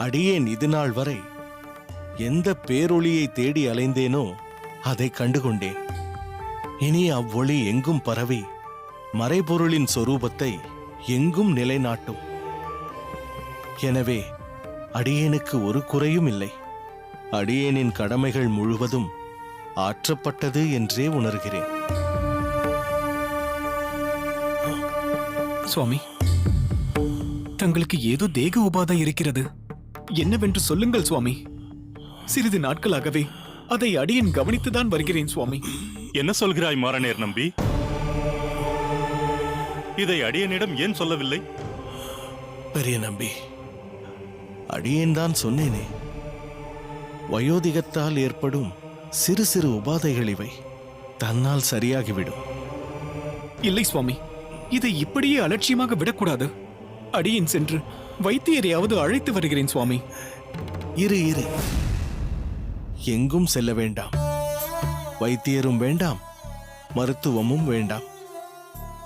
அடியேன் இதுநாள் வரை எந்த பேரொளியை தேடி அலைந்தேனோ அதை கண்டுகொண்டேன். இனி அவ்வொளி எங்கும் பரவி மறைபொருளின் சொரூபத்தை எங்கும் நிலைநாட்டும். எனவே அடியேனுக்கு ஒரு குறையும் இல்லை. அடியேனின் கடமைகள் முழுவதும் ஆற்றப்பட்டது என்றே உணர்கிறேன். சுவாமி, தங்களுக்கு ஏதோ தேக உபாதை இருக்கிறது, என்னவென்று சொல்லுங்கள் சுவாமி. சிறிது நாட்களாகவே அதை அடியேன் கவனித்துதான் வருகிறேன் சுவாமி. என்ன சொல்கிறாய் மாறனேர் நம்பி? இதை அடியனிடம் ஏன் சொல்லவில்லை? பெரிய நம்பி, அடியேன் தான் சொன்னேனே, வயோதிகத்தால் ஏற்படும் சிறு சிறு உபாதைகள் இவை தன்னால் சரியாகிவிடும். இல்லை சுவாமி, இதை இப்படியே அலட்சியமாக விடக்கூடாது. அடியேன் சென்று வைத்தியரையாவது அழைத்து வருகிறேன் சுவாமி. இரு இரு, எங்கும் செல்ல வேண்டாம். வைத்தியரும் வேண்டாம், மருத்துவமும் வேண்டாம்.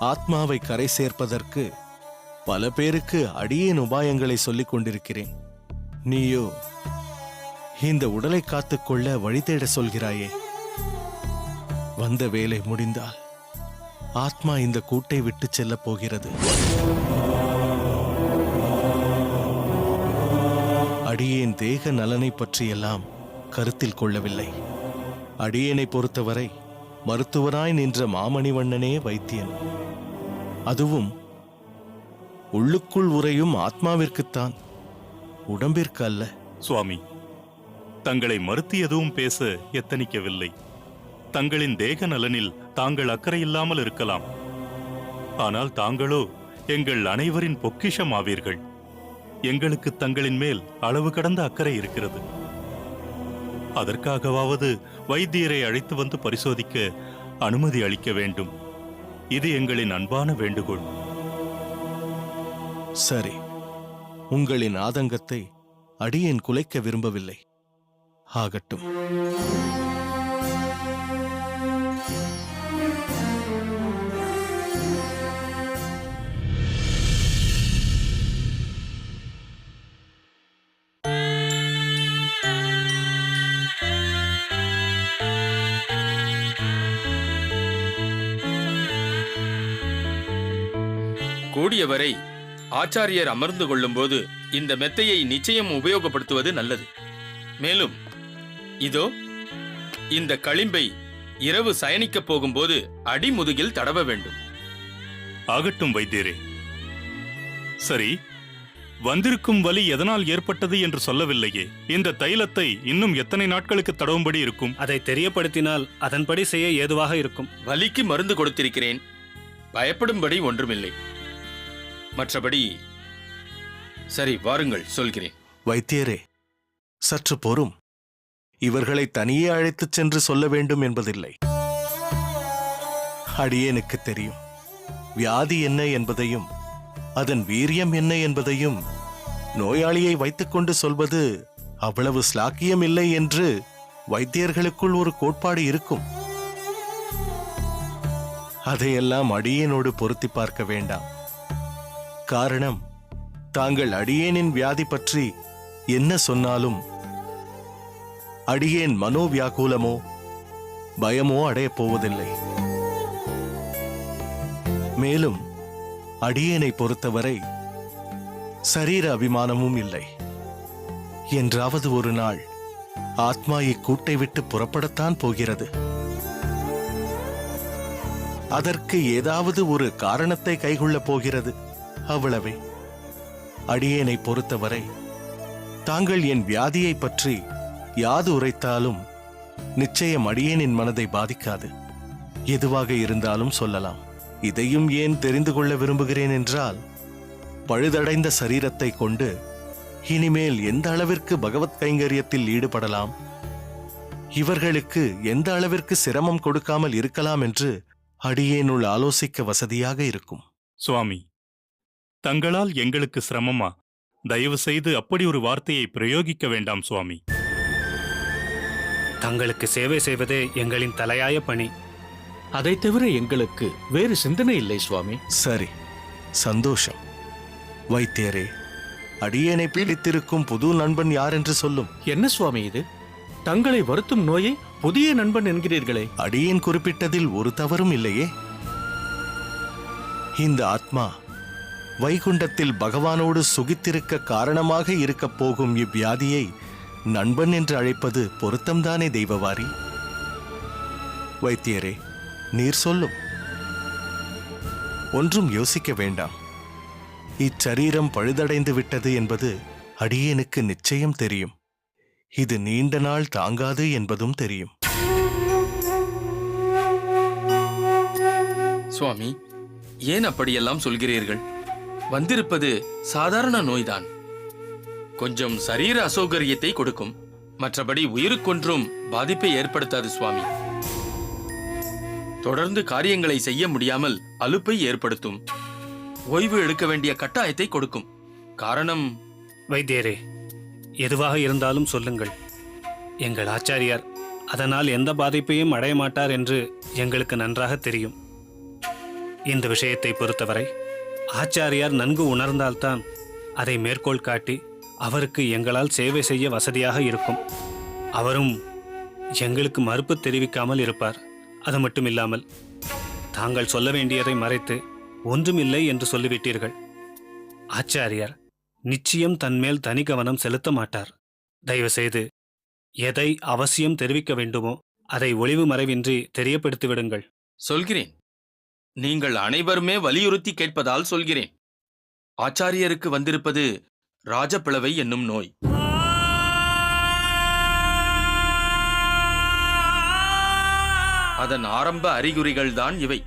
ஆத்மாவை கரை சேர்ப்பதற்கு பல பேருக்கு அடியேன் உபாயங்களை சொல்லிக் கொண்டிருக்கிறேன். நீயோ இந்த உடலை காத்துக்கொள்ள வழி தேட சொல்கிறாயே. வந்த வேலை முடிந்தால் ஆத்மா இந்த கூட்டை விட்டு செல்ல போகிறது. அடியேன் தேக நலனை பற்றியெல்லாம் கருத்தில் கொள்ளவில்லை. அடியேனை பொறுத்தவரை மருத்துவராய் நின்ற மாமணிவண்ணனே வைத்தியன். அதுவும் உள்ளுக்குள் உறையும் ஆத்மாவிற்குத்தான், உடம்பிற்கு அல்ல. சுவாமி, தங்களை மறுத்து எதுவும் பேச எத்தனிக்கவில்லை. தங்களின் தேக நலனில் தாங்கள் அக்கறை இல்லாமல் இருக்கலாம். ஆனால் தாங்களோ எங்கள் அனைவரின் பொக்கிஷம் ஆவீர்கள். எங்களுக்கு தங்களின் மேல் அளவு கடந்த அக்கறை இருக்கிறது. அதற்காகவாவது வைத்தியரை அழைத்து வந்து பரிசோதிக்க அனுமதி அளிக்க வேண்டும். இது எங்களின் அன்பான வேண்டுகோள். சரி, உங்களின் ஆதங்கத்தை அடியேன் குலைக்க விரும்பவில்லை. ஆகட்டும். கூடியவரை ஆச்சாரியர் அமர்ந்து கொள்ளும்போது இந்த மெத்தையை நிச்சயம் உபயோகப்படுத்துவது நல்லது. மேலும் இதோ இந்த களிம்பை இரவு சயனிக்கப் போகும்போது அடிமுதுகில் தடவ வேண்டும். ஆகட்டும் வைத்தியரே. சரி, வந்திருக்கும் வலி எதனால் ஏற்பட்டது என்று சொல்லவில்லையே. இந்த தைலத்தை இன்னும் எத்தனை நாட்களுக்கு தடவும்படி இருக்கும்? அதை தெரியப்படுத்தினால் அதன்படி செய்ய ஏதுவாக இருக்கும். வலிக்கு மருந்து கொடுத்திருக்கிறேன், பயப்படும்படி ஒன்றுமில்லை. மற்றபடி சரி, வாருங்கள், சொல்கிறேன். வைத்தியரே, சற்று பொறும். இவர்களை தனியே அழைத்துச் சென்று சொல்ல வேண்டும் என்பதில்லை. அடியேனுக்கு தெரியும். வியாதி என்ன என்பதையும் அதன் வீரியம் என்ன என்பதையும் நோயாளியை வைத்துக்கொண்டு சொல்வது அவ்வளவு ஸ்லாக்கியம் இல்லை என்று வைத்தியர்களுக்குள் ஒரு கோட்பாடு இருக்கும். அதையெல்லாம் அடியேனோடு பொருத்தி பார்க்க வேண்டாம். காரணம், தாங்கள் அடியேனின் வியாதி பற்றி என்ன சொன்னாலும் அடியேன் மனோவியாகுலமோ பயமோ அடையப் போவதில்லை. மேலும் அடியேனை பொறுத்தவரை சரீர அபிமானமும் இல்லை. என்றாவது ஒரு நாள் ஆத்மா இக்கூட்டை விட்டு புறப்படத்தான் போகிறது. அதற்கு ஏதாவது ஒரு காரணத்தை கைகொள்ளப் போகிறது, அவ்வளவே. அடியேனை பொறுத்தவரை தாங்கள் என் வியாதியை பற்றி யாது உரைத்தாலும் நிச்சயம் அடியேனின் மனதை பாதிக்காது. எதுவாக இருந்தாலும் சொல்லலாம். இதையும் ஏன் தெரிந்து கொள்ள விரும்புகிறேன் என்றால், பழுதடைந்த சரீரத்தை கொண்டு இனிமேல் எந்த அளவிற்கு பகவத் கைங்கரியத்தில் ஈடுபடலாம், இவர்களுக்கு எந்த அளவிற்கு சிரமம் கொடுக்காமல் இருக்கலாம் என்று அடியேனுள் ஆலோசிக்க வசதியாக இருக்கும். சுவாமி, தங்களால் எங்களுக்கு சிரமமா? தயவு செய்து அப்படி ஒரு வார்த்தையை பிரயோகிக்க வேண்டாம் சுவாமி. தங்களுக்கு சேவை செய்வதே எங்களின் தலையாய பணி. அதை தவிர எங்களுக்கு வேறு சிந்தனை இல்லை சுவாமி. சரி, சந்தோஷம். வைத்தியரே, அடியேனை பீடித்திருக்கும் புது நண்பன் யார் என்று சொல்லும். என்ன சுவாமி இது? தங்களை வருத்தும் நோயை புதிய நண்பன் என்கிறீர்களே. அடியேன் குறிப்பிட்டதில் ஒரு தவறும் இல்லையே. இந்த ஆத்மா வைகுண்டத்தில் பகவானோடு சுகித்திருக்க காரணமாக இருக்கப் போகும் இவ்வியாதியை நண்பன் என்று அழைப்பது பொருத்தம்தானே தெய்வவாரி? வைத்தியரே, நீர் சொல்லும். ஒன்றும் யோசிக்க வேண்டாம். இச்சரீரம் பழுதடைந்து விட்டது என்பது அடியேனுக்கு நிச்சயம் தெரியும். இது நீண்ட நாள் தாங்காது என்பதும் தெரியும். சுவாமி, ஏன் அப்படியெல்லாம் சொல்கிறீர்கள்? வந்திருப்பது சாதாரண நோய்தான். கொஞ்சம் சரீர அசௌகரியத்தை கொடுக்கும். மற்றபடி உயிருக்கொன்றும் பாதிப்பை ஏற்படுத்தாது சுவாமி. தொடர்ந்து காரியங்களை செய்ய முடியாமல் அலுப்பை ஏற்படுத்தும். ஓய்வு எடுக்க வேண்டிய கட்டாயத்தை கொடுக்கும். காரணம்... வைத்தியரே, எதுவாக இருந்தாலும் சொல்லுங்கள். எங்கள் ஆச்சாரியார் அதனால் எந்த பாதிப்பையும் அடைய மாட்டார் என்று எங்களுக்கு நன்றாக தெரியும். இந்த விஷயத்தை பொறுத்தவரை ஆச்சாரியார் நன்கு உணர்ந்தால்தான் அதை மேற்கோள் காட்டி அவருக்கு எங்களால் சேவை செய்ய வசதியாக இருக்கும். அவரும் எங்களுக்கு மறுப்பு தெரிவிக்காமல் இருப்பார். அது மட்டும் இல்லாமல் தாங்கள் சொல்ல வேண்டியதை மறைத்து ஒன்றுமில்லை என்று சொல்லிவிட்டீர்கள். ஆச்சாரியார் நிச்சயம் தன்மேல் தனி கவனம் செலுத்த மாட்டார். தயவு செய்து எதை அவசியம் தெரிவிக்க வேண்டுமோ அதை ஒளிவு மறைவின்றி தெரியப்படுத்தி விடுங்கள். சொல்கிறேன். நீங்கள் அனைவருமே வலியுறுத்தி கேட்பதால் சொல்கிறேன். ஆச்சாரியருக்கு வந்திருப்பது ராஜப்பிளவை என்னும் நோய். அதன் ஆரம்ப அறிகுறிகள் தான் இவை.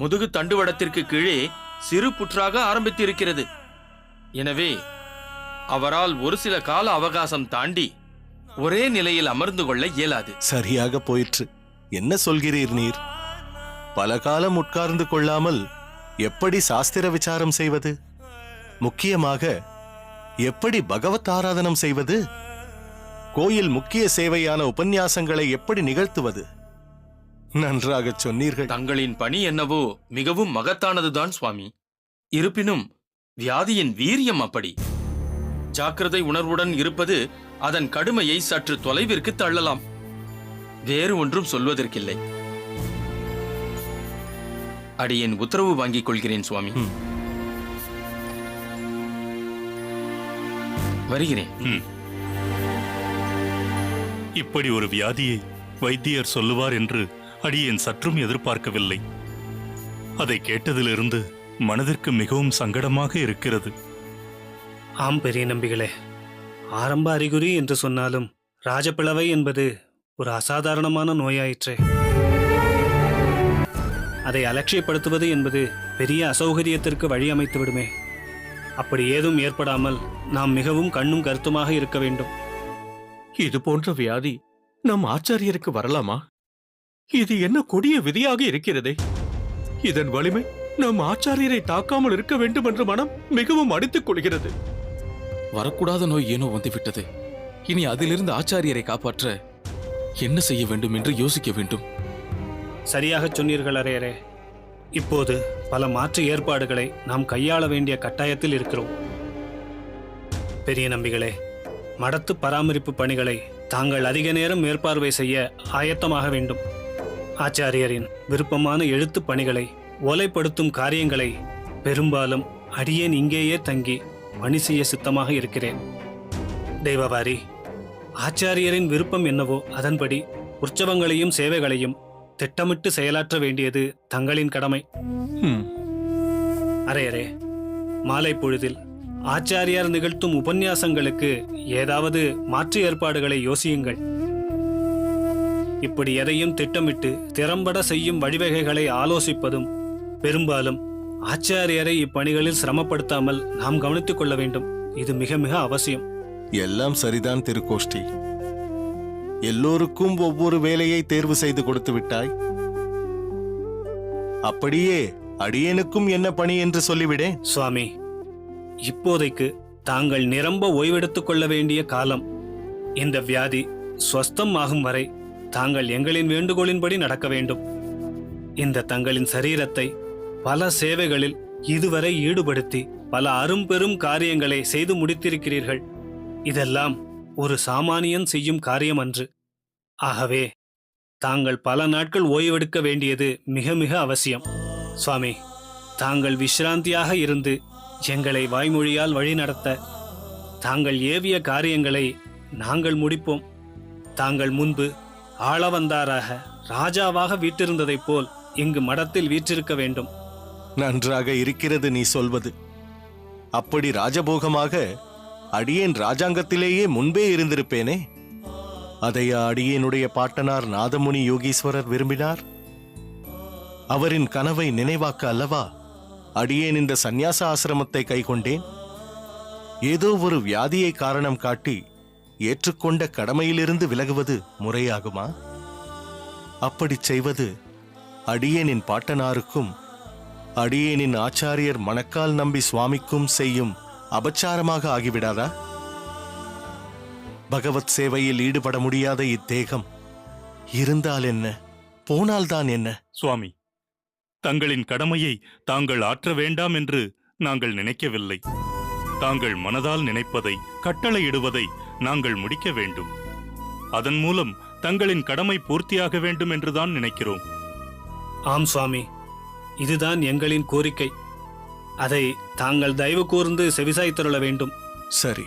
முதுகு தண்டுவடத்திற்கு கீழே சிறு புற்றாக ஆரம்பித்திருக்கிறது. எனவே அவரால் ஒரு சில கால அவகாசம் தாண்டி ஒரே நிலையில் அமர்ந்து கொள்ள இயலாது. சரியாக போயிற்று. என்ன சொல்கிறீர் நீர்? பல காலம் உட்கார்ந்து கொள்ளாமல் எப்படி சாஸ்திர விசாரம் செய்வது? முக்கியமாக எப்படி பகவத் ஆராதனம் செய்வது? கோயில் முக்கிய சேவையான உபன்யாசங்களை எப்படி நிகழ்த்துவது? நன்றாக சொன்னீர்கள். தங்களின் பணி என்னவோ மிகவும் மகத்தானதுதான் சுவாமி. இருப்பினும் வியாதியின் வீரியம் அப்படி. ஜாக்கிரதை உணர்வுடன் இருப்பது அதன் கடுமையை சற்று தொலைவிற்கு தள்ளலாம். வேறு ஒன்றும் சொல்வதற்கில்லை. அடியேன் உத்தரவு வாங்கிக் கொள்கிறேன் சுவாமி. வருகிறேன். இப்படி ஒரு வியாதியை வைத்தியர் சொல்லுவார் என்று அடியேன் சற்றும் எதிர்பார்க்கவில்லை. அதை கேட்டதிலிருந்து மனதிற்கு மிகவும் சங்கடமாக இருக்கிறது. ஆம் பெரிய நம்பிகளே, ஆரம்ப அறிகுறி என்று சொன்னாலும் ராஜப்பிளவை என்பது ஒரு அசாதாரணமான நோயாயிற்றே. அதை அலட்சியப்படுத்துவது என்பது பெரிய அசௌகரியத்திற்கு வழி அமைத்து விடுமே. அப்படி ஏதும் ஏற்படாமல் நாம் மிகவும் கண்ணும் கருத்துமாக இருக்க வேண்டும். இது போன்ற வியாதி நம் ஆச்சாரியருக்கு வரலாமா? இது என்ன கொடிய விதியாக இருக்கிறதே. இதன் வலிமை நம் ஆச்சாரியரை தாக்காமல் இருக்க வேண்டும் என்று மனம் மிகவும் அடித்துக் கொள்கிறது. வரக்கூடாத நோய் ஏனோ வந்துவிட்டது. இனி அதிலிருந்து ஆச்சாரியரை காப்பாற்ற என்ன செய்ய வேண்டும் என்று யோசிக்க வேண்டும். சரியாக சொன்னீர்கள் அரையரே. இப்போது பல மாற்று ஏற்பாடுகளை நாம் கையாள வேண்டிய கட்டாயத்தில் இருக்கிறோம். பெரிய நம்பிகளே, மடத்து பராமரிப்பு பணிகளை தாங்கள் அதிக நேரம் மேற்பார்வை செய்ய ஆயத்தமாக வேண்டும். ஆச்சாரியரின் விருப்பமான எழுத்து பணிகளை, ஓலைப்படுத்தும் காரியங்களை பெரும்பாலும் அடியேன் இங்கேயே தங்கி பணி செய்ய சித்தமாக இருக்கிறேன். தெய்வவாரி, ஆச்சாரியரின் விருப்பம் என்னவோ அதன்படி உற்சவங்களையும் சேவைகளையும் திட்டமிட்டு செயலாற்ற வேண்டியது தங்களின் கடமை. அரையரே, மாலை பொழுதில் ஆச்சாரியார் நிகழ்த்தும் உபன்யாசங்களுக்கு ஏதாவது மாற்று ஏற்பாடுகளை யோசியுங்கள். இப்படி எதையும் திட்டமிட்டு திறம்பட செய்யும் வழிவகைகளை ஆலோசிப்பதும் பெரும்பாலும் ஆச்சாரியரை இப்பணிகளில் சிரமப்படுத்தாமல் நாம் கவனித்துக் கொள்ள வேண்டும். இது மிக மிக அவசியம். எல்லாம் சரிதான் திருக்கோஷ்டி. எல்லோருக்கும் ஒவ்வொரு வேலையை தேர்வு செய்து கொடுத்து விட்டாய். அப்படியே அடியேனுக்கும் என்ன பணி என்று சொல்லிவிடேன். சுவாமி, இப்போதைக்கு தாங்கள் நிரம்ப ஓய்வெடுத்துக் கொள்ள வேண்டிய காலம். இந்த வியாதி ஸ்வஸ்தம் ஆகும் வரை தாங்கள் எங்களின் வேண்டுகோளின்படி நடக்க வேண்டும். இந்த தங்களின் சரீரத்தை பல சேவைகளில் இதுவரை ஈடுபடுத்தி பல அரும்பெரும் காரியங்களை செய்து முடித்திருக்கிறீர்கள். இதெல்லாம் ஒரு சாமானியன் செய்யும் காரியம் அன்று. ஆகவே தாங்கள் பல நாட்கள் ஓய்வெடுக்க வேண்டியது மிக மிக அவசியம். சுவாமி, தாங்கள் விசிராந்தியாக இருந்து எங்களை வாய்மொழியால் வழிநடத்த தாங்கள் ஏவிய காரியங்களை நாங்கள் முடிப்போம். தாங்கள் முன்பு ஆளவந்தாராக ராஜாவாக வீற்றிருந்ததைப் போல் இங்கு மடத்தில் வீற்றிருக்க வேண்டும். நன்றாக இருக்கிறது நீ சொல்வது. அப்படி ராஜபோகமாக அடியேன் ராஜாங்கத்திலேயே முன்பே இருந்திருப்பேனே. அதையா அடியேனுடைய பாட்டனார் நாதமுனி யோகீஸ்வரர் விரும்பினார்? அவரின் கனவை நினைவாக்க அல்லவா அடியேன் இந்த சந்நியாச ஆசிரமத்தை கைக்கொண்டேன். ஏதோ ஒரு வியாதியை காரணம் காட்டி ஏற்றுக்கொண்ட கடமையிலிருந்து விலகுவது முறையாகுமா? அப்படிச் செய்வது அடியேனின் பாட்டனாருக்கும் அடியேனின் ஆச்சாரியர் மணக்கால் நம்பி சுவாமிக்கும் செய்யும் அபச்சாரமாக ஆகிவிடாதா? பகவத் சேவையில் ஈடுபட முடியாத இத்தேகம் இருந்தால் என்ன, போனால்தான் என்ன? சுவாமி, தங்களின் கடமையை தாங்கள் ஆற்ற வேண்டாம் என்று நாங்கள் நினைக்கவில்லை. தாங்கள் மனதால் நினைப்பதை, கட்டளையிடுவதை நாங்கள் முடிக்க வேண்டும். அதன் மூலம் தங்களின் கடமை பூர்த்தியாக வேண்டும் என்றுதான் நினைக்கிறோம். ஆம் சுவாமி, இதுதான் எங்களின் கோரிக்கை. அதை தாங்கள் தயவு கூர்ந்து செவிசாய்த்தருள வேண்டும். சரி,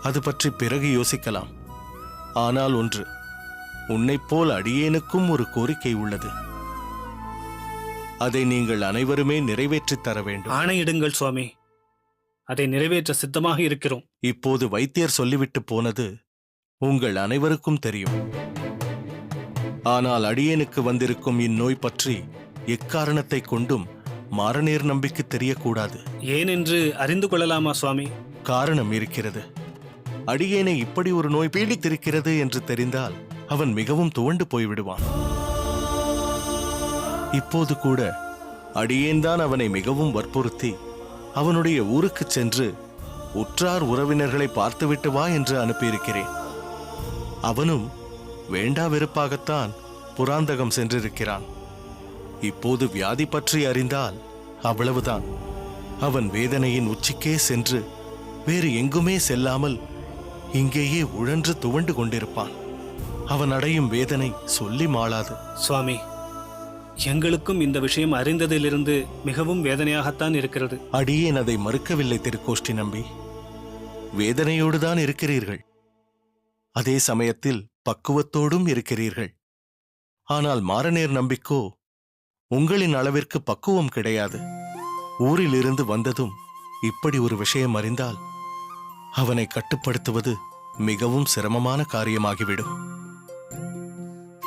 அது பற்றி பிறகு யோசிக்கலாம். ஆனால் ஒன்று, உன்னைப் போல் அடியேனுக்கும் ஒரு கோரிக்கை உள்ளது. அதை நீங்கள் அனைவருமே நிறைவேற்றித் தர வேண்டும். ஆணையிடுங்கள் சுவாமி, அதை நிறைவேற்ற சித்தமாக இருக்கிறோம். இப்போது வைத்தியர் சொல்லிவிட்டு போனது உங்கள் அனைவருக்கும் தெரியும். ஆனால் அடியேனுக்கு வந்திருக்கும் இந்நோய் பற்றி எக்காரணத்தை கொண்டும் மாரநேர் நம்பிக்கு தெரியக்கூடாது. ஏனென்று அறிந்து கொள்ளலாமா சுவாமி? காரணம் இருக்கிறது. அடியேனை இப்படி ஒரு நோய் பீடித்திருக்கிறது என்று தெரிந்தால் அவன் மிகவும் துவண்டு போய்விடுவான். இப்போது கூட அடியேன்தான் அவனை மிகவும் வற்புறுத்தி அவனுடைய ஊருக்குச் சென்று உற்றார் உறவினர்களை பார்த்துவிட்டு வா என்று அனுப்பியிருக்கிறேன். அவனும் வேண்டா வெறுப்பாகத்தான் புராந்தகம் சென்றிருக்கிறான். இப்போது வியாதி பற்றி அறிந்தால் அவ்வளவுதான். அவன் வேதனையின் உச்சிக்கே சென்று வேறு எங்குமே செல்லாமல் இங்கேயே உழன்று துவண்டு கொண்டிருப்பான். அவன் அடையும் வேதனை சொல்லி மாளாது. சுவாமி, எங்களுக்கும் இந்த விஷயம் அறிந்ததிலிருந்து மிகவும் வேதனையாகத்தான் இருக்கிறது. அடியேன் அதை மறுக்கவில்லை திருக்கோஷ்டி நம்பி. வேதனையோடுதான் இருக்கிறீர்கள், அதே சமயத்தில் பக்குவத்தோடும் இருக்கிறீர்கள். ஆனால் மாரநேர் நம்பிக்கோ உங்களின் அளவிற்கு பக்குவம் கிடையாது. ஊரிலிருந்து வந்ததும் இப்படி ஒரு விஷயம் அறிந்தால் அவனை கட்டுப்படுத்துவது மிகவும் சிரமமான காரியமாகிவிடும்.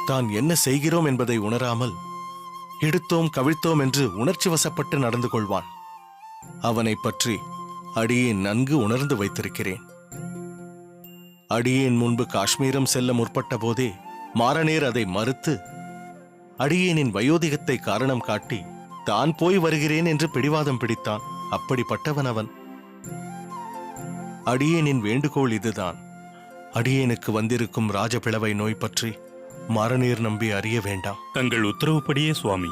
தான் என்ன செய்கிறோம் என்பதை உணராமல் எடுத்தோம் கவிழ்த்தோம் என்று உணர்ச்சி வசப்பட்டு நடந்து கொள்வான். அவனை பற்றி அடியேன் நன்கு உணர்ந்து வைத்திருக்கிறேன். அடியேன் முன்பு காஷ்மீரம் செல்ல முற்பட்ட போதே மாரநேர் அதை மறுத்து அடியேனின் வயோதிகத்தை காரணம் காட்டி தான் போய் வருகிறேன் என்று பிடிவாதம் பிடித்தான். அப்படிப்பட்டவன் அவன். அடியேனின் வேண்டுகோள் இதுதான். அடியேனுக்கு வந்திருக்கும் ராஜபிளவை நோய் பற்றி மாரநேர் நம்பி அறிய வேண்டாம். தங்கள் உத்தரவுப்படியே சுவாமி.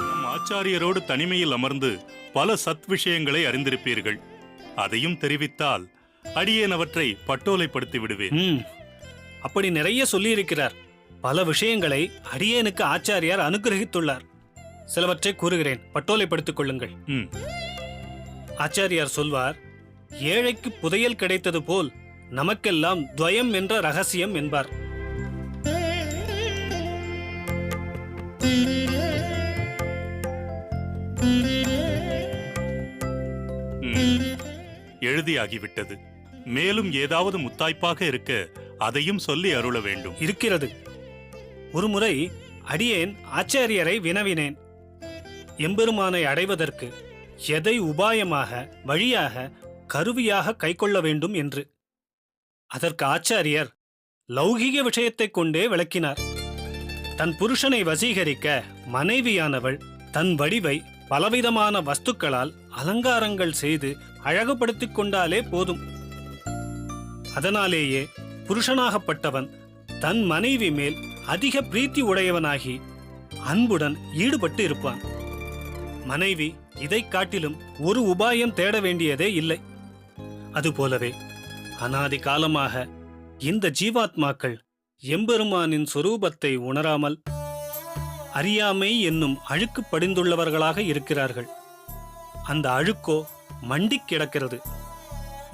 நம் ஆச்சாரியரோடு தனிமையில் அமர்ந்து பல சத் விஷயங்களை அறிந்திருப்பீர்கள். அதையும் தெரிவித்தால் அடியேன் அவற்றை பட்டோலைப்படுத்தி விடுவேன். அப்படி நிறைய சொல்லியிருக்கிறார். பல விஷயங்களை அடியேனுக்கு ஆச்சாரியார் அனுகிரகித்துள்ளார். சிலவற்றை கூறுகிறேன், பட்டோலைப்படுத்திக் கொள்ளுங்கள். ஆச்சாரியார் சொல்வார், ஏழைக்கு புதையல் கிடைத்தது போல் நமக்கெல்லாம் துவயம் என்ற ரகசியம் என்பார். எழுதியாகிவிட்டது. மேலும் ஏதாவது முத்தாய்ப்பாக இருக்க அதையும் சொல்லி அருள வேண்டும். இருக்கிறது. ஒருமுறை அடியேன் ஆச்சாரியரை வினவினேன், எம்பெருமானை அடைவதற்கு எதை உபாயமாக, வழியாக, கருவியாக கைக்கொள்ள வேண்டும் என்று. அதற்கு ஆச்சாரியர் லௌகிக விஷயத்தைக் கொண்டே விளக்கினார். தன் புருஷனை வசீகரிக்க மனைவியானவள் தன் வடிவை பலவிதமான வஸ்துக்களால் அலங்காரங்கள் செய்து அழகுபடுத்திக் கொண்டாலே போதும். அதனாலேயே புருஷனாகப்பட்டவன் தன் மனைவி மேல் அதிக பிரீத்தி உடையவனாகி அன்புடன் ஈடுபட்டு இருப்பான். மனைவி இதைக் காட்டிலும் ஒரு உபாயம் தேட வேண்டியதே இல்லை. அதுபோலவே அனாதி காலமாக இந்த ஜீவாத்மாக்கள் எம்பெருமானின் சொரூபத்தை உணராமல் அறியாமை என்னும் அழுக்கு படிந்துள்ளவர்களாக இருக்கிறார்கள். அந்த அழுக்கோ மண்டிக் கிடக்கிறது.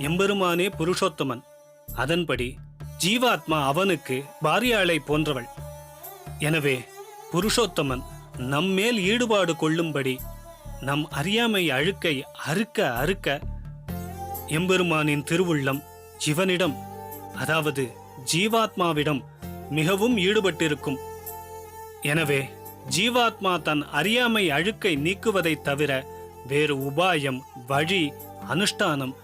எம்பெருமானே புருஷோத்தமன். அதன்படி ஜீவாத்மா அவனுக்கு பாரியாளை போன்றவள். எனவே புருஷோத்தமன் நம்மேல் ஈடுபாடு கொள்ளும்படி நம் அறியாமை அழுக்கை அறுக்க அறுக்க எம்பெருமானின் திருவுள்ளம் இவனிடம், அதாவது ஜீவாத்மாவிடம் மிகவும் ஈடுபட்டிருக்கும். எனவே ஜீவாத்மா தன் அறியாமை அழுக்கை நீக்குவதைத் தவிர வேறு உபாயம், வழி, அனுஷ்டானம்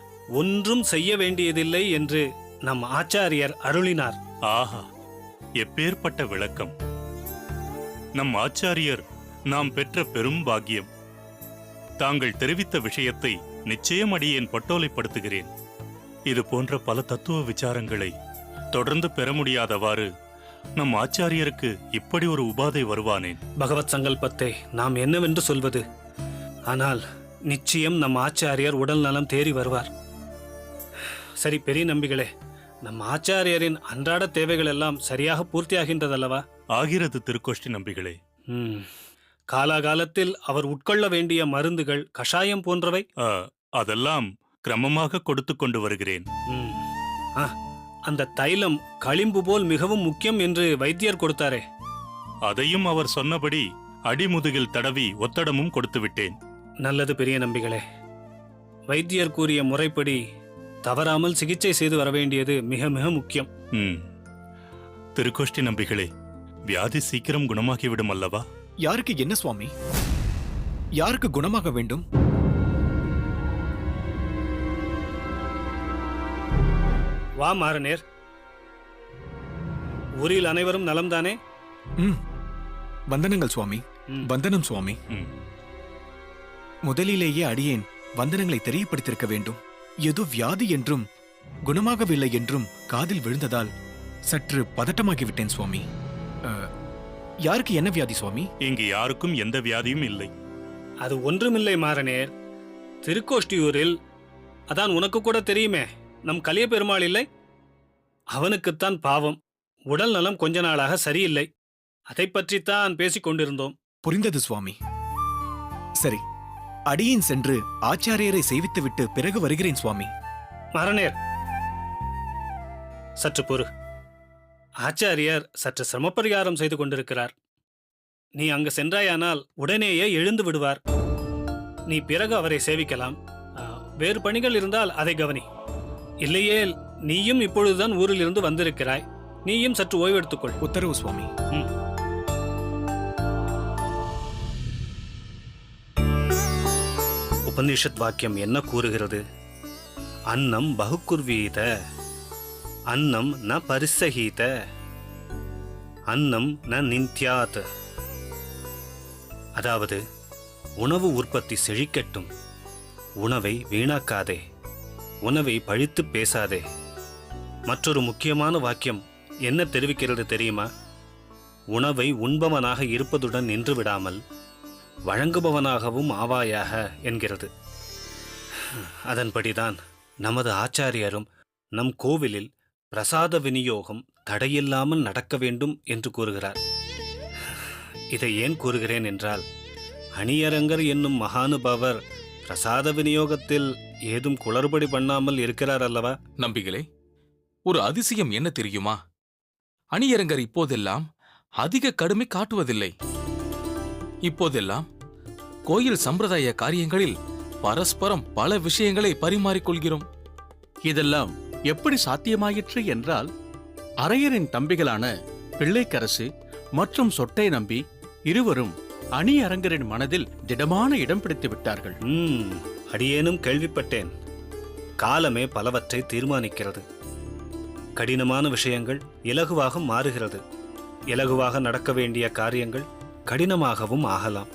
ஒன்றும் செய்ய வேண்டியதில்லை என்று நம் ஆச்சாரியர் அருளினார். ஆஹா, எப்பேற்பட்ட விளக்கம்! நம் ஆச்சாரியர் நாம் பெற்ற பெரும் பாக்கியம். தாங்கள் தெரிவித்த விஷயத்தை நிச்சயம் அடியேன் பட்டோலைப்படுத்துகிறேன். இது போன்ற பல தத்துவ விசாரங்களை தொடர்ந்து பெற முடியாதவாறு நம் ஆச்சாரியருக்கு இப்படி ஒரு உபாதை வருவானேன். பகவத் சங்கல்பத்தை நாம் என்னவென்று சொல்வது? ஆனால் நிச்சயம் நம் ஆச்சாரியர் உடல் நலம் தேறி வருவார். சரி பெரிய நம்பிகளே, நம் ஆச்சாரியரின் அன்றாட தேவைகள் எல்லாம் சரியாக பூர்த்தியாகின்றதல்லவா? ஆகிறது திருக்கோஷ்டி நம்பிகளே. காலாகாலத்தில் அவர் உட்கொள்ள வேண்டிய மருந்துகள், கஷாயம் போன்றவை அதெல்லாம் கிரமமாக கொடுத்து கொண்டு வருகிறேன். அந்த தைலம் களிம்பு போல் மிகவும் முக்கியம் என்று வைத்தியர் கொடுத்தாரே, அதையும் அவர் சொன்னபடி அடிமுதுகில் தடவி ஒத்தடமும் கொடுத்து விட்டேன். நல்லது பெரிய நம்பிகளே. வைத்தியர் கூறிய முறைப்படி தவறாமல் சிகிச்சை செய்து வர வேண்டியது மிக மிக முக்கியம். திருக்கோஷ்டி நம்பிகளே, வியாதி சீக்கிரம் குணமாகிவிடும் அல்லவா? யாருக்கு என்ன சுவாமி? யாருக்கு குணமாக வேண்டும்? வா மாறனேர். ஊரில் அனைவரும் நலம்தானே? வந்தனங்கள் சுவாமி. வந்தனம் சுவாமி. முதலிலேயே அடியேன் வந்தனங்களை தெரியப்படுத்திருக்க வேண்டும். ஏதோ வியாதி என்றும் குணமாகவில்லை என்றும் காதில் விழுந்ததால் சற்று பதட்டமாகிவிட்டேன் சுவாமி. யாருக்கு என்ன வியாதி சுவாமி? இங்கு யாருக்கும் எந்த வியாதியும் இல்லை. அது ஒன்றுமில்லை மாறனேர். திருக்கோஷ்டியூரில், அதான் உனக்கு கூட தெரியுமே, நம் கலிய பெருமாள் இல்லை? அவனுக்குத்தான் பாவம் உடல் நலம் கொஞ்ச நாளாக சரியில்லை. அதை பற்றித்தான் பேசிக் கொண்டிருந்தோம். புரிந்தது சுவாமி. சரி, அடியேன் சென்று ஆச்சாரியரை சேவித்துவிட்டு பிறகு வருகிறேன் சுவாமி. மரணேர், சற்று பொறு. ஆச்சாரியர் சற்று சிரமப்பரிகாரம் செய்து கொண்டிருக்கிறார். நீ அங்கு சென்றாயானால் உடனேயே எழுந்து விடுவார். நீ பிறகு அவரை சேவிக்கலாம். வேறு பணிகள் இருந்தால் அதை கவனி. இல்லையே, நீயும் இப்பொழுதுதான் ஊரில் இருந்து வந்திருக்கிறாய். நீயும் சற்று ஓய்வெடுத்துக்கொள். உத்தரவு சுவாமி. உபனிஷத் வாக்கியம் என்ன கூறுகிறது? அன்னம் பகுக்குர்வீத, அன்னம் ந பரிசஹீத, அன்னம் ந நிந்த்யாத். அதாவது, உணவு உற்பத்தி செழிக்கட்டும், உணவை வீணாக்காதே, உணவை பழித்து பேசாதே. மற்றொரு முக்கியமான வாக்கியம் என்ன தெரிவிக்கிறது தெரியுமா? உணவை உண்பவனாக இருப்பதுடன் நின்று விடாமல் வழங்குபவனாகவும் ஆவாயாக என்கிறது. அதன்படிதான் நமது ஆச்சாரியரும் நம் கோவிலில் பிரசாத விநியோகம் தடையில்லாமல் நடக்க வேண்டும் என்று கூறுகிறார். இதை ஏன் கூறுகிறேன் என்றால், அணியரங்கர் என்னும் மகானுபாவர் பிரசாத விநியோகத்தில் ஏதும் குளறுபடி பண்ணாமல் இருக்கிறார் அல்லவா? நம்பிகளே, ஒரு அதிசயம் என்ன தெரியுமா? அணியரங்கர் இப்போதெல்லாம் அதிக கடுமை காட்டுவதில்லை. இப்போதெல்லாம் கோயில் சம்பிரதாய காரியங்களில் பரஸ்பரம் பல விஷயங்களை பரிமாறிக்கொள்கிறோம். இதெல்லாம் எப்படி சாத்தியமாயிற்று என்றால், அரையரின் தம்பிகளான பிள்ளைக்கரசு மற்றும் சொட்டை நம்பி இருவரும் அணி அரங்கரின் மனதில் திடமான இடம் பிடித்து விட்டார்கள். அடியேனும் கேள்விப்பட்டேன். காலமே பலவற்றை தீர்மானிக்கிறது. கடினமான விஷயங்கள் இலகுவாக மாறுகிறது. இலகுவாக நடக்க வேண்டிய காரியங்கள் கடினமாகவும் ஆகலாம்.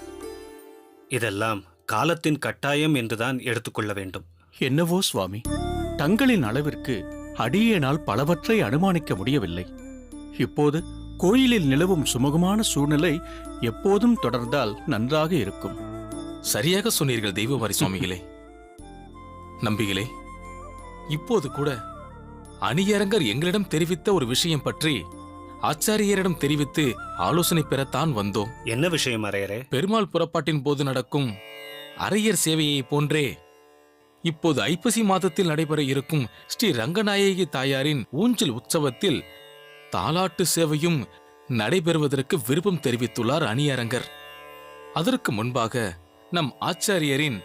இதெல்லாம் காலத்தின் கட்டாயம் என்றுதான் எடுத்துக்கொள்ள வேண்டும். என்னவோ சுவாமி, தங்களின் அளவிற்கு அடியேனால் பலவற்றை அனுமானிக்க முடியவில்லை. இப்போது கோயிலில் நிலவும் சுமூகமான சூழ்நிலை எப்போதும் தொடர்ந்தால் நன்றாக இருக்கும். சரியாக சொன்னீர்கள் தெய்வமாரி சுவாமிகளே. நம்பிகளே, இப்போது கூட அணியரங்கர் எங்களிடம் தெரிவித்த ஒரு விஷயம் பற்றி ஆச்சாரியரிடம் தெரிவித்து ஆலோசனை பெறத்தான் வந்தோம். என்ன விஷயம் அரையரே? பெருமாள் புறப்பாட்டின் போது நடக்கும் அரையர் சேவையைப் போன்றே இப்போது ஐப்பசி மாதத்தில் நடைபெற இருக்கும் ஸ்ரீ ரங்கநாயகி தாயாரின் ஊஞ்சல் உற்சவத்தில் தாலாட்டு சேவையும் நடைபெறுவதற்கு விருப்பம் தெரிவித்துள்ளார் அணியரங்கர். அதற்கு முன்பாக நம் ஆச்சாரியரின்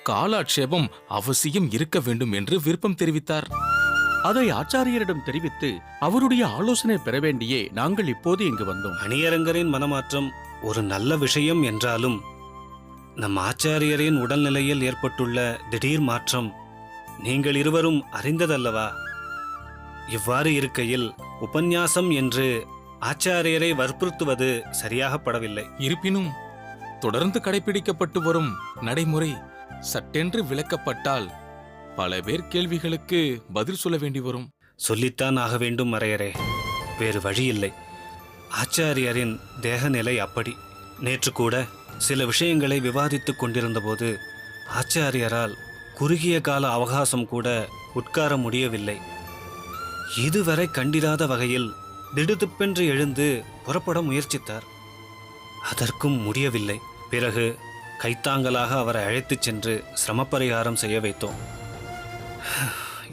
காலாட்சேபம் அவசியம் இருக்க வேண்டும் என்று விருப்பம் தெரிவித்தார். அதை ஆச்சாரியரிடம் தெரிவித்து அவருடைய ஆலோசனை பெற வேண்டியே நாங்கள் இப்போது இங்கு வந்தோம். அணியரங்கரின் மனமாற்றம் ஒரு நல்ல விஷயம் என்றாலும் நம் ஆச்சாரியரின் உடல்நிலையில் ஏற்பட்டுள்ள திடீர் மாற்றம் நீங்கள் இருவரும் அறிந்ததல்லவா? இவ்வாறு இருக்கையில் உபன்யாசம் என்று ஆச்சாரியரை வற்புறுத்துவது சரியாகப்படவில்லை. இருப்பினும் தொடர்ந்து கடைபிடிக்கப்பட்டு வரும் நடைமுறை சட்டென்று விளக்கப்பட்டால் பல பேர் கேள்விகளுக்கு பதில் சொல்ல வேண்டி வரும். சொல்லித்தான் ஆக வேண்டும் அரையரே, வேறு வழியில்லை. ஆச்சாரியரின் தேகநிலை அப்படி. நேற்று கூட சில விஷயங்களை விவாதித்துக் கொண்டிருந்தபோது ஆச்சாரியரால் குறுகிய கால அவகாசம் கூட உட்கார முடியவில்லை. இதுவரை கண்டிராத வகையில் திடுதிப்பென்று எழுந்து புறப்பட முயற்சித்தார். அதற்கும் முடியவில்லை. பிறகு கைத்தாங்கலாக அவரை அழைத்துச் சென்று சிரமப்பரிகாரம் செய்ய வைத்தோம்.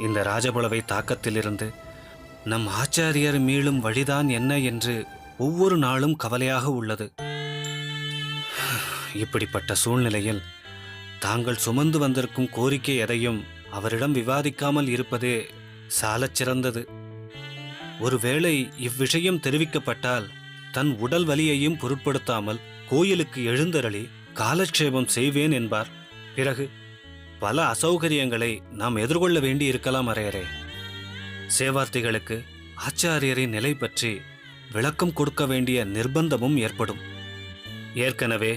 இந்த ராஜபுலவை தாக்கத்திலிருந்து நம் ஆச்சாரியர் மீளும் வழிதான் என்ன என்று ஒவ்வொரு நாளும் கவலையாக உள்ளது. இப்படிப்பட்ட சூழ்நிலையில் தாங்கள் சுமந்து வந்திருக்கும் கோரிக்கை எதையும் அவரிடம் விவாதிக்காமல் இருப்பதே சாலச் சிறந்தது. ஒருவேளை இவ்விஷயம் தெரிவிக்கப்பட்டால் தன் உடல் வலியையும் பொருட்படுத்தாமல் கோயிலுக்கு எழுந்தருளி காலட்சேபம் செய்வேன் என்பார். பிறகு பல அசௌகரியங்களை நாம் எதிர்கொள்ள வேண்டி இருக்கலாம் அரையரே. சேவார்த்திகளுக்கு ஆச்சாரியரின் நிலை பற்றி விளக்கம் கொடுக்க வேண்டிய நிர்பந்தமும் ஏற்படும். ஏற்கனவே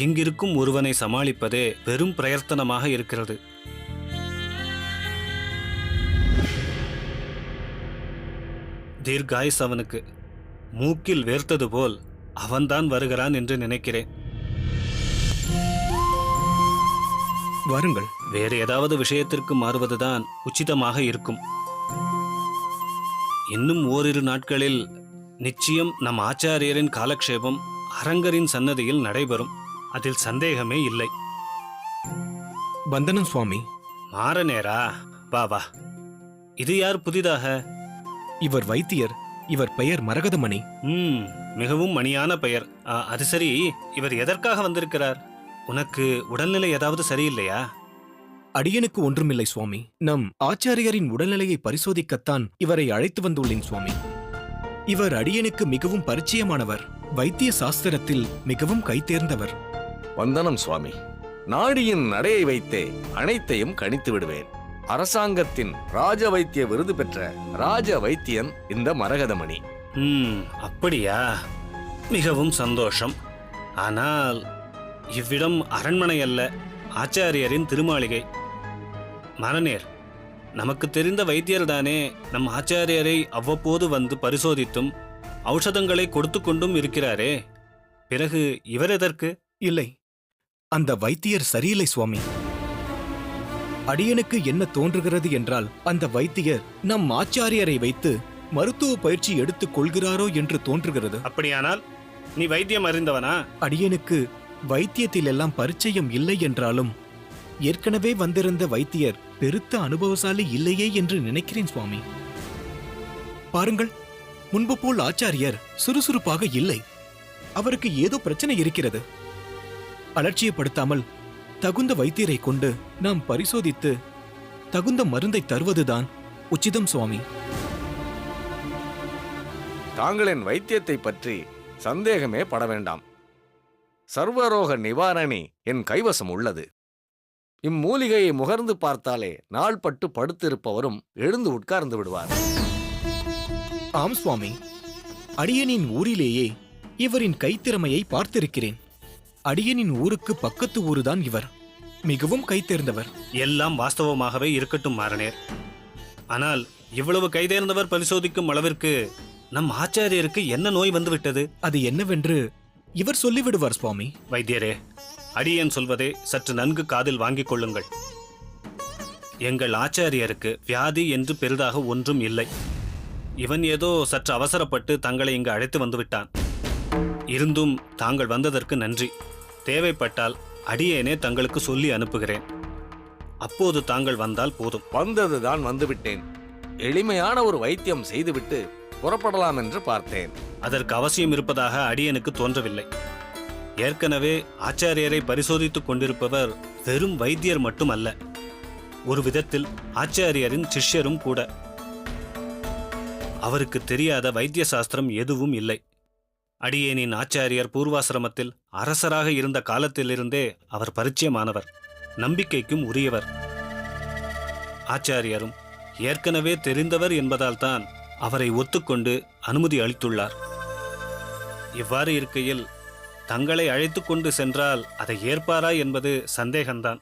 இங்கிருக்கும் ஒருவனை சமாளிப்பதே பெரும் பிரயத்தனமாக இருக்கிறது. தீர்காயுஸ் அவனுக்கு. மூக்கில் வேர்த்தது போல் அவன்தான் வருகிறான் என்று நினைக்கிறேன். வாருங்கள். வேறு ஏதாவது விஷயத்திற்கு மாறுவதுதான் உச்சிதமாக இருக்கும். இன்னும் ஓரிரு நாட்களில் நிச்சயம் நம் ஆச்சாரியரின் காலக்ஷேபம் அரங்கரின் சன்னதியில் நடைபெறும். அதில் சந்தேகமே இல்லை. வந்தனம் சுவாமி. மாறனேரா, வா வா. இது யார் புதிதாக? இவர் வைத்தியர். இவர் பெயர் மரகதமணி. மிகவும் மணியான பெயர். அது சரி, இவர் எதற்காக வந்திருக்கிறார்? உனக்கு உடல்நிலை ஏதாவது சரியில்லையா? அடியனுக்கு ஒன்றுமில்லை சுவாமி. நம் ஆச்சாரியரின் உடல்நிலையை பரிசோதிக்கத்தான் இவரை அழைத்து வந்துள்ளேன் சுவாமி. இவர் அடியனுக்கு மிகவும் பரிச்சயமானவர். வைத்திய சாஸ்திரத்தில் மிகவும் கைதேர்ந்தவர். வந்தனம் சுவாமி. நாடியின் நடையை வைத்தே அனைத்தையும் கணித்து விடுவேன். அரசாங்கத்தின் ராஜ வைத்திய விருது பெற்ற ராஜ வைத்தியன் இந்த மரகதமணி. அப்படியா? மிகவும் சந்தோஷம். ஆனால் இவ்விடம் அரண்மனை அல்ல, ஆச்சாரியரின் திருமாளிகை. மரநேர், நமக்கு தெரிந்த வைத்தியர் தானே நம் ஆச்சாரியரை அவ்வப்போது வந்து பரிசோதித்தும் ஔஷதங்களை கொடுத்து கொண்டும் இருக்கிறாரே. பிறகு இவர் எதற்கு? இல்லை, அந்த வைத்தியர் சரியில்லை சுவாமி. அடியனுக்கு என்ன தோன்றுகிறது என்றால், அந்த வைத்தியர் நம் ஆச்சாரியரை வைத்து மருத்துவ பயிற்சி எடுத்துக் கொள்கிறாரோ என்று தோன்றுகிறது. அப்படியானால் நீ வைத்தியம் அறிந்தவனா? அடியனுக்கு வைத்தியத்தில் எல்லாம் பரிச்சயம் இல்லை என்றாலும் ஏற்கனவே வந்திருந்த வைத்தியர் பெருத்த அனுபவசாலி இல்லையே என்று நினைக்கிறேன் சுவாமி. பாருங்கள், முன்பு போல் ஆச்சாரியர் சுறுசுறுப்பாக இல்லை. அவருக்கு ஏதோ பிரச்சனை இருக்கிறது. அலட்சியப்படுத்தாமல் தகுந்த வைத்தியரை கொண்டு நாம் பரிசோதித்து தகுந்த மருந்தை தருவதுதான் உச்சிதம் சுவாமி. தாங்களின் வைத்தியத்தை பற்றி சந்தேகமே பட வேண்டாம். சர்வரோக நிவாரணி என் கைவசம் உள்ளது. இம்மூலிகையை முகர்ந்து பார்த்தாலே நாள்பட்டு படுத்திருப்பவரும் எழுந்து உட்கார்ந்து விடுவார். ஆம் சுவாமி, அடியனின் ஊரிலேயே இவரின் கைத்திறமையை பார்த்திருக்கிறேன். அடியனின் ஊருக்கு பக்கத்து ஊருதான் இவர். மிகவும் கைத்தேர்ந்தவர். எல்லாம் வாஸ்தவமாகவே இருக்கட்டும் மாறனேர். ஆனால் இவ்வளவு கைதேர்ந்தவர் பரிசோதிக்கும் அளவிற்கு நம் ஆச்சாரியருக்கு என்ன நோய் வந்துவிட்டது? அது என்னவென்று இவர் சொல்லிவிடுவார் சுவாமி. வைத்தியரே, அடியேன் சொல்வதை சற்று நன்கு காதில் வாங்கிக் கொள்ளுங்கள். எங்கள் ஆச்சாரியருக்கு வியாதி என்று பெரிதாக ஒன்றும் இல்லை. இவன் ஏதோ சற்று அவசரப்பட்டு தங்களை இங்கு அழைத்து வந்துவிட்டான். இருந்தும் தாங்கள் வந்ததற்கு நன்றி. தேவைப்பட்டால் அடியேனே தங்களுக்கு சொல்லி அனுப்புகிறேன். அப்போது தாங்கள் வந்தால் போதும். வந்ததுதான் வந்துவிட்டேன். எளிமையான ஒரு வைத்தியம் செய்துவிட்டு புறப்படலாம் என்று பார்த்தேன். அதற்கு அவசியம் இருப்பதாக அடியேனுக்கு தோன்றவில்லை. ஏற்கனவே ஆச்சாரியரை பரிசோதித்துக் கொண்டிருப்பவர் வெறும் வைத்தியர் மட்டுமல்ல, ஒரு விதத்தில் ஆச்சாரியரின் சிஷ்யரும் கூட. அவருக்கு தெரியாத வைத்திய சாஸ்திரம் எதுவும் இல்லை. அடியேனின் ஆச்சாரியர் பூர்வாசிரமத்தில் அரசராக இருந்த காலத்திலிருந்தே அவர் பரிச்சயமானவர், நம்பிக்கைக்கும் உரியவர். ஆச்சாரியரும் ஏற்கனவே தெரிந்தவர் என்பதால் தான் அவரை ஒத்துக்கொண்டு அனுமதி அளித்துள்ளார். இவ்வாறு இருக்கையில் தங்களை அழைத்து கொண்டு சென்றால் அதை ஏற்பாரா என்பது சந்தேகம்தான்.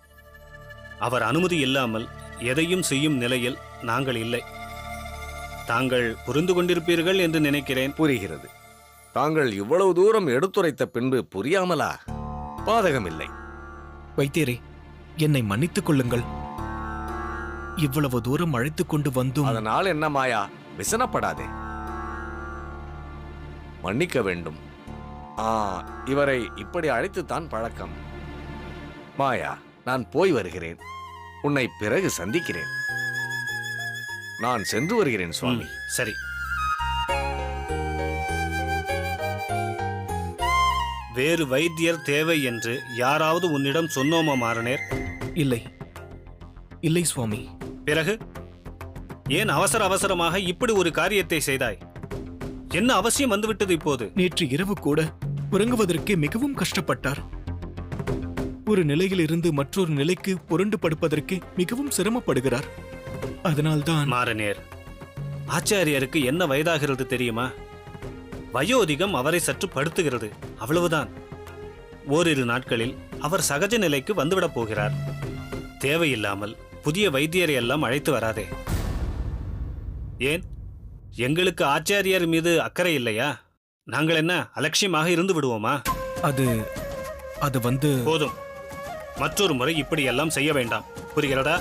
அவர் அனுமதி இல்லாமல் எதையும் செய்யும் நிலையில் நாங்கள் இல்லை. தாங்கள் புரிந்து கொண்டிருப்பீர்கள் என்று நினைக்கிறேன். புரிகிறது. தாங்கள் இவ்வளவு தூரம் எடுத்துரைத்த பின்பு புரியாமலா? பாதகமில்லை. வைத்தியரே, என்னை மன்னித்துக் கொள்ளுங்கள். இவ்வளவு தூரம் அழைத்துக் கொண்டு வந்தும் அதனால் என்ன மாயா, விசனப்படாதே. மன்னிக்க வேண்டும். இவரை இப்படி அழைத்துத்தான் பழக்கம். மாயா, நான் போய் வருகிறேன். உன்னை பிறகு சந்திக்கிறேன். நான் சென்று வருகிறேன் சுவாமி. சரி. வேறு வைத்தியர் தேவை என்று யாராவது உன்னிடம் சொன்னோமா மாறனேர்? இல்லை, இல்லை சுவாமி. பிறகு ஏன் அவசர அவசரமாக இப்படி ஒரு காரியத்தை செய்தாய்? என்ன அவசியம் வந்துவிட்டது இப்போது? நேற்று இரவு கூட உறங்குவதற்கு மிகவும் கஷ்டப்பட்டார். ஒரு நிலையில் இருந்து மற்றொரு நிலைக்கு புரண்டு படுப்பதற்கு மிகவும் சிரமப்படுகிறார். அதனால்தான். மாறனேர், ஆச்சாரியருக்கு என்ன வயதாகிறது தெரியுமா? வயோதிகம் அவரை சற்று படுத்துகிறது, அவ்வளவுதான். ஓரிரு நாட்களில் அவர் சகஜ நிலைக்கு வந்துவிடப் போகிறார். தேவையில்லாமல் புதிய வைத்தியரை எல்லாம் அழைத்து வராதே. ஏன், எங்களுக்கு ஆச்சாரியர் மீது அக்கறை இல்லையா? நாங்கள் என்ன அலட்சியமாக இருந்து விடுவோமா? அது வந்து போதும். மற்றொரு முறை இப்படியெல்லாம் செய்ய வேண்டாம், புரிகிறதா?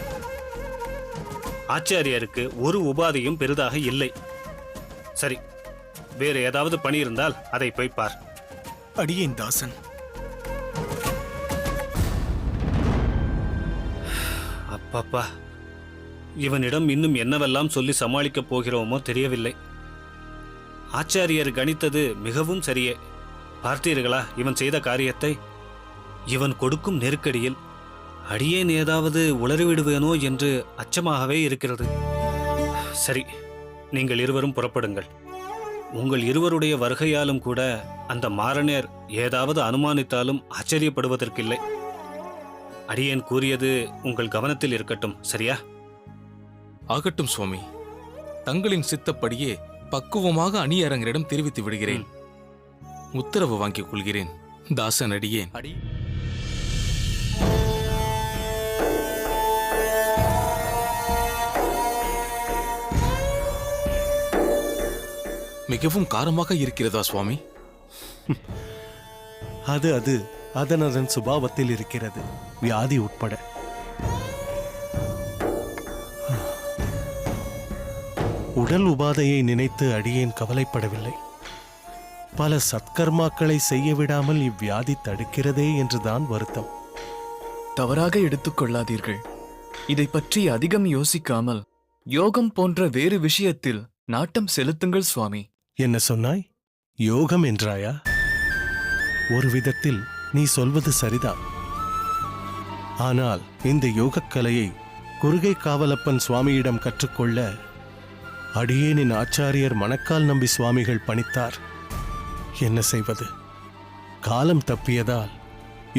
ஆச்சாரியருக்கு ஒரு உபாதையும் பெரிதாக இல்லை. சரி, வேறு ஏதாவது பணி இருந்தால் அதை போய் பார். அடியேன் தாசன். அப்பப்பா, இவனிடம் இன்னும் என்னவெல்லாம் சொல்லி சமாளிக்கப் போகிறோமோ தெரியவில்லை. ஆச்சாரியர் கணித்தது மிகவும் சரியே. பார்த்தீர்களா இவன் செய்த காரியத்தை? இவன் கொடுக்கும் நெருக்கடியில் அடியேன் ஏதாவது உளறிவிடுவேனோ என்று அச்சமாகவே இருக்கிறது. சரி, நீங்கள் இருவரும் புறப்படுங்கள். உங்கள் இருவருடைய வருகையாலும் கூட அந்த மாறனேர் ஏதாவது அனுமானித்தாலும் ஆச்சரியப்படுவதற்கில்லை. அடியேன் கூறியது உங்கள் கவனத்தில் இருக்கட்டும், சரியா? ஆகட்டும் சுவாமி. தங்களின் சித்தப்படியே பக்குவமாக அணியரங்கரிடம் தெரிவித்து விடுகிறேன். உத்தரவு வாங்கிக் கொள்கிறேன். தாசன் அடியேன். மிகவும் காரமாக இருக்கிறதா சுவாமி? அது அதனதன் சுபாவத்தில் இருக்கிறது, வியாதி உட்பட. உடல் உபாதையை நினைத்து அடியேன் கவலைப்படவில்லை. பல சத்கர்மாக்களை செய்ய விடாமல் இவ்வியாதி தடுக்கிறதே என்றுதான் வருத்தம். தவறாக எடுத்துக்கொள்ளாதீர்கள். இதை பற்றி அதிகம் யோசிக்காமல் யோகம் போன்ற வேறு விஷயத்தில் நாட்டம் செலுத்துங்கள் சுவாமி. என்ன சொன்னாய்? யோகம் என்றாயா? ஒரு விதத்தில் நீ சொல்வது சரிதான். ஆனால் இந்த யோகக்கலையை குறுகை காவலப்பன் சுவாமியிடம் கற்றுக்கொள்ள அடியேனின் ஆச்சாரியர் மணக்கால் நம்பி சுவாமிகள் பணித்தார். என்ன செய்வது? காலம் தப்பியதால்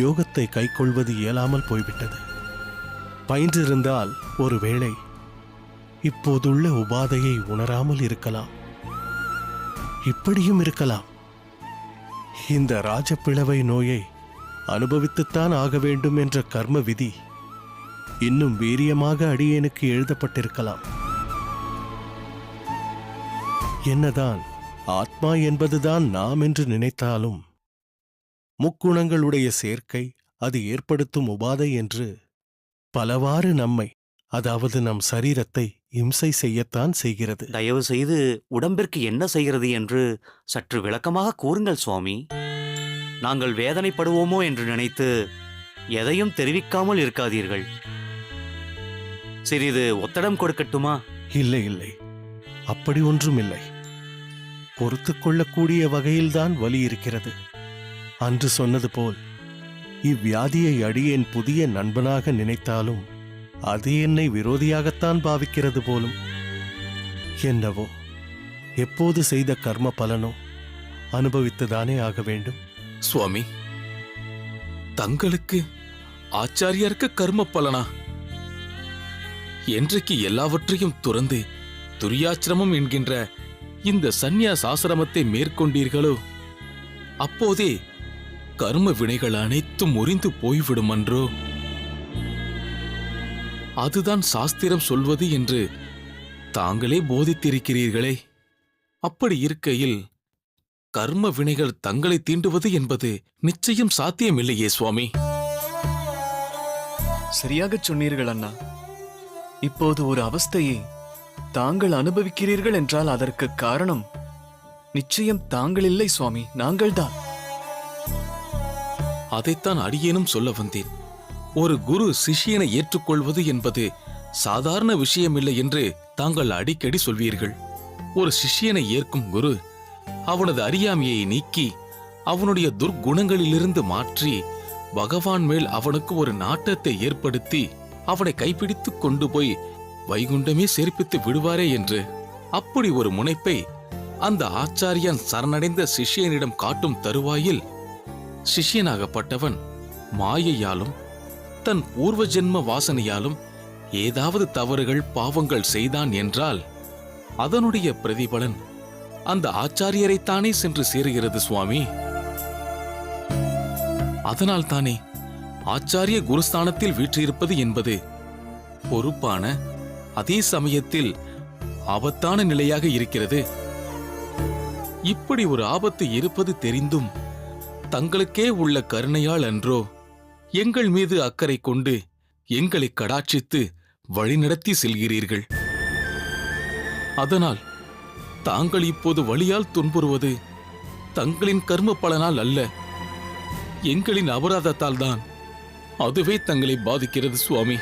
யோகத்தை கைக்கொள்வது இயலாமல் போய்விட்டது. பயின்றிருந்தால் ஒருவேளை இப்போதுள்ள உபாதையை உணராமல் இருக்கலாம். இப்படியும் இருக்கலாம். இந்த ராஜப்பிளவை நோயை அனுபவித்துத்தான் ஆக வேண்டும் என்ற கர்ம விதி இன்னும் வீரியமாக அடியேனுக்கு எழுதப்பட்டிருக்கலாம். என்னதான் ஆத்மா என்பதுதான் நாம் என்று நினைத்தாலும் முக்குணங்களுடைய சேர்க்கை அது ஏற்படுத்தும் உபாதை என்று பலவாறு நம்மை, அதாவது நம் சரீரத்தை இம்சை செய்யத்தான் செய்கிறது. தயவு செய்து உடம்பிற்கு என்ன செய்கிறது என்று சற்று விளக்கமாக கூறுங்கள் சுவாமி. நாங்கள் வேதனைப்படுவோமோ என்று நினைத்து எதையும் தெரிவிக்காமல் இருக்காதீர்கள். சிறிது ஒத்தடம் கொடுக்கட்டுமா? இல்லை இல்லை, அப்படி ஒன்றும் இல்லை. பொறுத்துக் கொள்ளக்கூடிய வகையில்தான் வலி இருக்கிறது. அன்று சொன்னது போல் இவ்வியாதியை அடியேன் புதிய நண்பனாக நினைத்தாலும் அது என்னை விரோதியாகத்தான் பாவிக்கிறது போலும். என்னவோ, எப்போது செய்த கர்ம பலனோ அனுபவித்துதானே ஆக வேண்டும். சுவாமி, தங்களுக்கு ஆச்சாரியாருக்கு கர்ம பலனா? என்றைக்கு எல்லாவற்றையும் துறந்து துரியாச்சிரமம் என்கின்ற இந்த சந்நியாச ஆசிரமத்தை மேற்கொண்டீர்களோ அப்போதே கர்ம வினைகள் அனைத்தும் முறிந்து போய்விடும் அன்றோ? அதுதான் சாஸ்திரம் சொல்வது என்று தாங்களே போதித்திருக்கிறீர்களே. அப்படி இருக்கையில் கர்ம வினைகள் தங்களை தீண்டுவது என்பது நிச்சயம் சாத்தியமில்லையே சுவாமி. சரியாகச் சொன்னீர்கள் அண்ணா. இப்போது ஒரு அவஸ்தையை தாங்கள் அனுபவிக்கிறீர்கள் என்றால் அதற்கு காரணம் நிச்சயம் தாங்கள் இல்லை சுவாமி, நாங்கள்தான். அதைத்தான் அடியேனும் சொல்ல வந்தேன். ஒரு குரு சிஷ்யனை ஏற்றுக்கொள்வது என்பது சாதாரண விஷயமில்லை என்று தாங்கள் அடிக்கடி சொல்வீர்கள். ஒரு சிஷ்யனை ஏற்கும் குரு அவனது அறியாமையை நீக்கி அவனுடைய துர்க்குணங்களிலிருந்து மாற்றி பகவான் மேல் அவனுக்கு ஒரு நாட்டத்தை ஏற்படுத்தி அவனை கைப்பிடித்துக் கொண்டு போய் வைகுண்டமே சேர்ப்பித்து விடுவாரே என்று. அப்படி ஒரு முனைப்பை அந்த ஆச்சாரியன் சரணடைந்த சிஷ்யனிடம் காட்டும் தருவாயில் சிஷ்யனாகப்பட்டவன் மாயையாலும் தன் பூர்வ ஜென்ம வாசனையாலும் ஏதாவது தவறுகள் பாவங்கள் செய்தான் என்றால் அதனுடைய பிரதிபலன் அந்த ஆச்சாரியரைத்தானே சென்று சேருகிறது சுவாமி. அதனால் தானே ஆச்சாரிய குருஸ்தானத்தில் வீற்றிருப்பது என்பது பொறுப்பான, அதே சமயத்தில் ஆபத்தான நிலையாக இருக்கிறது. இப்படி ஒரு ஆபத்து இருப்பது தெரிந்தும் தங்களுக்கே உள்ள கருணையால் அன்றோ எங்கள் மீது அக்கறை கொண்டு எங்களை கடாட்சித்து வழிநடத்தி செல்கிறீர்கள். அதனால் தாங்கள் இப்போது வலியால் துன்புறுவது தங்களின் கர்ம பலனால் அல்ல, எங்களின் அபராதத்தால் தான். அதுவே தங்களை பாதிக்கிறது சுவாமி.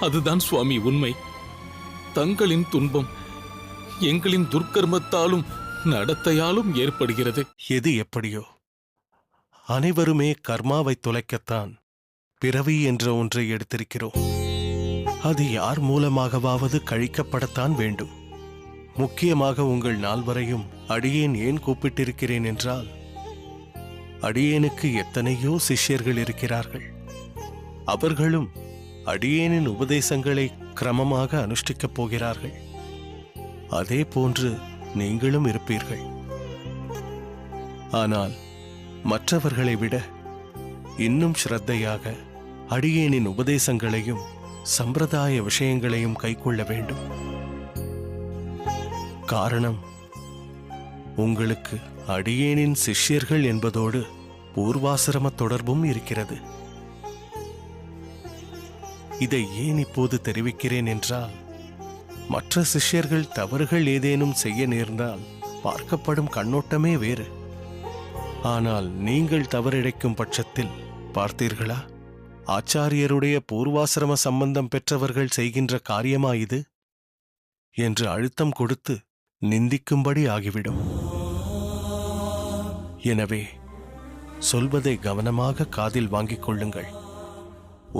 அதுதான் சுவாமி உண்மை. தங்களின் துன்பம் எங்களின் துர்க்கர்மத்தாலும் நடத்தையாலும் ஏற்படுகிறது. எது எப்படியோ, அனைவருமே கர்மாவை தொலைக்கத்தான் பிறவி என்ற ஒன்றை எடுத்திருக்கிறோம். அது யார் மூலமாகவாவது கழிக்கப்படத்தான் வேண்டும். முக்கியமாக உங்கள் நால்வரையும் அடியேன் ஏன் கூப்பிட்டிருக்கிறேன் என்றால், அடியேனுக்கு எத்தனையோ சிஷ்யர்கள் இருக்கிறார்கள். அவர்களும் அடியேனின் உபதேசங்களை கிரமமாக அனுஷ்டிக்கப் போகிறார்கள். அதே போன்று நீங்களும் இருப்பீர்கள். ஆனால் மற்றவர்களை விட இன்னும் ஸ்ரத்தையாக அடியேனின் உபதேசங்களையும் சம்பிரதாய விஷயங்களையும் கைக்கொள்ள வேண்டும். காரணம், உங்களுக்கு அடியேனின் சிஷ்யர்கள் என்பதோடு பூர்வாசிரம தொடர்பும் இருக்கிறது. இதை ஏன் இப்போது தெரிவிக்கிறேன் என்றால், மற்ற சிஷ்யர்கள் தவறுகள் ஏதேனும் செய்ய நேர்ந்தால் பார்க்கப்படும் கண்ணோட்டமே வேறு. ஆனால் நீங்கள் தவறிழைக்கும் பட்சத்தில் பார்த்தீர்களா, ஆச்சாரியருடைய பூர்வாசிரம சம்பந்தம் பெற்றவர்கள் செய்கின்ற காரியமா இது என்று அழுத்தம் கொடுத்து நிந்திக்கும்படி ஆகிவிடும். எனவே சொல்வதை கவனமாக காதில் வாங்கிக் கொள்ளுங்கள்.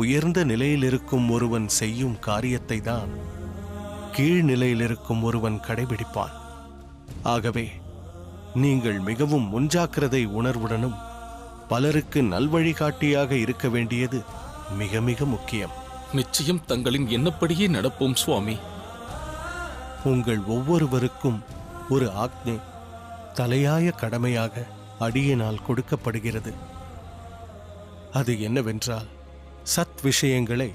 உயர்ந்த நிலையில் இருக்கும் ஒருவன் செய்யும் காரியத்தை தான் கீழ்நிலையில் இருக்கும் ஒருவன் கடைபிடிப்பான். ஆகவே நீங்கள் மிகவும் முன்ஜாக்கிரதை உணர்வுடனும் பலருக்கு நல்வழிகாட்டியாக இருக்க வேண்டியது மிக மிக முக்கியம். நிச்சயம் தங்களின் எண்ணப்படியே நடப்போம் சுவாமி. உங்கள் ஒவ்வொருவருக்கும் ஒரு ஆக்ஞை தலையாய கடமையாக அடியினால் கொடுக்கப்படுகிறது. அது என்னவென்றால், சத் விஷயங்களை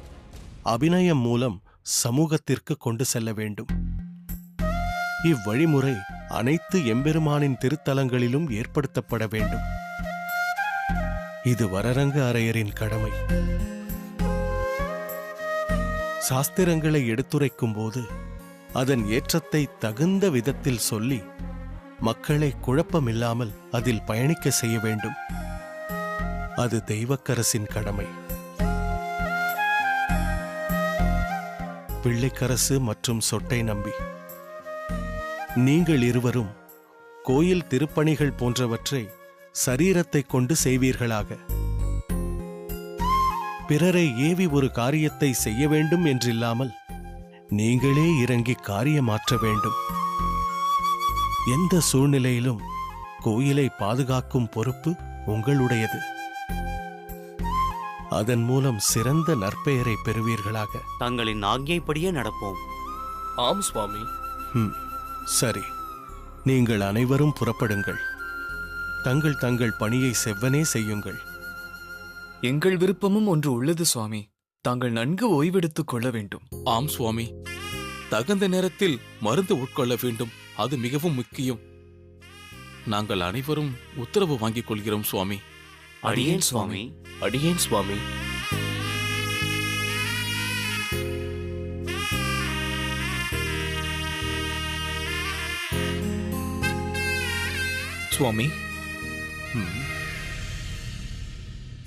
அபிநயம் மூலம் சமூகத்திற்கு கொண்டு செல்ல வேண்டும். இவ்வழிமுறை அனைத்து எம்பெருமானின் திருத்தலங்களிலும் ஏற்படுத்தப்பட வேண்டும். இது வரரங்க அரையரின் கடமை. சாஸ்திரங்களை எடுத்துரைக்கும் போது அதன் ஏற்றத்தை தகுந்த விதத்தில் சொல்லி மக்களை குழப்பமில்லாமல் அதில் பயணிக்க செய்ய வேண்டும். அது தெய்வக்கரசின் கடமை. பிள்ளைக்கரசு மற்றும் சொட்டை நம்பி, நீங்கள் இருவரும் கோயில் திருப்பணிகள் போன்றவற்றை சரீரத்தை கொண்டு செய்வீர்களாக. பிறரை ஏவி ஒரு காரியத்தை செய்ய வேண்டும் என்றில்லாமல் நீங்களே இறங்கி காரியமாற்ற வேண்டும். எந்த சூழ்நிலையிலும் கோயிலை பாதுகாக்கும் பொறுப்பு உங்களுடையது. அதன் மூலம் சிறந்த நற்பெயரை பெறுவீர்களாக. தங்களின் ஆజ్ఞைப்படியே நடப்போம். ஆம் சுவாமி. சரி, நீங்கள் அனைவரும் புறப்படுங்கள். தங்கள் தங்கள் பணியை செவ்வனே செய்யுங்கள். எங்கள் விருப்பமும் ஒன்று உள்ளது சுவாமி. தாங்கள் நன்கு ஓய்வெடுத்துக் கொள்ள வேண்டும். ஆம் சுவாமி, தகுந்த நேரத்தில் மருந்து உட்கொள்ள வேண்டும். அது மிகவும் முக்கியம். நாங்கள் அனைவரும் உத்தரவு வாங்கிக் கொள்கிறோம் சுவாமி. அடியேன் சுவாமி. அடியேன் சுவாமி. சுவாமி,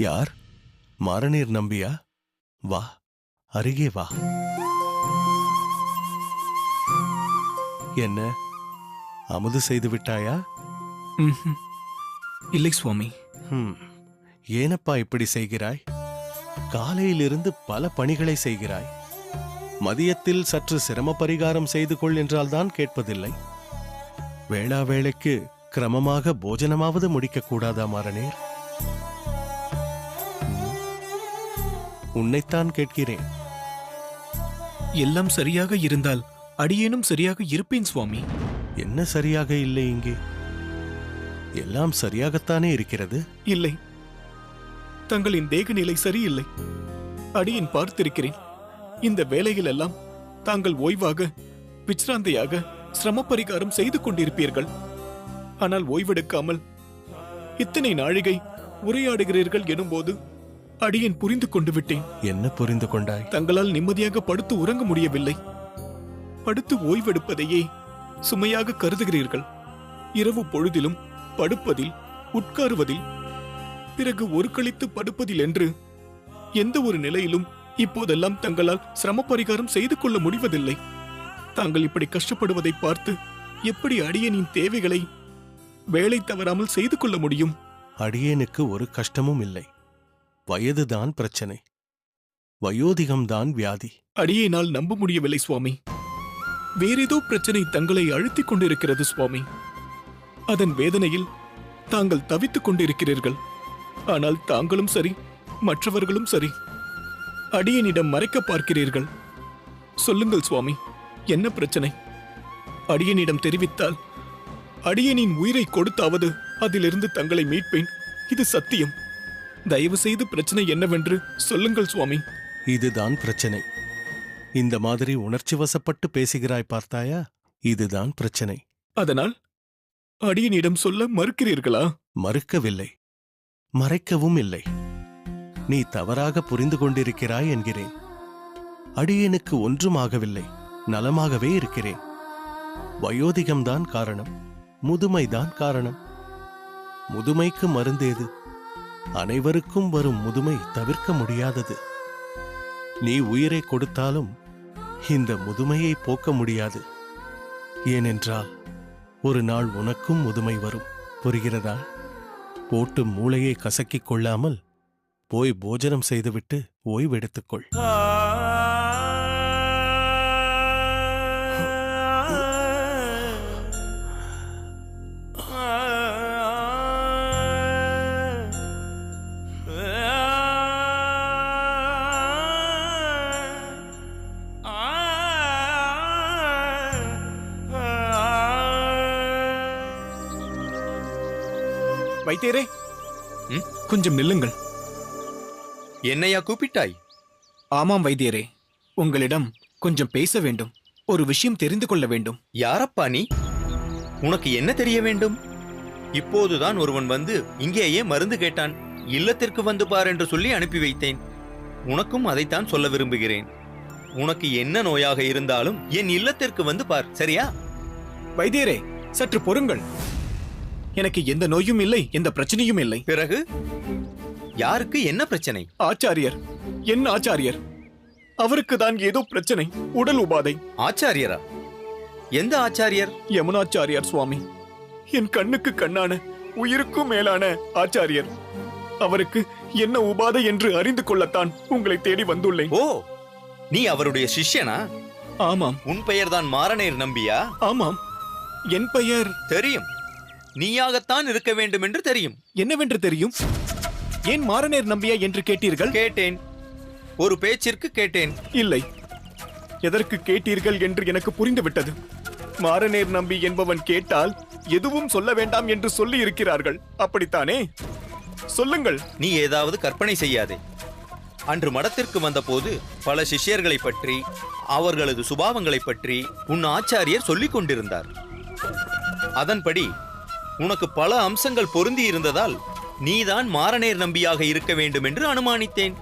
யார்? மாரநீர் நம்பியா? வா, அருகே வா. என்ன, அமுது செய்து விட்டாயா? இல்லை சுவாமி. ஏனப்பா இப்படி செய்கிறாய்? காலையிலிருந்து பல பணிகளை செய்கிறாய். மதியத்தில் சற்று சிரம பரிகாரம் செய்து கொள் என்றால்தான் கேட்பதில்லை. வேளா வேளைக்கு கிரமமாக போஜனமாவது முடிக்க கூடாதா மாரநீர்? உன்னைத்தான் கேட்கிறேன். எல்லாம் சரியாக இருந்தால் அடியேனும் சரியாக இருப்பேன் சுவாமி. என்ன சரியாக இல்லை இங்கே? எல்லாம் சரியாகத்தானே இருக்கிறது. இல்லை, தங்களின் தேக நிலை சரியில்லை. அடியேன் பார்த்திருக்கிறேன். இந்த வேலைகள் எல்லாம் தாங்கள் ஓய்வாக, விச்ராந்தையாக சிரம பரிகாரம் செய்து கொண்டிருப்பீர்கள். ஆனால் ஓய்வெடுக்காமல் இத்தனை நாழிகை உரையாடுகிறீர்கள் எனும்போது அடியேன் புரிந்து கொண்டு விட்டேன். என்ன புரிந்து கொண்டாய்? தங்களால் நிம்மதியாக படுத்து உறங்க முடியவில்லை. படுத்து ஓய்வெடுப்பதையே சுமையாக கருதுகிறீர்கள். இரவு பொழுதிலும் படுப்பதில், உட்காருவதில், பிறகு ஒரு கழித்து படுப்பதில் என்று எந்த ஒரு நிலையிலும் இப்போதெல்லாம் தங்களால் சிரம பரிகாரம் செய்து கொள்ள முடிவதில்லை. தாங்கள் இப்படி கஷ்டப்படுவதை பார்த்து எப்படி அடியேனின் தேவைகளை வேலை தவறாமல் செய்து கொள்ள முடியும்? அடியேனுக்கு ஒரு கஷ்டமும் இல்லை. வயதுதான் பிரச்சனை. வயோதிகம்தான் வியாதி. அடியேனால் நம்ப முடியவில்லை சுவாமி. வேறேதோ பிரச்சனை தங்களை அழுத்திக் கொண்டிருக்கிறது சுவாமி. அதன் வேதனையில் தாங்கள் தவித்துக் கொண்டிருக்கிறீர்கள். ஆனால் தாங்களும் சரி, மற்றவர்களும் சரி, அடியனிடம் மறைக்க பார்க்கிறீர்கள். சொல்லுங்கள் சுவாமி, என்ன பிரச்சனை? அடியனிடம் தெரிவித்தால் அடியனின் உயிரை கொடுத்தாவது அதிலிருந்து தங்களை மீட்பேன். இது சத்தியம். தயவு செய்து பிரச்சனை என்னவென்று சொல்லுங்கள் சுவாமி. இதுதான் பிரச்சனை. இந்த மாதிரி உணர்ச்சி வசப்பட்டு பேசுகிறாய் பார்த்தாயா? இதுதான் பிரச்சனை. அதனால் அடியனிடம் சொல்ல மறுக்கிறீர்களா? மறுக்கவில்லை, மறைக்கவும் இல்லை. நீ தவறாக புரிந்து கொண்டிருக்கிறாய் என்கிறேன். அடியேனுக்கு ஒன்றுமாகவில்லை, நலமாகவே இருக்கிறேன். வயோதிகம்தான் காரணம், முதுமைதான் காரணம். முதுமைக்கு மருந்தேது? அனைவருக்கும் வரும் முதுமை தவிர்க்க முடியாதது. நீ உயிரை கொடுத்தாலும் இந்த முதுமையை போக்க முடியாது. ஏனென்றால் ஒரு நாள் உனக்கும் முதுமை வரும். புரிகிறதா? போட்டு மூளையை கசக்கிக் கொள்ளாமல் போய் போஜனம் செய்துவிட்டு ஓய்வெடுத்துக்கொள். வைத்தியரே, கொஞ்சம் நில்லுங்கள். என்னையா கூப்பிட்டாய்? ஆமாம் வைத்தியரே, உங்களிடம் கொஞ்சம் பேச வேண்டும். ஒரு விஷயம் தெரிந்து கொள்ள வேண்டும். யாரப்பா நீ? உனக்கு என்ன தெரிய வேண்டும்? இப்போதுதான் ஒருவன் வந்து இங்கேயே மருந்து கேட்டான். இல்லத்திற்கு வந்து பார் என்று சொல்லி அனுப்பி வைத்தேன். உனக்கும் அதைத்தான் சொல்ல விரும்புகிறேன். உனக்கு என்ன நோயாக இருந்தாலும் என் இல்லத்திற்கு வந்து பார், சரியா? வைத்தியரே, சற்று பொறுங்கள். எனக்கு எந்த நோயும் இல்லை, எந்த பிரச்சனையும் இல்லை. பிறகு யாருக்கு என்ன பிரச்சனை? ஆச்சாரியர், என் ஆச்சாரியர், அவருக்கு தான் ஏதோ பிரச்சனை, உடல் உபாதை. ஆச்சாரியரா? எந்த ஆச்சாரியர்? யமுனாச்சாரியார் சுவாமி, என் கண்ணுக்கு கண்ணான உயிருக்கும் மேலான ஆச்சாரியர். அவருக்கு என்ன உபாதை என்று அறிந்து கொள்ளத்தான் உங்களை தேடி வந்துள்ளேன். ஓ, நீ அவருடைய சிஷ்யனா? ஆமாம். உன் பெயர்தான் மாரநேர் நம்பியா? ஆமாம், என் பெயர் தெரியும். நீயாகத்தான் இருக்க வேண்டும் என்று தெரியும். என்னவென்று தெரியும்? ஏன் மாரநேர் நம்பியா என்று கேட்டீர்கள்? கேட்டேன், ஒரு பேச்சிற்கு கேட்டேன். இல்லை, எதற்கு கேட்டீர்கள் என்று எனக்கு புரிந்துவிட்டது. மாரநேர் நம்பி என்பவன் கேட்டால் எதுவும் சொல்ல வேண்டாம் என்று சொல்லி இருக்கிறார்கள், அப்படித்தானே? சொல்லுங்கள். நீ ஏதாவது கற்பனை செய்யாதே. அன்று மடத்திற்கு வந்தபோது பல சிஷ்யர்களை பற்றி, அவர்களது சுபாவங்களை பற்றி உன் ஆச்சாரியர் சொல்லிக் கொண்டிருந்தார். அதன்படி உனக்கு பல அம்சங்கள் பொருந்தி இருந்ததால் நீதான் மாரநேர் நம்பியாக இருக்க வேண்டும் என்று அனுமானித்தேன்.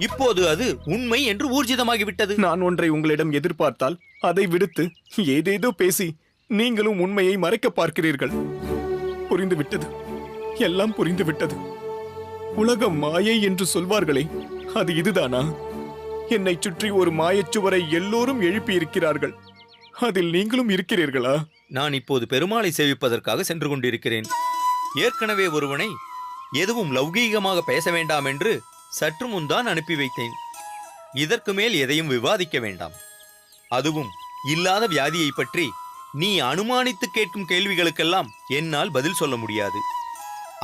இப்போது அது உண்மை என்று ஊர்ஜிதமாகிவிட்டது. நான் ஒன்றை உங்களிடம் எதிர்பார்த்தால் அதை விடுத்து ஏதேதோ பேசி நீங்களும் உண்மையை மறைக்க பார்க்கிறீர்கள். புரிந்துவிட்டது, எல்லாம் புரிந்துவிட்டது. உலகம் மாயை என்று சொல்வார்களே, அது இதுதானா? என்னை சுற்றி ஒரு மாயச்சுவரை எல்லோரும் எழுப்பி இருக்கிறார்கள். அதில் நீங்களும் இருக்கிறீர்களா? நான் இப்போது பெருமாளை சேவிப்பதற்காக சென்று கொண்டிருக்கிறேன். ஏற்கனவே ஒருவனை எதுவும் லௌகீகமாக பேச வேண்டாம் என்று சற்று முன்தான் அனுப்பி வைத்தேன். இதற்கு மேல் எதையும் விவாதிக்க வேண்டாம். அதுவும் இல்லாத வியாதியை பற்றி நீ அனுமானித்து கேட்கும் கேள்விகளுக்கெல்லாம் என்னால் பதில் சொல்ல முடியாது.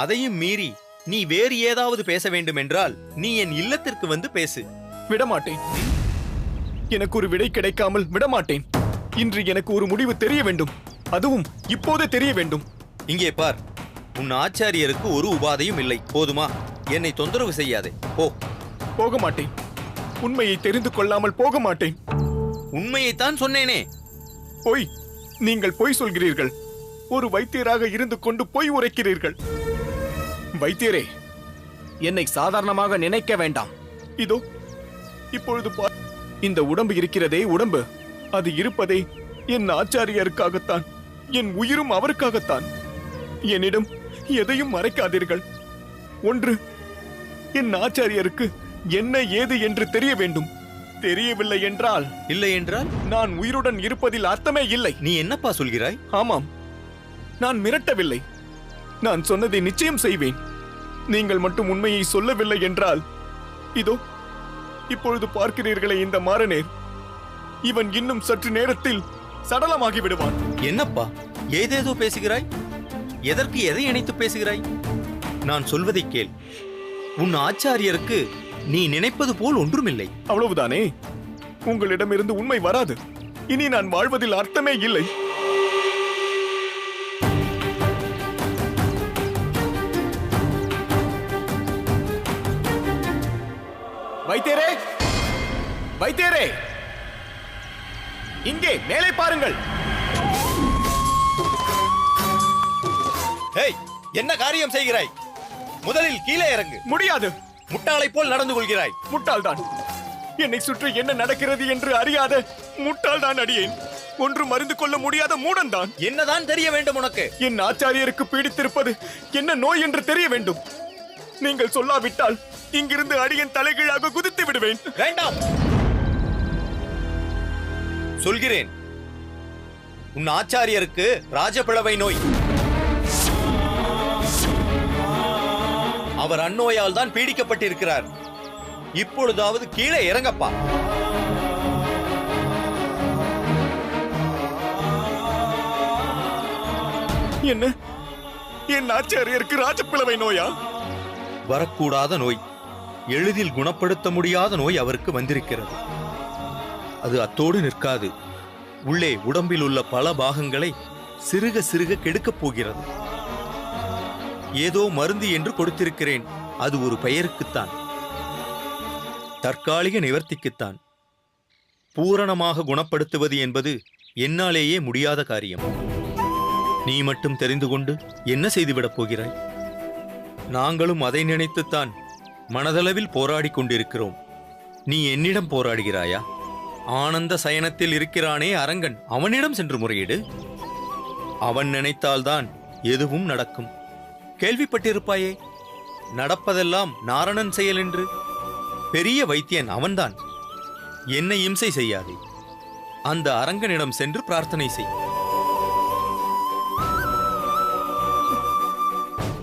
அதையும் மீறி நீ வேறு ஏதாவது பேச வேண்டும் என்றால் நீ என் இல்லத்திற்கு வந்து பேசு. விடமாட்டேன். எனக்கு ஒரு விடை கிடைக்காமல் விடமாட்டேன். இன்று எனக்கு ஒரு முடிவு தெரிய வேண்டும், அதுவும் இப்போதே தெரிய வேண்டும். இங்கே பார், உன் ஆச்சாரியருக்கு ஒரு உபாதையும் இல்லை, போதுமா? என்னை தொந்தரவு செய்யாதே, போ. போக மாட்டேன். உண்மையை தெரிந்து கொள்ளாமல் போக மாட்டேன். உண்மையைத்தான் சொன்னேனே. பொய். நீங்கள் பொய் சொல்கிறீர்கள். ஒரு வைத்தியராக இருந்து கொண்டு பொய் உரைக்கிறீர்கள். வைத்தியரே, என்னை சாதாரணமாக நினைக்க வேண்டாம். இதோ இப்பொழுது பார், இந்த உடம்பு இருக்கிறதே, உடம்பு, அது இருப்பதே என் ஆச்சாரியருக்காகத்தான். என் உயிரும் அவருக்காகத்தான். என்னிடம் எதையும் மறைக்காதீர்கள். ஒன்று, என் ஆச்சாரியருக்கு என்ன ஏது என்று தெரிய வேண்டும். தெரியவில்லை என்றால், இல்லை என்றால் நான் உயிருடன் இருப்பதில் அர்த்தமே இல்லை. நீ என்னப்பா சொல்கிறாய்? ஆமாம், நான் மிரட்டவில்லை. நான் சொன்னதை நிச்சயம் செய்வேன். நீங்கள் மட்டும் உண்மையை சொல்லவில்லை என்றால், இதோ இப்பொழுது பார்க்கிறீர்களே இந்த மாரநேர், இவன் இன்னும் சற்று நேரத்தில் சடலமாகி விடுவான். என்னப்பா ஏதேதோ பேசுகிறாய்? எதற்கு எதை இணைத்து பேசுகிறாய்? நான் சொல்வதை கேள். உன் ஆச்சாரியருக்கு நீ நினைப்பது போல் ஒன்றுமில்லை. அவ்வளவுதானே? உங்களிடமிருந்து உண்மை வராது. இனி நான் வாழ்வதில் அர்த்தமே இல்லை. வைத்தியரே, வைத்தியரே, இங்கே மேலே பாருங்கள். ஹேய், என்ன காரியம் செய்கிறாய்? முதலில் கீழே இறங்கு. முடியாது. முட்டாளை போல் நடந்து கொள்கிறாய். முட்டாள்தான். என்னை சுற்றி என்ன நடக்கிறது என்று அறியாத முட்டாள்தான் அடியேன். ஒன்று மறிந்து கொள்ள முடியாத மூடன்தான். என்னதான் தெரிய வேண்டும் உனக்கு? என் ஆச்சாரியருக்கு பீடித்திருப்பது என்ன நோய் என்று தெரிய வேண்டும். நீங்கள் சொல்லாவிட்டால் இங்கிருந்து அடியேன் தலைகீழாக குதித்து விடுவேன். வேண்டாம், சொல்கிறேன். உன் ஆச்சாரியருக்கு ராஜபிளவை நோய். அவர் அந்நோயால் தான் பீடிக்கப்பட்டிருக்கிறார். இப்பொழுதாவது கீழே இறங்கப்பா. என்ன, என் ஆச்சாரியருக்கு ராஜப்பிளவை நோயா? வரக்கூடாத நோய், எளிதில் குணப்படுத்த முடியாத நோய் அவருக்கு வந்திருக்கிறது. அது அத்தோடு நிற்காது. உள்ளே உடம்பில் உள்ள பல பாகங்களை சிறுக சிறுக கெடுக்கப் போகிறது. ஏதோ மருந்து என்று கொடுத்திருக்கிறேன். அது ஒரு பெயருக்குத்தான், தற்காலிக நிவர்த்திக்குத்தான். பூரணமாக குணப்படுத்துவது என்பது என்னாலேயே முடியாத காரியம். நீ மட்டும் தெரிந்து கொண்டு என்ன செய்துவிடப் போகிறாய்? நாங்களும் அதை நினைத்துத்தான் மனதளவில் போராடிக் கொண்டிருக்கிறோம். நீ என்னிடம் போராடுகிறாயா? ஆனந்த சயனத்தில் இருக்கிறானே அரங்கன், அவனிடம் சென்று முறையிடு. அவன் நினைத்தால்தான் எதுவும் நடக்கும். கேள்விப்பட்டிருப்பாயே, நடப்பதெல்லாம் நாரணன் செயல் என்று. பெரிய வைத்தியன் அவன்தான். என்னை இம்சை செய்யாதே. அந்த அரங்கனிடம் சென்று பிரார்த்தனை செய்.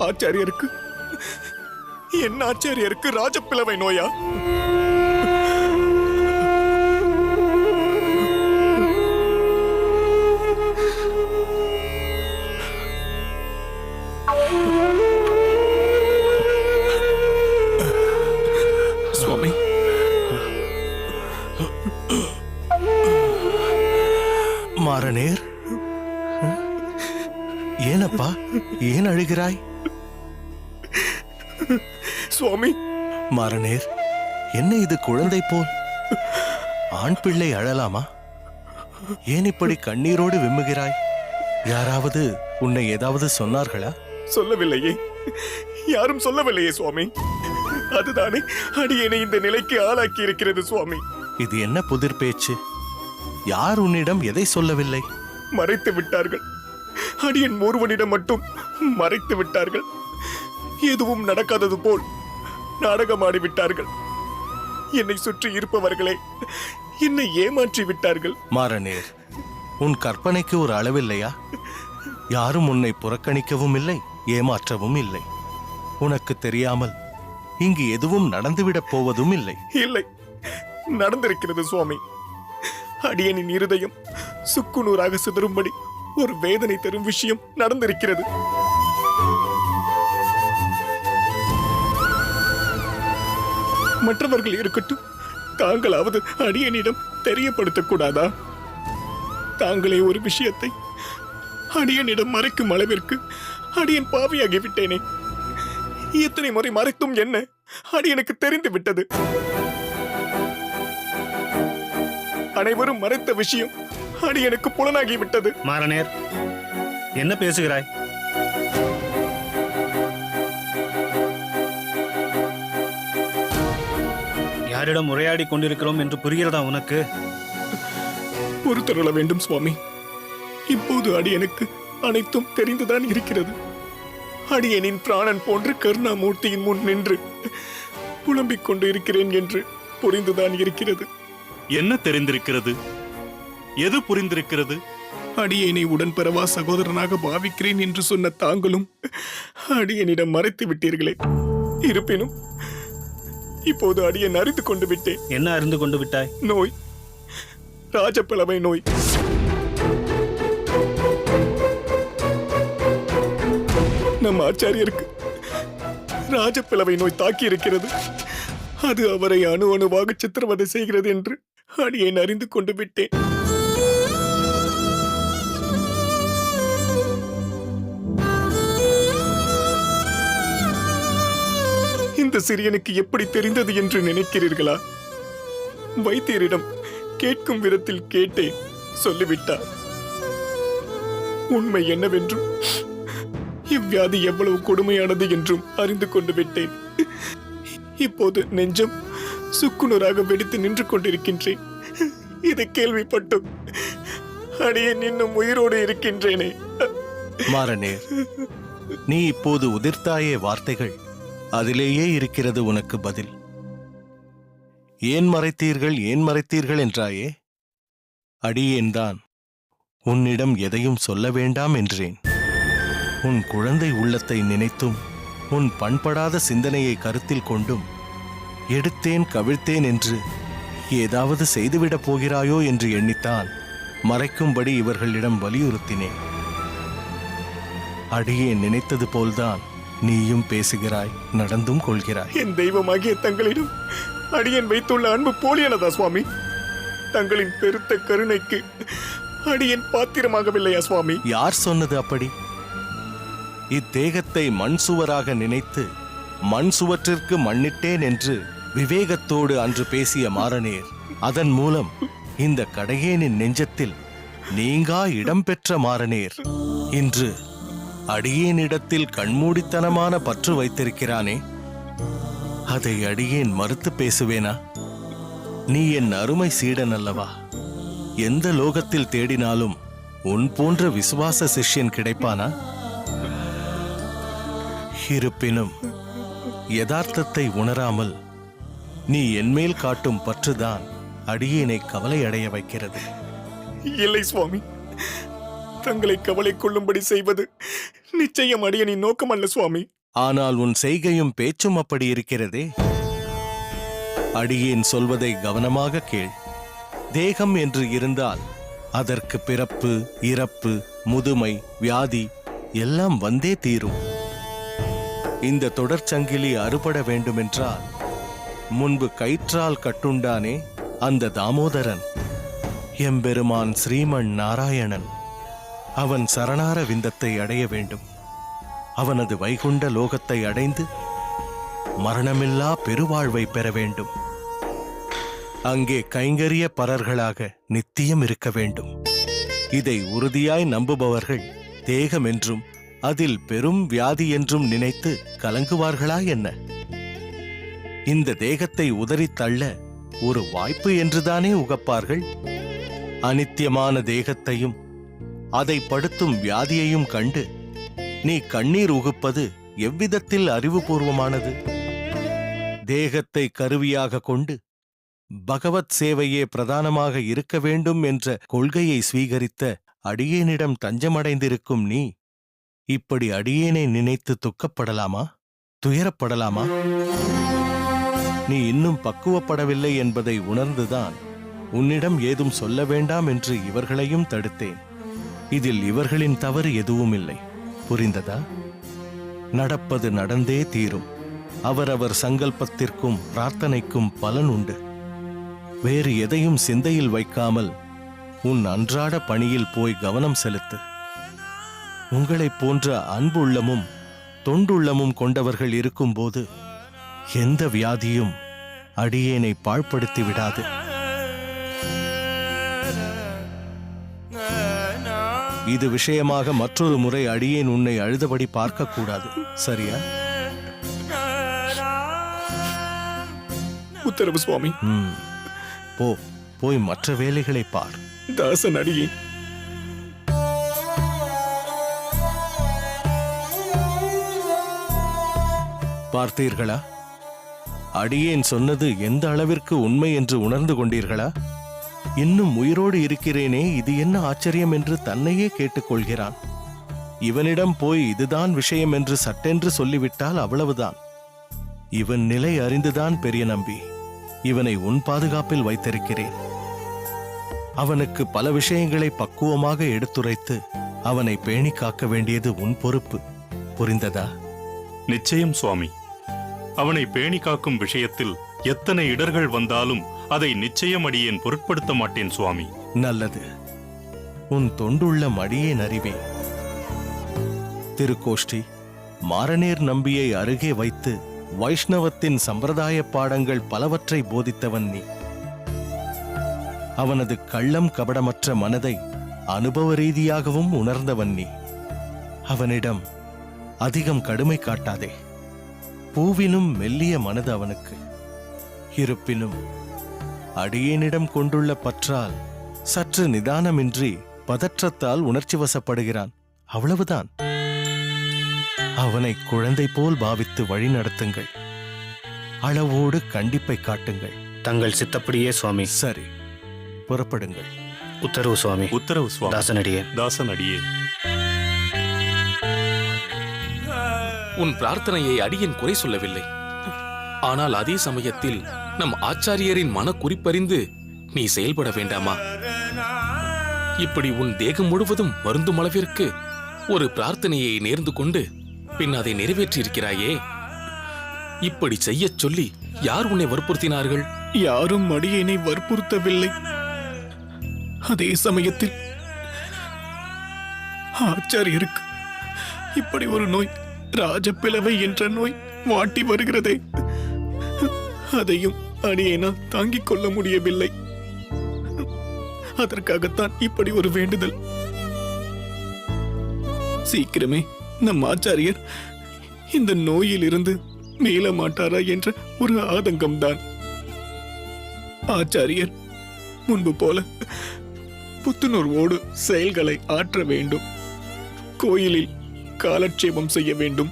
ஆச்சாரியருக்கு என்ன ஆச்சாரியருக்கு ராஜப்பிளவை நோயா? சுவாமி, மாறனேர், ஏனப்பா, ஏன் அழுகிறாய்? சுவாமி, மாறனேர், என்ன இது குழந்தை போல்? ஆண் பிள்ளை அழலாமா? ஏன் இப்படி கண்ணீரோடு விம்முகிறாய்? யாராவது உன்னை ஏதாவது சொன்னார்களா? சொல்லவில்லையே, யாரும் சொல்லவில்லையே சுவாமி. அதுதானே அடியேனை இந்த நிலைக்கு ஆளாக்கி இருக்கிறது சுவாமி. இது என்ன புதிர் பேச்சு? யார் உன்னிடம் எதை சொல்லவில்லை? மறைத்து விட்டார்கள். அடியன் ஒருவனிடம் மட்டும் மறைத்து விட்டார்கள். எதுவும் நடக்காதது போல் நாடகமாடி விட்டார்கள். என்னை சுற்றி இருப்பவர்களே என்னை ஏமாற்றி விட்டார்கள். மாறனேர், உன் கற்பனைக்கு ஒரு அளவில்லையா? யாரும் உன்னை புறக்கணிக்கவும் இல்லை, ஏமாற்றவும் இல்லை. உனக்கு தெரியாமல் இங்கு எதுவும் நடந்துவிடப் போவதும் இல்லை. இல்லை, நடந்திருக்கிறது சுவாமி. அடியனின் இருதயம் சுக்குநூறாக சிதறும்படி ஒரு வேதனை தரும் விஷயம் நடந்திருக்கிறது. மற்றவர்கள் இருக்கட்டும், தாங்களாவது அடியனிடம் தெரியப்படுத்தக் கூடாதா? தாங்களே ஒரு விஷயத்தை அடியனிடம் மறைக்கும் அளவிற்கு அடியன் பாவியாகிவிட்டேனே. எத்தனை முறை மறைத்தும் என்ன, அடியனுக்கு தெரிந்து விட்டது. அனைவரும் மறைத்த விஷயம் அடியனுக்கு புலனாகிவிட்டது. மாறனேர், என்ன பேசுகிறாய்? யாரிடம் உரையாடி கொண்டிருக்கிறோம் என்று புரிகிறதா உனக்கு? பொறுத்தருள வேண்டும் சுவாமி. இப்போது அடியனுக்கு அனைத்தும் தெரிந்துதான் இருக்கிறது. அடியனின் பிராணன் போன்ற கருணாமூர்த்தியின் முன் நின்று புலம்பிக் கொண்டு இருக்கிறேன் என்று புரிந்துதான் இருக்கிறது. என்ன தெரிந்திருக்கிறது? எது புரிந்திருக்கிறது? அடியனை உடன்பிறவா சகோதரனாக பாவிக்கிறேன் என்று சொன்ன தாங்களும் அடியனிடம் மறைத்து விட்டீர்களே. இருப்பினும் இப்போது அடியன் அறிந்து கொண்டு விட்டேன். என்ன அறிந்து கொண்டு விட்டாய்? நோய், ராஜப்பிளவை நோய். நம் ஆச்சாரியருக்கு ராஜப்பிளவை நோய் தாக்கி இருக்கிறது. அது அவரை அணு அணுவாக சித்திரவதை செய்கிறது என்று அடியேன் அறிந்து கொண்டு விட்டேன். இந்த சிறியனுக்கு எப்படி தெரிந்தது என்று நினைக்கிறீர்களா? வைத்தியரிடம் கேட்கும் விதத்தில் கேட்டேன், சொல்லிவிட்டார். உண்மை என்னவென்றும் இவ்வியாதி எவ்வளவு கொடுமையானது என்றும் அறிந்து கொண்டு விட்டேன். இப்போது நெஞ்சம் சுக்குநூறாக வெடித்து நின்று கொண்டிருக்கின்றேன். இதை கேள்விப்பட்டும் அடியேன் இன்னும் உயிரோடு இருக்கின்றேனே. மாறனேர், நீ இப்போது உதிர்த்தாயே வார்த்தைகள், அதிலேயே இருக்கிறது உனக்கு பதில். ஏன் மறைத்தீர்கள், ஏன் மறைத்தீர்கள் என்றாயே. அடியேன்தான் உன்னிடம் எதையும் சொல்ல வேண்டாம் என்றேன். உன் குழந்தை உள்ளத்தை நினைத்தும் உன் பண்படாத சிந்தனையை கருத்தில் கொண்டும் எடுத்தேன் கவிழ்த்தேன் என்று ஏதாவது செய்துவிடப் போகிறாயோ என்று எண்ணித்தான் மறைக்கும்படி இவர்களிடம் வலியுறுத்தினேன். அடியேன் நினைத்தது போல்தான் நீயும் பேசுகிறாய், நடந்தும் கொள்கிறாய். என் தெய்வமாகிய தங்களிடம் அடியேன் வைத்துள்ள அன்பு போலியானதா சுவாமி? தங்களின் பெருத்த கருணைக்கு அடியேன் பாத்திரமாகவில்லையா சுவாமி? யார் சொன்னது அப்படி? இத்தேகத்தை மண் சுவராக நினைத்து மண் சுவற்றிற்கு மண்ணிட்டேன் என்று விவேகத்தோடு அன்று பேசிய மாறனேர், அதன் மூலம் இந்த கடையேனின் நெஞ்சத்தில் நீங்கா இடம்பெற்ற மாறனேர் இன்று அடியேனிடத்தில் கண்மூடித்தனமான பற்று வைத்திருக்கிறானே, அதை அடியேன் மறுத்து பேசுவேனா? நீ என் அருமை சீடன் அல்லவா? எந்த லோகத்தில் தேடினாலும் உன் போன்ற விசுவாச சிஷ்யன் கிடைப்பானா? இருப்பினும் யதார்த்தத்தை உணராமல் நீ என்மேல் காட்டும் பற்றுதான் அடியேனை கவலை அடைய வைக்கிறது. இல்லை சுவாமி, தங்களை கவலை கொள்ளும்படி செய்வது நிச்சயம் அடியனின் நோக்கம் அல்ல சுவாமி. ஆனால் உன் செய்கையும் பேச்சும் அப்படி இருக்கிறதே. அடியேன் சொல்வதை கவனமாக கேள். தேகம் என்று இருந்தால் அதற்கு பிறப்பு, இறப்பு, முதுமை, வியாதி எல்லாம் வந்தே தீரும். இந்த தொடர்ச்சங்கிலி அறுபட வேண்டுமென்றால் முன்பு கயிற்றால் கட்டுண்டானே அந்த தாமோதரன், எம்பெருமான் ஸ்ரீமன் நாராயணன், அவன் சரணார விந்தத்தை அடைய வேண்டும். அவனது வைகுண்ட லோகத்தை அடைந்து மரணமில்லா பெருவாழ்வை பெற வேண்டும். அங்கே கைங்கரிய பரர்களாக நித்தியம் இருக்க வேண்டும். இதை உறுதியாய் நம்புபவர்கள் தேகம் என்றும் அதில் பெரும் வியாதி என்றும் நினைத்து கலங்குவார்களா என்ன? இந்த தேகத்தை உதறித் தள்ள ஒரு வாய்ப்பு என்றுதானே உகப்பார்கள். அனித்தியமான தேகத்தையும் அதை படுத்தும் வியாதியையும் கண்டு நீ கண்ணீர் உகுப்பது எவ்விதத்தில் அறிவுபூர்வமானது? தேகத்தை கருவியாக கொண்டு பகவத் சேவையே பிரதானமாக இருக்க வேண்டும் என்ற கொள்கையை ஸ்வீகரித்த அடியேனிடம் தஞ்சமடைந்திருக்கும் நீ இப்படி அடியேனை நினைத்து துக்கப்படலாமா? துயரப்படலாமா? நீ இன்னும் பக்குவப்படவில்லை என்பதை உணர்ந்துதான் உன்னிடம் ஏதும் சொல்ல வேண்டாம் என்று இவர்களையும் தடுத்தேன். இதில் இவர்களின் தவறு எதுவும் இல்லை. புரிந்ததா? நடப்பது நடந்தே தீரும். அவரவர் சங்கல்பத்திற்கும் பிரார்த்தனைக்கும் பலன் உண்டு. வேறு எதையும் சிந்தையில் வைக்காமல் உன் அன்றாட பணியில் போய் கவனம் செலுத்து. உங்களைப் போன்ற அன்புள்ளமும் தொண்டுள்ளமும் கொண்டவர்கள் இருக்கும்போது எந்த வியாதியும் அடியேனை பாழ்படுத்தி விடாது. இது விஷயமாக மற்றொரு முறை அடியேன் உன்னை அழுதபடி பார்க்கக்கூடாது, சரியா? உத்தரவு சுவாமி. போய் மற்ற வேலைகளை பார். தாசன் அடியேன். பார்த்தீர்களா? அடியேன் சொன்னது எந்த அளவிற்கு உண்மை என்று உணர்ந்து கொண்டீர்களா? இன்னும் உயிரோடு இருக்கிறேனே, இது என்ன ஆச்சரியம் என்று தன்னையே கேட்டுக்கொள்கிறான். இவனிடம் போய் இதுதான் விஷயம் என்று சட்டென்று சொல்லிவிட்டால் அவ்வளவுதான். இவன் நிலை அறிந்துதான் பெரிய நம்பி இவனை உன் பாதுகாப்பில் வைத்திருக்கிறேன். அவனுக்கு பல விஷயங்களை பக்குவமாக எடுத்துரைத்து அவனை பேணி காக்க வேண்டியது உன் பொறுப்பு. புரிந்ததா? நிச்சயம் சுவாமி. அவனை பேணி காக்கும் விஷயத்தில் எத்தனை இடர்கள் வந்தாலும் அதை நிச்சயம் அடியேன் பொருட்படுத்த மாட்டேன் சுவாமி. நல்லது. உன் தொண்டுள்ள அடியேன் அறிவேன். திருக்கோஷ்டி மாரநேர் நம்பியை அருகே வைத்து வைஷ்ணவத்தின் சம்பிரதாய பாடங்கள் பலவற்றை போதித்தவன் நீ. அவனது கள்ளம் கபடமற்ற மனதை அனுபவ ரீதியாகவும் உணர்ந்தவன் நீ. அவனிடம் அதிகம் கடுமை காட்டாதே. பூவினும் மெல்லிய மனது அவனுக்கு. இருப்பினும் அடியேனிடம் கொண்டுள்ள பற்றால் சற்று நிதானமின்றி பதற்றத்தால் உணர்ச்சி வசப்படுகிறான், அவ்வளவுதான். அவனை குழந்தை போல் பாவித்து வழி நடத்துங்கள். அளவோடு கண்டிப்பை காட்டுங்கள். தங்கள் சித்தப்படியே சுவாமி. சரி, புறப்படுங்கள். உத்தரவு சுவாமி. உத்தரவு சுவாமி. தாசனடியே. தாசனடியே. உன் பிரார்த்தனையை அடியேன் குறை சொல்லவில்லை. ஆனால் அதே சமயத்தில் நம் ஆச்சாரியரின் மன குறிப்பறிந்து நீ செயல்பட வேண்டாமா? இப்படி உன் தேகம் முழுவதும் வருந்தும் அளவிற்கு ஒரு பிரார்த்தனையை நேர்ந்து கொண்டு பின் அதை நிறைவேற்றியிருக்கிறாயே. இப்படி செய்யச் சொல்லி யார் உன்னை வற்புறுத்தினார்கள்? யாரும் அடியேனை வற்புறுத்தவில்லை. அதே சமயத்தில் ஆச்சாரியருக்கு இப்படி ஒரு நோய், ராஜப்பிளவை என்ற நோய் வாட்டி வருகிறதே, அதையும் அடியேனால் தாங்கிக் கொள்ள முடியவில்லை. அதற்காகத்தான் இப்படி ஒரு வேண்டுதல். சீக்கிரமே நம் ஆச்சாரியர் இந்த நோயிலிருந்து மீள மாட்டாரா என்ற ஒரு ஆதங்கம்தான். ஆச்சாரியர் முன்பு போல புத்துணர்வோடு செயல்களை ஆற்ற வேண்டும். கோயிலில் காலட்சேபம் செய்ய வேண்டும்.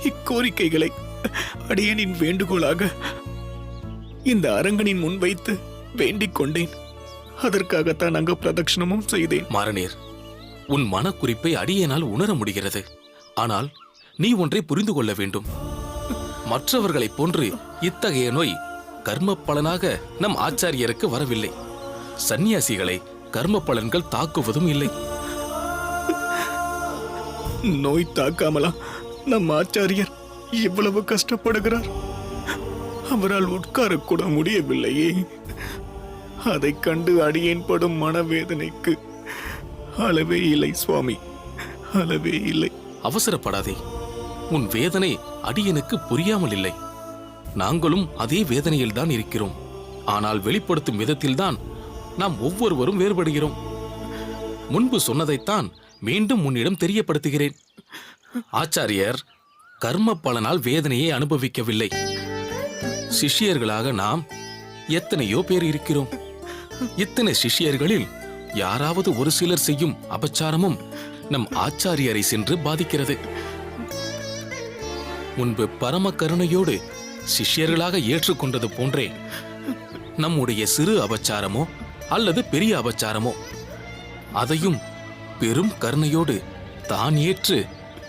இக்கோரிக்கைகளை அடியனின் வேண்டுகோளாக இந்த அரங்கனின் முன் வைத்து வேண்டிக் கொண்டேன். அதற்காகத்தான் அங்க பிரதட்சணமும் செய்தேன். மாரநீர், உன் மனக்குறிப்பை அடியேனால் உணர முடிகிறது. ஆனால் நீ ஒன்றை புரிந்து கொள்ள வேண்டும். மற்றவர்களைப் போன்று இத்தகைய நோய் கர்ம பலனாக நம் ஆச்சாரியருக்கு வரவில்லை. சந்நியாசிகளை கர்ம பலன்கள் தாக்குவதும் இல்லை. நோய் தாக்காமலா நம் ஆச்சாரியர் இவ்வளவு கஷ்டப்படுகிறார்? அவரால் உட்காரக்கூட முடியவில்லையே. அதைக் கண்டு அடியேன் படும் மனவேதனைக்கு அளவே இல்லை சுவாமி, அளவே இல்லை. அவசரப்படாதே. உன் வேதனை அடியனுக்கு புரியாமல் இல்லை. நாங்களும் அதே வேதனையில்தான் இருக்கிறோம். ஆனால் வெளிப்படுத்தும் விதத்தில்தான் நாம் ஒவ்வொருவரும் வேறுபடுகிறோம். முன்பு சொன்னதைத்தான் மீண்டும் உன்னிடம் தெரியப்படுத்துகிறேன். ஆச்சாரியர் கர்ம பலனால் வேதனையை அனுபவிக்கவில்லை. சிஷ்யர்களாக நாம் எத்தனையோ பேர் இருக்கிறோம். இத்தனை சிஷ்யர்களில் யாராவது ஒரு சிலர் செய்யும் அபச்சாரமும் நம் ஆச்சாரியரை சென்று பாதிக்கிறது. முன்பு பரம கருணையோடு சிஷ்யர்களாக ஏற்றுக்கொண்டது போன்றே நம்முடைய சிறு அபச்சாரமோ அல்லது பெரிய அபச்சாரமோ அதையும் பெரும் கருணையோடு தான் ஏற்று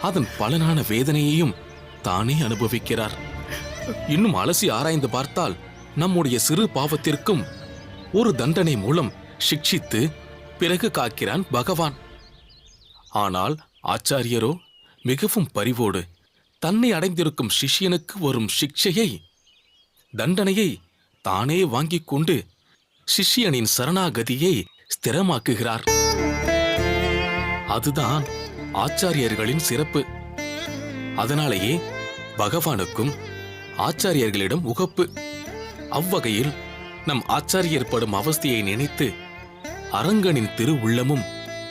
அதன் பலனான வேதனையையும் தானே அனுபவிக்கிறார். இன்னும் அலசி ஆராய்ந்து பார்த்தால் நம்முடைய சிறு பாவத்திற்கும் ஒரு தண்டனை மூலம் சிக்ஷித்து பிறகு காக்கிறான் பகவான். ஆனால் ஆச்சாரியரோ மிகவும் பரிவோடு தன்னை அடைந்திருக்கும் சிஷ்யனுக்கு வரும் சிக்ஷையை, தண்டனையை தானே வாங்கிக் கொண்டு சிஷ்யனின் சரணாகதியை ஸ்திரமாக்குகிறார். அதுதான் ஆச்சாரியர்களின் சிறப்பு. அதனாலேயே பகவானுக்கும் ஆச்சாரியர்களிடம் உகப்பு. அவ்வகையில் நம் ஆச்சாரியர் படும் அவஸ்தையை நினைத்து அரங்கனின் திரு உள்ளமும்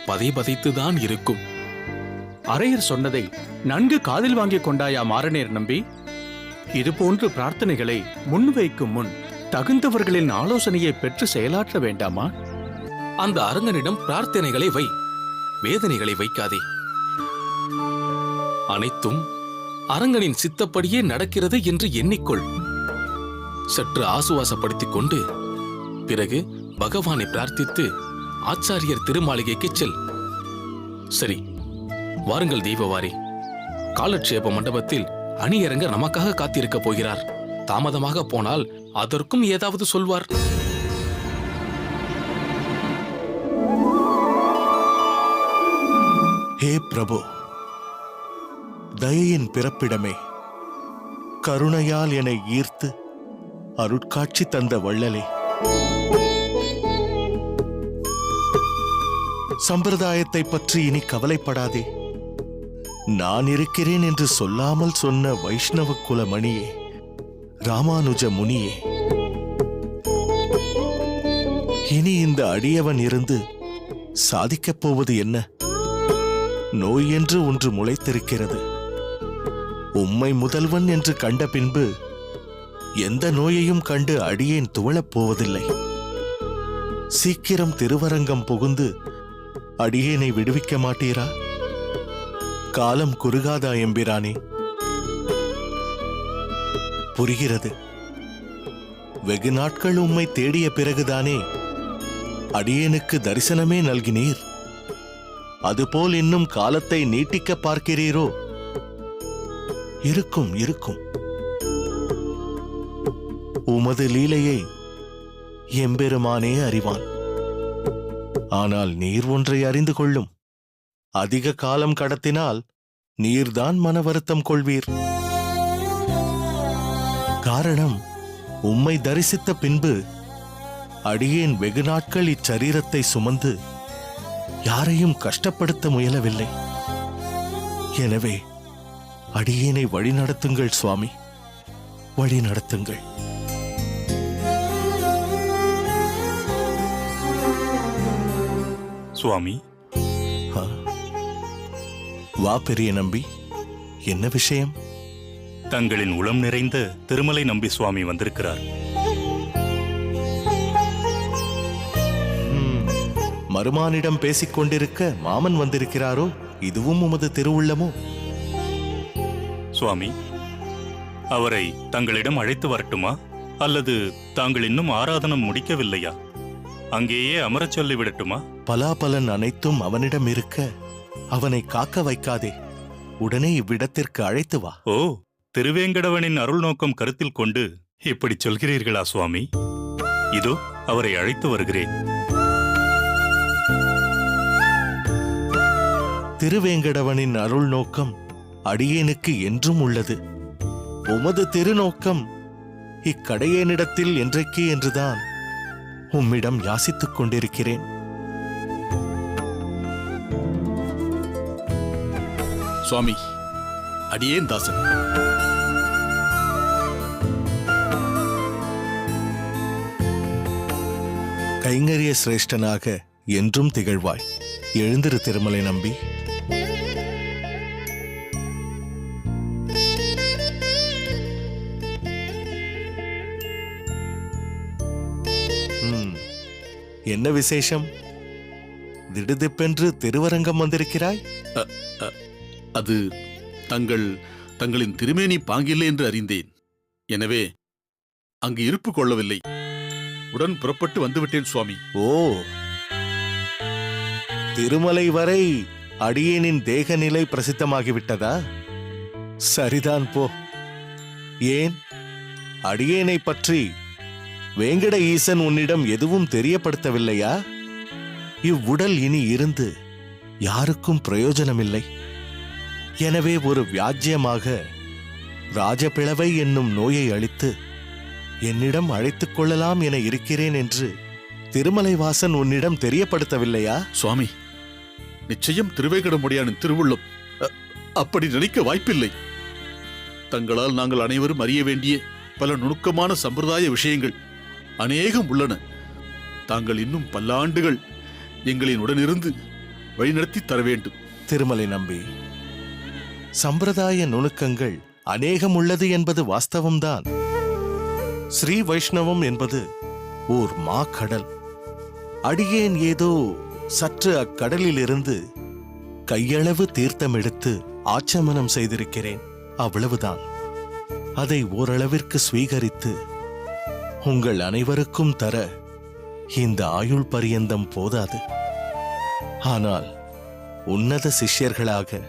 பதைபதைத்துதான் இருக்கும். அரையர் சொன்னதை நன்கு காதில் வாங்கிக் கொண்டாயா மாரநேர் நம்பி? இதுபோன்று பிரார்த்தனைகளை முன்வைக்கும் முன் தகுந்தவர்களின் ஆலோசனையை பெற்று செயலாற்ற வேண்டாமா? அந்த அரங்கனிடம் பிரார்த்தனைகளை வை, வேதனைகளை வைக்காதே. அனைத்தும் அரங்கனின் சித்தப்படியே நடக்கிறது என்று எண்ணிக்கொள். சற்று ஆசுவாசப்படுத்திக் கொண்டு பிறகு பகவானை பிரார்த்தித்து ஆச்சாரியர் திருமாளிகைக்கு செல். சரி, வாருங்கள் தெய்வவாரி. காலட்சேப மண்டபத்தில் அணியரங்க நமக்காக காத்திருக்க போகிறார். தாமதமாக போனால் அதற்கும் ஏதாவது சொல்வார். ஹே பிரபு, தயையின் பிறப்பிடமே, கருணையால் என்னை ஈர்த்து அருட்காட்சி தந்த வள்ளலே, சம்பிரதாயத்தை பற்றி இனி கவலைப்படாதே. நான் இருக்கிறேன் என்று சொல்லாமல் சொன்ன வைஷ்ணவ குல மணியே, ராமானுஜ முனியே, இனி இந்த அடியவன் இருந்து சாதிக்கப் போவது என்ன? நோய் என்று ஒன்று முளைத்திருக்கிறது. உம்மை முதல்வன் என்று கண்ட பின்பு எந்த நோயையும் கண்டு அடியேன் துவளப் போவதில்லை. சீக்கிரம் திருவரங்கம் புகுந்து அடியேனை விடுவிக்க மாட்டீரா? காலம் குறுகாதா எம்பிரானே? புரிகிறது. வெகு நாட்கள் உம்மை தேடிய பிறகுதானே அடியேனுக்கு தரிசனமே நல்கினீர். அதுபோல் இன்னும் காலத்தை நீட்டிக்க பார்க்கிறீரோ? இருக்கும் இருக்கும். உமது லீலையை எம்பெருமானே அறிவான். ஆனால் நீர் ஒன்றை அறிந்து கொள்ளும். அதிக காலம் கடத்தினால் நீர்தான் மன வருத்தம் கொள்வீர். காரணம், உம்மை தரிசித்த பின்பு அடியேன் வெகு நாட்கள் இச்சரீரத்தை சுமந்து யாரையும் கஷ்டப்படுத்த முயலவில்லை. எனவே அடியேனை வழிநடத்துங்கள் சுவாமி, வழிநடத்துங்கள். சுவாமி, வா பெரிய நம்பி, என்ன விஷயம்? தங்களின் உளம் நிறைந்த திருமலை நம்பி சுவாமி வந்திருக்கிறார். மருமானிடம் பேசிக் கொண்டிருக்க மாமன் வந்திருக்கிறாரோ? இதுவும் உமது திருவுள்ளமோ? சுவாமி, அவரை தங்களிடம் அழைத்து வரட்டுமா? அல்லது தாங்கள் இன்னும் ஆராதனம் முடிக்கவில்லையா? அங்கேயே அமரச் சொல்லிவிடட்டுமா? பலாபலன் அனைத்தும் அவனிடம் இருக்க அவனை காக்க வைக்காதே. உடனே இவ்விடத்திற்கு அழைத்து வா. ஓ, திருவேங்கடவனின் அருள் நோக்கம் கருத்தில் கொண்டு இப்படி சொல்கிறீர்களா சுவாமி? இதோ அவரை அழைத்து வருகிறேன். திருவேங்கடவனின் அருள் நோக்கம் அடியேனுக்கு என்றும் உள்ளது. உமது திருநோக்கம் இக்கடையேனிடத்தில் என்றைக்கு என்றுதான் உம்மிடம் யாசித்துக் கொண்டிருக்கிறேன். சுவாமி, அடியேன் தாசன். கைங்கரிய சிரேஷ்டனாக என்றும் திகழ்வாய். எழுந்திரு திருமலை நம்பி. என்ன விசேஷம்? திடுதிப்பென்று திருவரங்கம் வந்திருக்கிறாய்? அது தங்களின் திருமேனி பாங்கில்லை என்று அறிந்தேன். எனவே அங்கு இருப்பு கொள்ளவில்லை. உடன் புறப்பட்டு வந்துவிட்டேன் சுவாமி. ஓ, திருமலை வரை அடியேனின் தேகநிலை பிரசித்தமாகிவிட்டதா? சரிதான் போ. ஏன், அடியேனை பற்றி வேங்கட ஈசன் உன்னிடம் எதுவும் தெரியப்படுத்தவில்லையா? இவ்வுடல் இனி இருந்து யாருக்கும் பிரயோஜனமில்லை. எனவே ஒரு வியாஜ்யமாக ராஜபிளவை என்னும் நோயை அளித்து என்னிடம் அழைத்துக் கொள்ளலாம் என இருக்கிறேன் என்று திருமலைவாசன் உன்னிடம் தெரியப்படுத்தவில்லையா? சுவாமி, நிச்சயம் திருவேங்கடமுடையானின் திருவுள்ளம் அப்படி நினைக்க வாய்ப்பில்லை. தங்களால் நாங்கள் அனைவரும் அறிய வேண்டிய பல நுணுக்கமான சம்பிரதாய விஷயங்கள் அநேகம் உள்ளன. தாங்கள் இன்னும் பல்லாண்டுகள் எங்களின் உடனிருந்து வழிநடத்தி தர வேண்டும். திருமலை நம்பி, சம்பிரதாய நுணுக்கங்கள் அநேகம் உள்ளது என்பது வாஸ்தவம்தான். ஸ்ரீ வைஷ்ணவம் என்பது ஓர் மாக்கடல். அடியேன் ஏதோ சற்று அக்கடலிலிருந்து கையளவு தீர்த்தம் எடுத்து ஆச்சமனம் செய்திருக்கிறேன், அவ்வளவுதான். அதை ஓரளவிற்கு ஸ்வீகரித்து உங்கள் அனைவருக்கும் தர இந்த ஆயுள் பரியந்தம் போதாது. ஆனால் உன்னத சிஷ்யர்களாக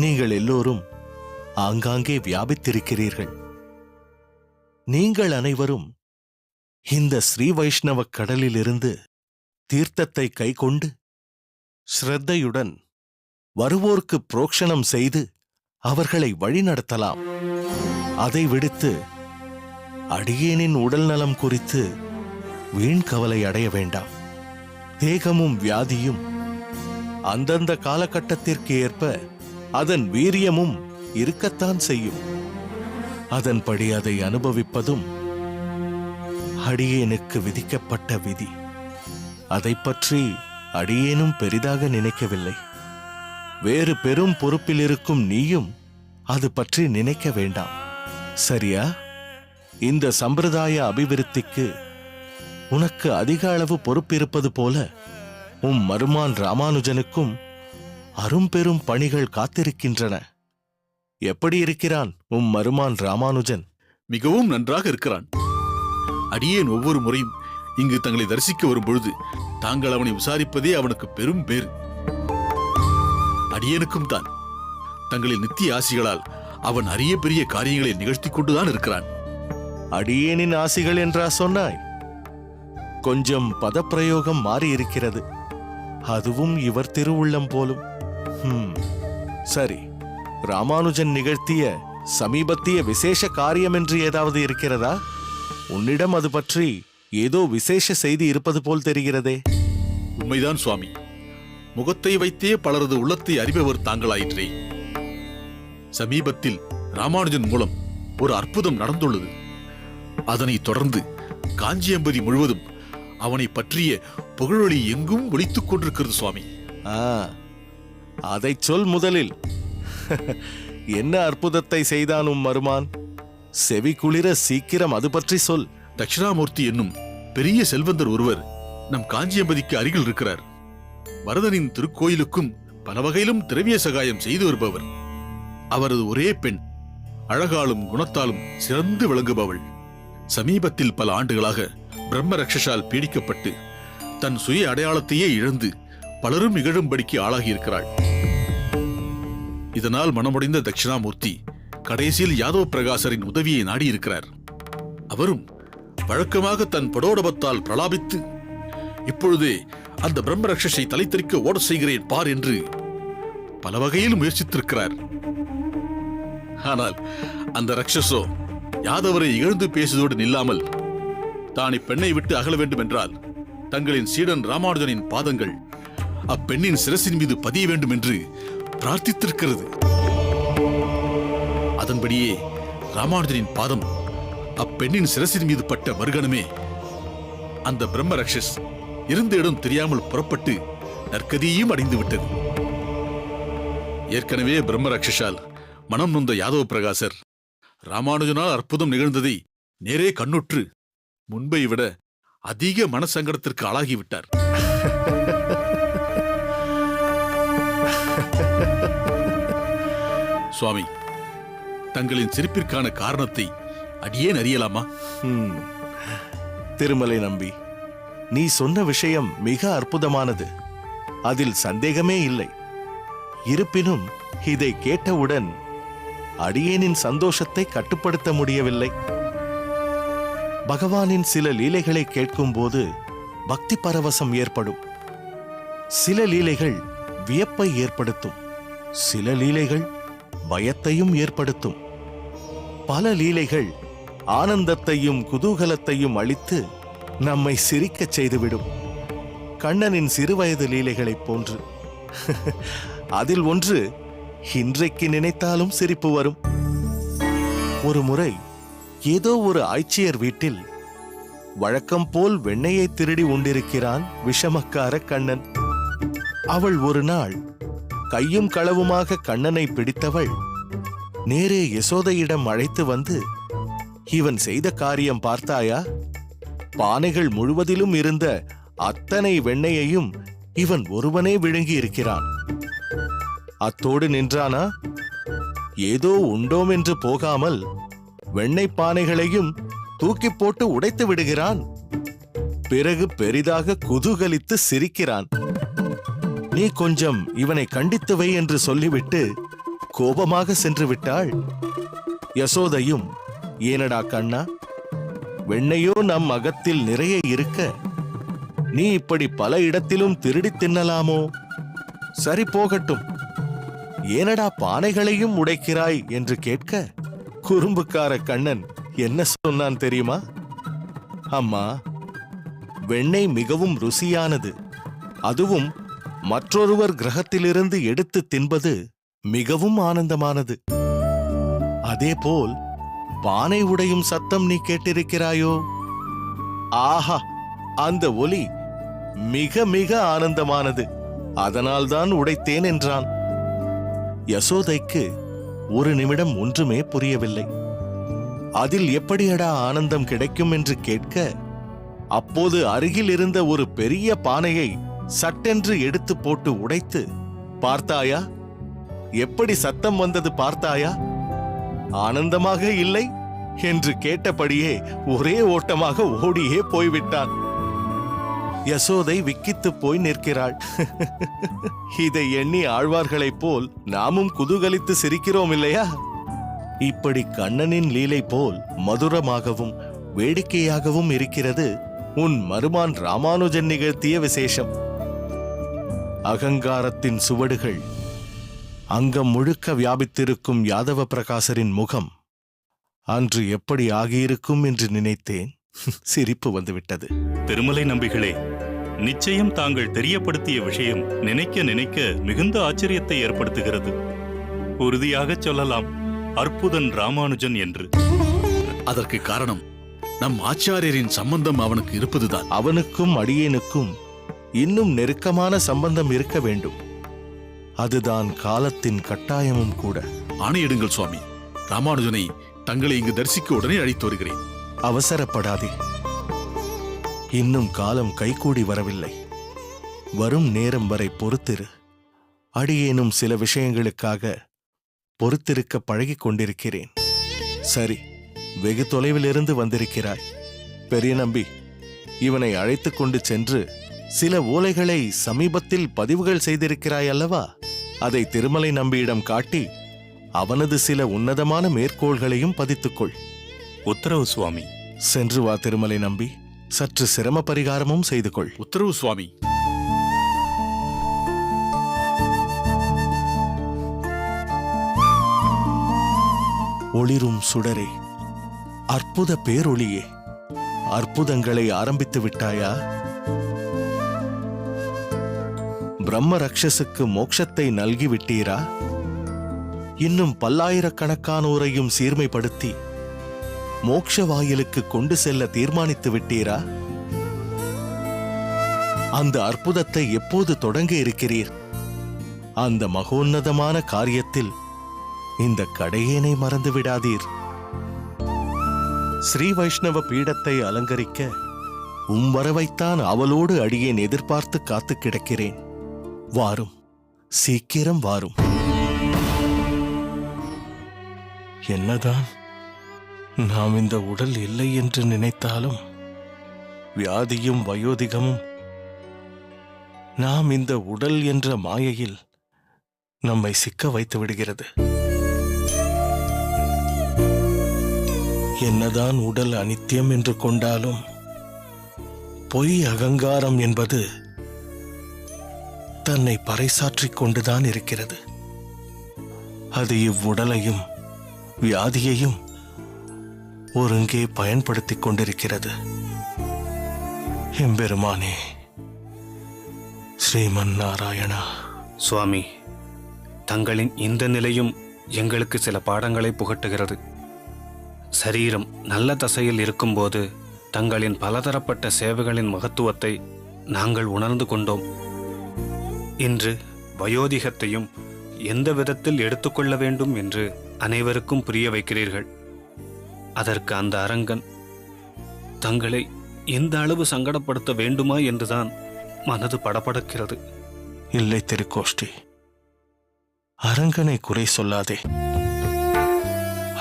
நீங்கள் எல்லோரும் ஆங்காங்கே வியாபித்திருக்கிறீர்கள். நீங்கள் அனைவரும் இந்த ஸ்ரீ வைஷ்ணவ கடலிலிருந்து தீர்த்தத்தை கைக்கொண்டு ஸ்ரத்தையுடன் வருவோர்க்கு புரோக்ஷணம் செய்து அவர்களை வழிநடத்தலாம். அதை விடுத்து அடியேனின் உடல் நலம் குறித்து வீண் கவலை அடைய வேண்டாம். தேகமும் வியாதியும் அந்தந்த காலகட்டத்திற்கு ஏற்ப அதன் வீரியமும் இருக்கத்தான் செய்யும். அதன்படி அதை அனுபவிப்பதும் அடியேனுக்கு விதிக்கப்பட்ட விதி. அதை பற்றி அடியேனும் பெரிதாக நினைக்கவில்லை. வேறு பெரும் பொறுப்பில் இருக்கும் நீயும் அது பற்றி நினைக்க வேண்டாம், சரியா? இந்த சம்பிரதாய அபிவிருத்திக்கு உனக்கு அதிக அளவு பொறுப்பிருப்பது போல உம் மருமான் ராமானுஜனுக்கும் அரும்பெரும் பணிகள் காத்திருக்கின்றன. எப்படி இருக்கிறான் உம் மருமான் ராமானுஜன்? மிகவும் நன்றாக இருக்கிறான். அடியேன் ஒவ்வொரு முறையும் இங்கு தங்களை தரிசிக்க வரும் பொழுது தாங்கள் அவனை விசாரிப்பதே அவனுக்கு பெரும் பேறு. அடியேனுக்கும் தான். தங்களின் நித்திய ஆசிகளால் அவன் அரிய பெரிய காரியங்களை நிகழ்த்தி கொண்டுதான் இருக்கிறான். அடியேனின் ஆசிகள் என்றா சொன்னாய்? கொஞ்சம் பதப்பிரயோகம் மாறி இருக்கிறது. அதுவும் இவர் திருவுள்ளம் போலும். சரி, ராமானுஜன் நிகழ்த்திய சமீபத்திய விசேஷ காரியம் என்று ஏதாவது இருக்கிறதா? உன்னிடம் அது பற்றி ஏதோ விசேஷ செய்தி இருப்பது போல் தெரிகிறதே. உண்மைதான் சுவாமி. முகத்தை வைத்தே பலரது உள்ளத்தை அறிபவர் தாங்களாயிற்றே. சமீபத்தில் ராமானுஜன் மூலம் ஒரு அற்புதம் நடந்துள்ளது. அதனைத் தொடர்ந்து காஞ்சியம்பதி முழுவதும் அவனை பற்றிய புகழொளி எங்கும் ஒலித்துக் கொண்டிருக்கிறது சுவாமி. அதைச் சொல் முதலில். என்ன அற்புதத்தை செய்தான் உம் மருமான்? செவி குளிர சீக்கிரம் அது பற்றி சொல். தட்சிணாமூர்த்தி என்னும் பெரிய செல்வந்தர் ஒருவர் நம் காஞ்சியம்பதிக்கு அருகில் இருக்கிறார். வரதனின் திருக்கோயிலுக்கும் பல வகையிலும் திரவிய சகாயம் செய்து வருபவர். அவரது ஒரே பெண், அழகாலும் குணத்தாலும் சிறந்து விளங்குபவள். சமீபத்தில் பல ஆண்டுகளாக பிரம்ம ரக்ஷசால் பீடிக்கப்பட்டு தன் சுய அடையாளத்தையே இழந்து பலரும் இகழும்படிக்கு ஆளாகியிருக்கிறாள். இதனால் மனமுடைந்த தட்சிணாமூர்த்தி கடைசியில் யாதவ பிரகாசரின் உதவியை நாடியிருக்கிறார். அவரும் வழக்கமாக தன் படோடபத்தால் பிரலாபித்து, இப்பொழுதே அந்த பிரம்ம ரக்ஷஸை தலைத்தெறிக்க ஓட செய்கிறேன் பார் என்று பல வகையில் முயற்சித்திருக்கிறார். ஆனால் அந்த ரக்ஷஸோ யாதவரை இகழ்ந்து பேசுவதோடு நில்லாமல், தான் இப்பெண்ணை விட்டு அகல வேண்டும் என்றால் தங்களின் சீடன் ராமானுஜனின் பாதங்கள் அப்பெண்ணின் சிரசின் மீது பதிய வேண்டும் என்று பிரார்த்தித்திருக்கிறது. அதன்படியே ராமானுஜனின் பாதம் அப்பெண்ணின் சிரசின் மீது பட்ட மறுகணமே அந்த பிரம்ம ரக்ஷஸ் இருந்த இடம் தெரியாமல் புறப்பட்டு நற்கதியையும் அடைந்து விட்டது. ஏற்கனவே பிரம்ம ரக்ஷஸால் மனம் நொந்த யாதவ பிரகாசர் ராமானுஜனால் அற்புதம் நிகழ்ந்ததை நேரே கண்ணுற்று முன்பை விட அதிக மனசங்கடத்திற்கு ஆளாகிவிட்டார். சுவாமி, தங்களின் சிரிப்பிற்கான காரணத்தை அடியேன் அறியலாமா? திருமலை நம்பி, நீ சொன்ன விஷயம் மிக அற்புதமானது, அதில் சந்தேகமே இல்லை. இருப்பினும் இதை கேட்டவுடன் அடியேனின் சந்தோஷத்தை கட்டுப்படுத்த முடியவில்லை. பகவானின் சில லீலைகளை கேட்கும்போது பக்தி பரவசம் ஏற்படும். சில லீலைகள் வியப்பை ஏற்படுத்தும், சில லீலைகள் பயத்தையும் ஏற்படுத்தும். பல லீலைகள் ஆனந்தத்தையும் குதூகலத்தையும் அளித்து நம்மை சிரிக்கச் செய்துவிடும். கண்ணனின் சிறுவயது லீலைகளைப் போன்று. அதில் ஒன்று இன்றைக்கு நினைத்தாலும் சிரிப்பு வரும். ஒரு முறை ஏதோ ஒரு ஆய்ச்சியர் வீட்டில் வழக்கம் போல் வெண்ணெயை திருடி உண்டிருக்கிறான் விஷமக்கார கண்ணன். அவள் ஒரு நாள் கையும் களவுமாக கண்ணனை பிடித்தவள் நேரே யசோதையிடம் அழைத்து வந்து, இவன் செய்த காரியம் பார்த்தாயா? பானைகள் முழுவதிலும் இருந்த அத்தனை வெண்ணெயையும் இவன் ஒருவனே விழுங்கி இருக்கிறான். அத்தோடு நின்றானா? ஏதோ உண்டோம் என்று போகாமல் வெண்ணெய் பானைகளையும் தூக்கி போட்டு உடைத்து விடுகிறான். பிறகு பெரிதாக குதூகலித்து சிரிக்கிறான். நீ கொஞ்சம் இவனை கண்டித்து வை என்று சொல்லிவிட்டு கோபமாக சென்று விட்டாள். யசோதையும், ஏனடா கண்ணா, வெண்ணையோ நம் அகத்தில் நிறைய இருக்க நீ இப்படி பல இடத்திலும் திருடி தின்னலாமோ? சரி போகட்டும், ஏனடா பானைகளையும் உடைக்கிறாய் என்று கேட்க, குறும்புக்கார கண்ணன் என்ன சொன்னான் தெரியுமா? அம்மா, வெண்ணெய் மிகவும் ருசியானது, அதுவும் மற்றொருவர் கிரகத்திலிருந்து எடுத்து தின்பது மிகவும் ஆனந்தமானது. அதேபோல் பானை உடையும் சத்தம் நீ கேட்டிருக்கிறாயோ? ஆஹா, அந்த ஒலி மிக மிக ஆனந்தமானது, அதனால்தான் உடைத்தேன் என்றான். யசோதைக்கு ஒரு நிமிடம் ஒன்றுமே புரியவில்லை. அதில் எப்படியடா ஆனந்தம் கிடைக்கும் என்று கேட்க, அப்போது அருகில் இருந்த ஒரு பெரிய பானையை சட்டென்று எடுத்து போட்டு உடைத்து, பார்த்தாயா எப்படி சத்தம் வந்தது பார்த்தாயா? ஆனந்தமாக இல்லை என்று கேட்டபடியே ஒரே ஓட்டமாக ஓடியே போய்விட்டான். யசோதை விக்கித்து போய் நிற்கிறாள். இதை எண்ணி ஆழ்வார்களைப் போல் நாமும் குதூகலித்து சிரிக்கிறோம் இல்லையா? இப்படி கண்ணனின் லீலை போல் மதுரமாகவும் வேடிக்கையாகவும் இருக்கிறது உன் மருமான் ராமானுஜன் நிகழ்த்திய விசேஷம். அகங்காரத்தின் சுவடுகள் அங்கம் முழுக்க வியாபித்திருக்கும் யாதவ பிரகாசரின் முகம் அன்று எப்படி ஆகியிருக்கும் என்று நினைத்தேன். சிரிப்பு வந்துவிட்டது. திருமலை நம்பிகளே, நிச்சயம் தாங்கள் தெரியப்படுத்திய விஷயம் நினைக்க நினைக்க மிகுந்த ஆச்சரியத்தை ஏற்படுத்துகிறது. உறுதியாகச் சொல்லலாம், அற்புதன் ராமானுஜன் என்று. அதற்கு காரணம் நம் ஆச்சாரியரின் சம்பந்தம் அவனுக்கு இருப்பதுதான். அவனுக்கும் அடியேனுக்கும் இன்னும் நெருக்கமான சம்பந்தம் இருக்க வேண்டும். அதுதான் காலத்தின் கட்டாயமும் கூட. ஆணையிடுங்கள் சுவாமி. ராமானுஜனை தங்களை இங்கு தரிசிக்க உடனே அழைத்து வருகிறேன். அவசரப்படாதே. இன்னும் காலம் கைகூடி வரவில்லை. வரும் நேரம் வரை பொறுத்திரு. அடியேனும் சில விஷயங்களுக்காக பொறுத்திருக்க பழகிக் கொண்டிருக்கிறேன். சரி, வெகு தொலைவிலிருந்து வந்திருக்கிறாய். பெரிய நம்பி, இவனை அழைத்துக் கொண்டு சென்று சில ஓலைகளை சமீபத்தில் பதிவுகள் செய்திருக்கிறாய் அல்லவா? அதை திருமலை நம்பியிடம் காட்டி அவனது சில உன்னதமான மேற்கோள்களையும் பதித்துக்கொள். உத்தரவு சுவாமி. சென்று வா திருமலை நம்பி. சற்று சிரம பரிகாரமும் செய்து கொள். உத்தரவு சுவாமி. ஒளிரும் சுடரே, அற்புத பேரொளியே, அற்புதங்களை ஆரம்பித்து விட்டாயா? பிரம்ம ரக்ஷசுக்கு மோட்சத்தை நல்கிவிட்டீரா? இன்னும் பல்லாயிரக்கணக்கானோரையும் சீர்மைப்படுத்தி மோட்ச வாயிலுக்கு கொண்டு செல்ல தீர்மானித்து விட்டீரா? அந்த அற்புதத்தை எப்போது தொடங்க இருக்கிறீர்? அந்த மகோன்னதமான காரியத்தில் இந்த கடையேனை மறந்து விடாதீர். ஸ்ரீ வைஷ்ணவ பீடத்தை அலங்கரிக்க வரவைத்தான் அவளோடு அடியேன் எதிர்பார்த்து காத்து கிடக்கிறேன். வாரும், சீக்கிரம் வாரும். என்னதான் நாம் இந்த உடல் இல்லை என்று நினைத்தாலும் வியாதியும் வயோதிகமும் நாம் இந்த உடல் என்ற மாயையில் நம்மை சிக்க வைத்து விடுகிறது. என்னதான் உடல் அனித்தியம் என்று கொண்டாலும் பொய் அகங்காரம் என்பது தன்னை பறைசாற்றிக் கொண்டுதான் இருக்கிறது. அது இவ்வுடலையும் வியாதியையும் ஒருங்கே பயன்படுத்திக் கொண்டிருக்கிறது. எம்பெருமானே, ஸ்ரீமன் நாராயணா. சுவாமி, தங்களின் இந்த நிலையும் எங்களுக்கு சில பாடங்களை புகட்டுகிறது. சரீரம் நல்ல தசையில் இருக்கும்போது தங்களின் பலதரப்பட்ட சேவைகளின் மகத்துவத்தை நாங்கள் உணர்ந்து கொண்டோம். இன்று வயோதிகத்தையும் எந்த விதத்தில் எடுத்துக்கொள்ள வேண்டும் என்று அனைவருக்கும் புரிய வைக்கிறீர்கள். அதற்கு அந்த அரங்கன் தங்களை எந்த அளவு சங்கடப்படுத்த வேண்டுமா என்றுதான் மனது படபடக்கிறது. இல்லை திருக்கோஷ்டி, அரங்கனை குறை சொல்லாதே.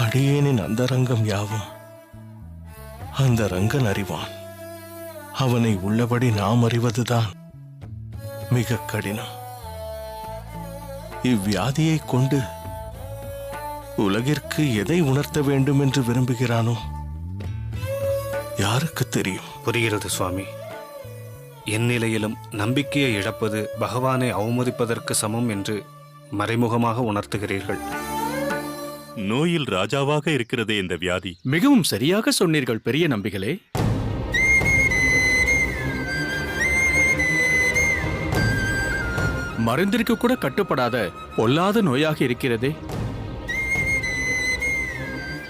அடியேனின் அந்தரங்கம் யாவும் அந்த ரங்கன் அறிவான். அவனை உள்ளபடி நாம் அறிவதுதான் மிக கடினம். இவ்வியாதியை கொண்டு உலகிற்கு எதை உணர்த்த வேண்டும் என்று விரும்புகிறானோ யாருக்கு தெரியும்? புரிகிறது சுவாமி. என் நிலையிலும் நம்பிக்கையை இழப்பது பகவானை அவமதிப்பதற்கு சமம் என்று மறைமுகமாக உணர்த்துகிறீர்கள். நோயில் ராஜாவாக இருக்கிறதே இந்த வியாதி. மிகவும் சரியாக சொன்னீர்கள் பெரிய நம்பிகளே. மருந்திற்கு கூட கட்டுப்படாத பொல்லாத நோயாக இருக்கிறதே.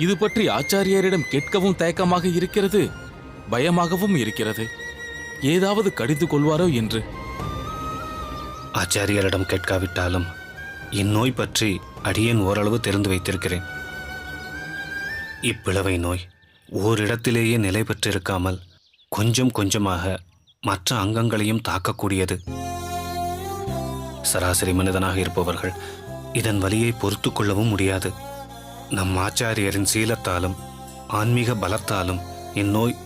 இது பற்றி ஆச்சாரியரிடம் கேட்கவும் தயக்கமாக இருக்கிறது, பயமாகவும் இருக்கிறது. ஏதாவது கடிந்து கொள்வாரோ என்று. ஆச்சாரியரிடம் கேட்காவிட்டாலும் இந்நோய் பற்றி அடியேன் ஓரளவு தெரிந்து வைத்திருக்கிறேன். இப்பிளவை நோய் ஓரிடத்திலேயே நிலை பெற்றிருக்காமல் கொஞ்சம் கொஞ்சமாக மற்ற அங்கங்களையும் தாக்கக்கூடியது. சராசரி மனிதனாக இருப்பவர்கள் இதன் வலியை பொறுத்து கொள்ளவும் முடியாது. நம் ஆச்சாரியரின் சீலத்தாலும் ஆன்மீக பலத்தாலும் இந்நோய்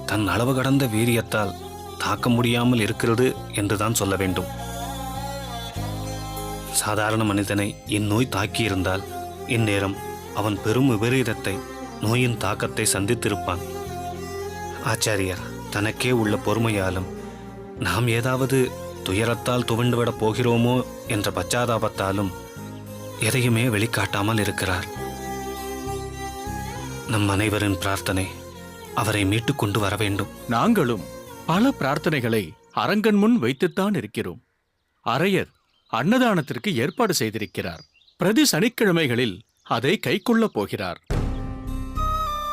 தன் அளவு கடந்த வீரியத்தால் தாக்க முடியாமல் இருக்கிறது என்றுதான் சொல்ல வேண்டும். சாதாரண மனிதனை இந்நோய் தாக்கியிருந்தால் இந்நேரம் அவன் பெரும் விபரீதத்தை, நோயின் தாக்கத்தை சந்தித்திருப்பான். ஆச்சாரியர் தனக்கே உள்ள பொறுமையாலும் நாம் ஏதாவது துயரத்தால் துவண்டுவிடப் போகிறோமோ என்ற பச்சாதாபத்தாலும் எதையுமே வெளிக்காட்டாமல் இருக்கிறார். நம் அனைவரின் பிரார்த்தனை அவரை மீட்டுக் கொண்டு வர வேண்டும். நாங்களும் பல பிரார்த்தனைகளை அரங்கன் முன் வைத்துத்தான் இருக்கிறோம். அரையர் அன்னதானத்திற்கு ஏற்பாடு செய்திருக்கிறார். பிரதி சனிக்கிழமைகளில் அதை கைக்கொள்ளப் போகிறார்.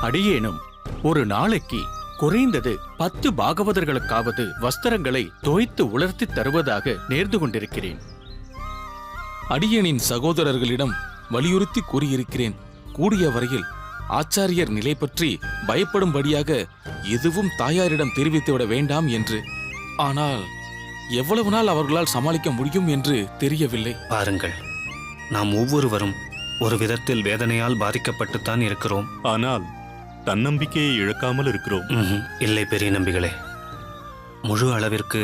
அடியேனும் ஒரு நாளைக்கு குறைந்தது 10 பாகவதர்களுக்காவது வஸ்திரங்களை தோய்த்து உலர்த்தி தருவதாக நேர்ந்து கொண்டிருக்கிறேன். அடியேனின் சகோதரர்களிடம் வலியுறுத்தி கூறியிருக்கிறேன். கூடிய வரையில் ஆச்சாரியர் நிலை பற்றி பயப்படும்படியாக எதுவும் தாயாரிடம் தெரிவித்துவிட வேண்டாம் என்று. ஆனால் எவ்வளவு நாள் அவர்களால் சமாளிக்க முடியும் என்று தெரியவில்லை. பாருங்கள், நாம் ஒவ்வொருவரும் ஒரு விதத்தில் வேதனையால் பாதிக்கப்பட்டுத்தான் இருக்கிறோம். ஆனால் தன்னம்பிக்கையை இழக்காமல் இருக்கிறோம். இல்லை பெரிய நம்பிகளே, முழு அளவிற்கு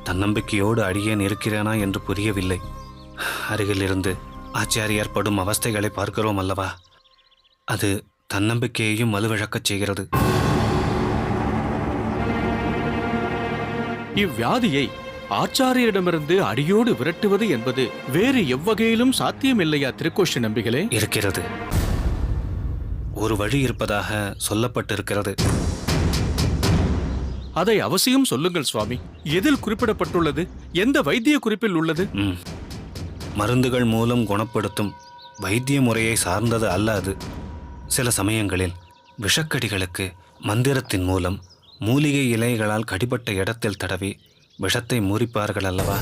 தன்னம்பிக்கையோடு அடியேன் இருக்கிறேனா என்று புரியவில்லை. அருகில் இருந்து ஆச்சாரியார் படும் அவஸ்தைகளை பார்க்கிறோம் அல்லவா, அது தன்னம்பிக்கையையும் வலுவிழக்கச் செய்கிறது. இவ்வியாதியை ஆச்சாரியரிடமிருந்து அடியோடு விரட்டுவது என்பது வேறு எவ்வகையிலும் சாத்தியமில்லையா திருக்கோஷ்டி நம்பிகளே? இருக்கிறது, ஒரு வழி இருப்பதாக சொல்லப்பட்டிருக்கிறது. அதை அவசியம் சொல்லுங்கள் சுவாமி. எதில் குறிப்பிடப்பட்டுள்ளது? எந்த வைத்திய குறிப்பில் உள்ளது? மருந்துகள் மூலம் குணப்படுத்தும் வைத்திய முறையை சார்ந்தது அல்ல அது. சில சமயங்களில் விஷக்கடிகளுக்கு மந்திரத்தின் மூலம் மூலிகை இலைகளால் கடிபட்ட இடத்தில் தடவி விஷத்தை மூரிப்பார்கள் அல்லவா,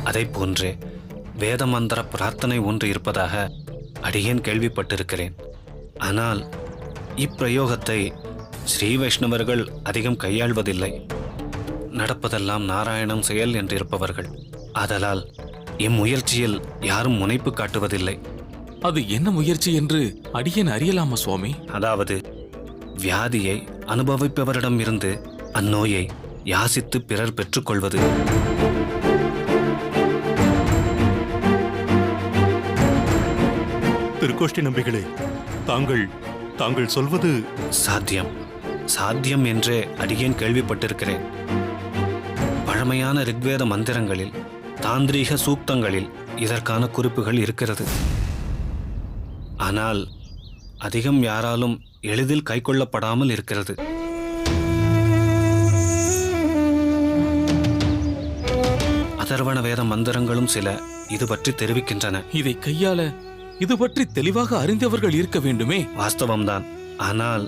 அதை போன்றே வேத மந்திர பிரார்த்தனை ஒன்று இருப்பதாக அடியேன் கேள்விப்பட்டிருக்கிறேன். ஆனால் இப்பிரயோகத்தை ஸ்ரீ வைஷ்ணவர்கள் அதிகம் கையாள்வதில்லை. நடப்பதெல்லாம் நாராயணம் செயல் என்றிருப்பவர்கள். ஆதலால் இம்முயற்சியில் யாரும் முனைப்பு காட்டுவதில்லை. அது என்ன முயற்சி என்று அடியேன் அறியலாமா சுவாமி? அதாவது வியாதியை அனுபவிப்பவரிடம் இருந்து அந்நோயை யாசித்து பிறர் பெற்றுக்கொள்வது. திருக்கோஷ்டி நம்பிகளே, தாங்கள் சொல்வது சாத்தியம் என்றே அடியேன் கேள்விப்பட்டிருக்கிறேன். பழமையான ரிக்வேத மந்திரங்களில், தாந்திரீக சூக்தங்களில் இதற்கான குறிப்புகள் இருக்கிறது. ஆனால் அதிகம் யாராலும் எளிதில் கைக்கொள்ளப்படாமல் இருக்கிறது. அதர்வண வேத மந்திரங்களும் சில இது பற்றி தெரிவிக்கின்றன. இதை கையாள இது பற்றி தெளிவாக அறிந்தவர்கள் இருக்க வேண்டுமே. வாஸ்தவம்தான். ஆனால்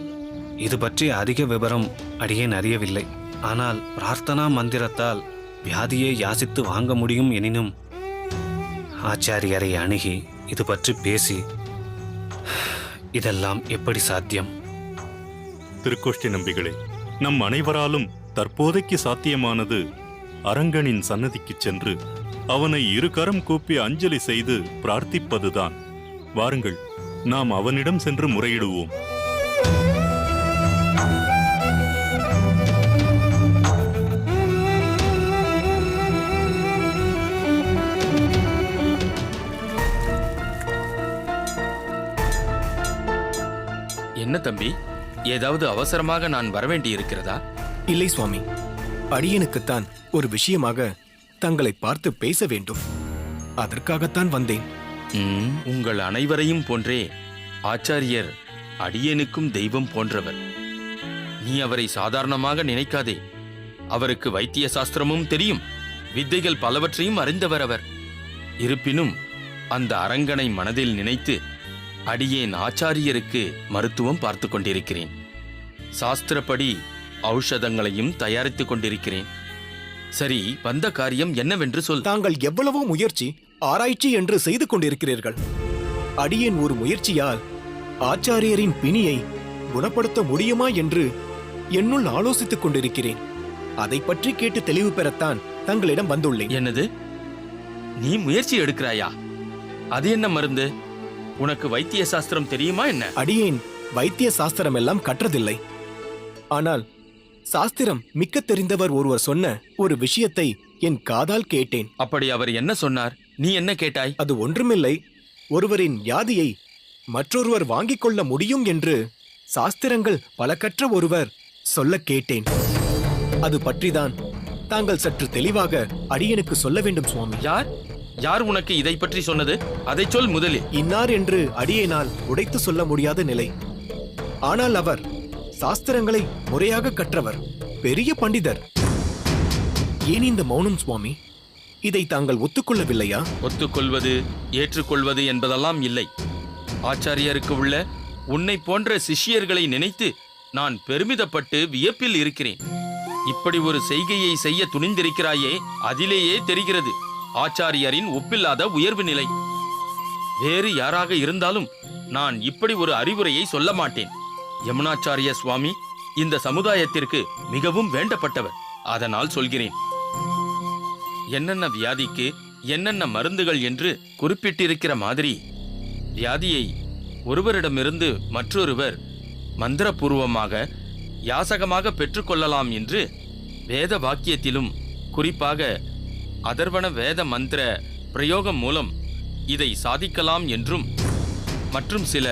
இது பற்றி அதிக விவரம் அடியேன் அறியவில்லை. ஆனால் பிரார்த்தனா மந்திரத்தால் வியாதியை யாசித்து வாங்க முடியும் எனினும் ஆச்சாரியரை அணுகி இது பற்றி பேசி இதெல்லாம் எப்படி சாத்தியம்? திருக்கோஷ்டி நம்பிகளே, நம் அனைவராலும் தற்போதைக்கு சாத்தியமானது அரங்கனின் சன்னதிக்குச் சென்று அவனை இருகரம் கூப்பி அஞ்சலி செய்து பிரார்த்திப்பதுதான். வாருங்கள், நாம் அவனிடம் சென்று முறையிடுவோம். என்ன தம்பி, ஏதாவது அவசரமாக நான் வரவேண்டி இருக்கிறதா? இல்லை சுவாமி, அடியனுக்குத்தான் ஒரு விஷயமாக தங்களை பார்த்து பேச வேண்டும். அதற்காகத்தான் வந்தேன். உங்கள் அனைவரையும் போன்றே ஆச்சாரியர் அடியனுக்கும் தெய்வம் போன்றவர். நீ அவரை சாதாரணமாக நினைக்காதே. அவருக்கு வைத்திய சாஸ்திரமும் தெரியும், வித்தைகள் பலவற்றையும் அறிந்தவர் அவர். இருப்பினும் அந்த அரங்கனை மனதில் நினைத்து அடியேன் ஆச்சாரியருக்கு மருத்துவம் பார்த்து கொண்டிருக்கிறேன். சாஸ்திரப்படி ஔஷதங்களையும் தயாரித்துக் கொண்டிருக்கிறேன். சரி, வந்த காரியம் என்னவென்று சொல். தாங்கள் எவ்வளவோ முயற்சி, ஆராய்ச்சி என்று செய்து கொண்டிருக்கிறீர்கள். அடியேன் ஒரு முயற்சியால் ஆச்சாரியரின் பிணியை குணப்படுத்த முடியுமா என்று என்னுள் ஆலோசித்துக் கொண்டிருக்கிறேன். அதை பற்றி கேட்டு தெளிவு பெறத்தான் தங்களிடம் வந்துள்ளேன். என்னது, நீ முயற்சி எடுக்கிறாயா? அது என்ன மருந்து? உனக்கு வைத்திய சாஸ்திரம் தெரியுமா என்ன? அடியேன் வைத்திய சாஸ்திரம் எல்லாம் கற்றதில்லை. ஆனால் சாஸ்திரம் மிக்க தெரிந்தவர் ஒருவர் சொன்ன ஒரு விஷயத்தை என் காதால் கேட்டேன். அப்படி அவர் என்ன சொன்னார்? நீ என்ன கேட்டாய்? அது ஒன்றுமில்லை. ஒருவரின் வியாதியை மற்றொருவர் வாங்கிக் கொள்ள முடியும் என்று சாஸ்திரங்கள் பல கற்ற ஒருவர் சொல்ல கேட்டேன். அது பற்றிதான் தாங்கள் சற்று தெளிவாக அடியனுக்கு சொல்ல வேண்டும் சுவாமி. யார் உனக்கு இதை பற்றி சொன்னது? அதை சொல் முதலில். இன்னார் என்று அடியேனால் உடைத்து சொல்ல முடியாத நிலை. ஆனால் அவர் சாஸ்திரங்களை முறையாக கற்றவர், பெரிய பண்டிதர். ஏன் இந்த மௌனம் சுவாமி? இதை தாங்கள் ஒத்துக்கொள்ளவில்லையா? ஒத்துக்கொள்வது, ஏற்றுக்கொள்வது என்பதெல்லாம் இல்லை. ஆச்சாரியருக்கு உள்ள உன்னை போன்ற சிஷ்யர்களை நினைத்து நான் பெருமிதப்பட்டு வியப்பில் இருக்கிறேன். இப்படி ஒரு செய்கையை செய்ய துணிந்திருக்கிறாயே, அதிலேயே தெரிகிறது ஆச்சாரியரின் ஒப்பில்லாத உயர்வு நிலை. வேறு யாராக இருந்தாலும் நான் இப்படி ஒரு அறிவுரையை சொல்ல மாட்டேன். யமுனாச்சாரிய சுவாமி இந்த சமுதாயத்திற்கு மிகவும் வேண்டப்பட்டவர். அதனால் சொல்கிறேன். என்னென்ன வியாதிக்கு என்னென்ன மருந்துகள் என்று குறிப்பிட்டிருக்கிற மாதிரி வியாதியை ஒருவரிடமிருந்து மற்றொருவர் மந்திரபூர்வமாக யாசகமாக பெற்றுக்கொள்ளலாம் என்று வேத வாக்கியத்திலும் குறிப்பாக அதர்வண வேத மந்திர பிரயோகம் மூலம் இதை சாதிக்கலாம் என்றும் மற்றும் சில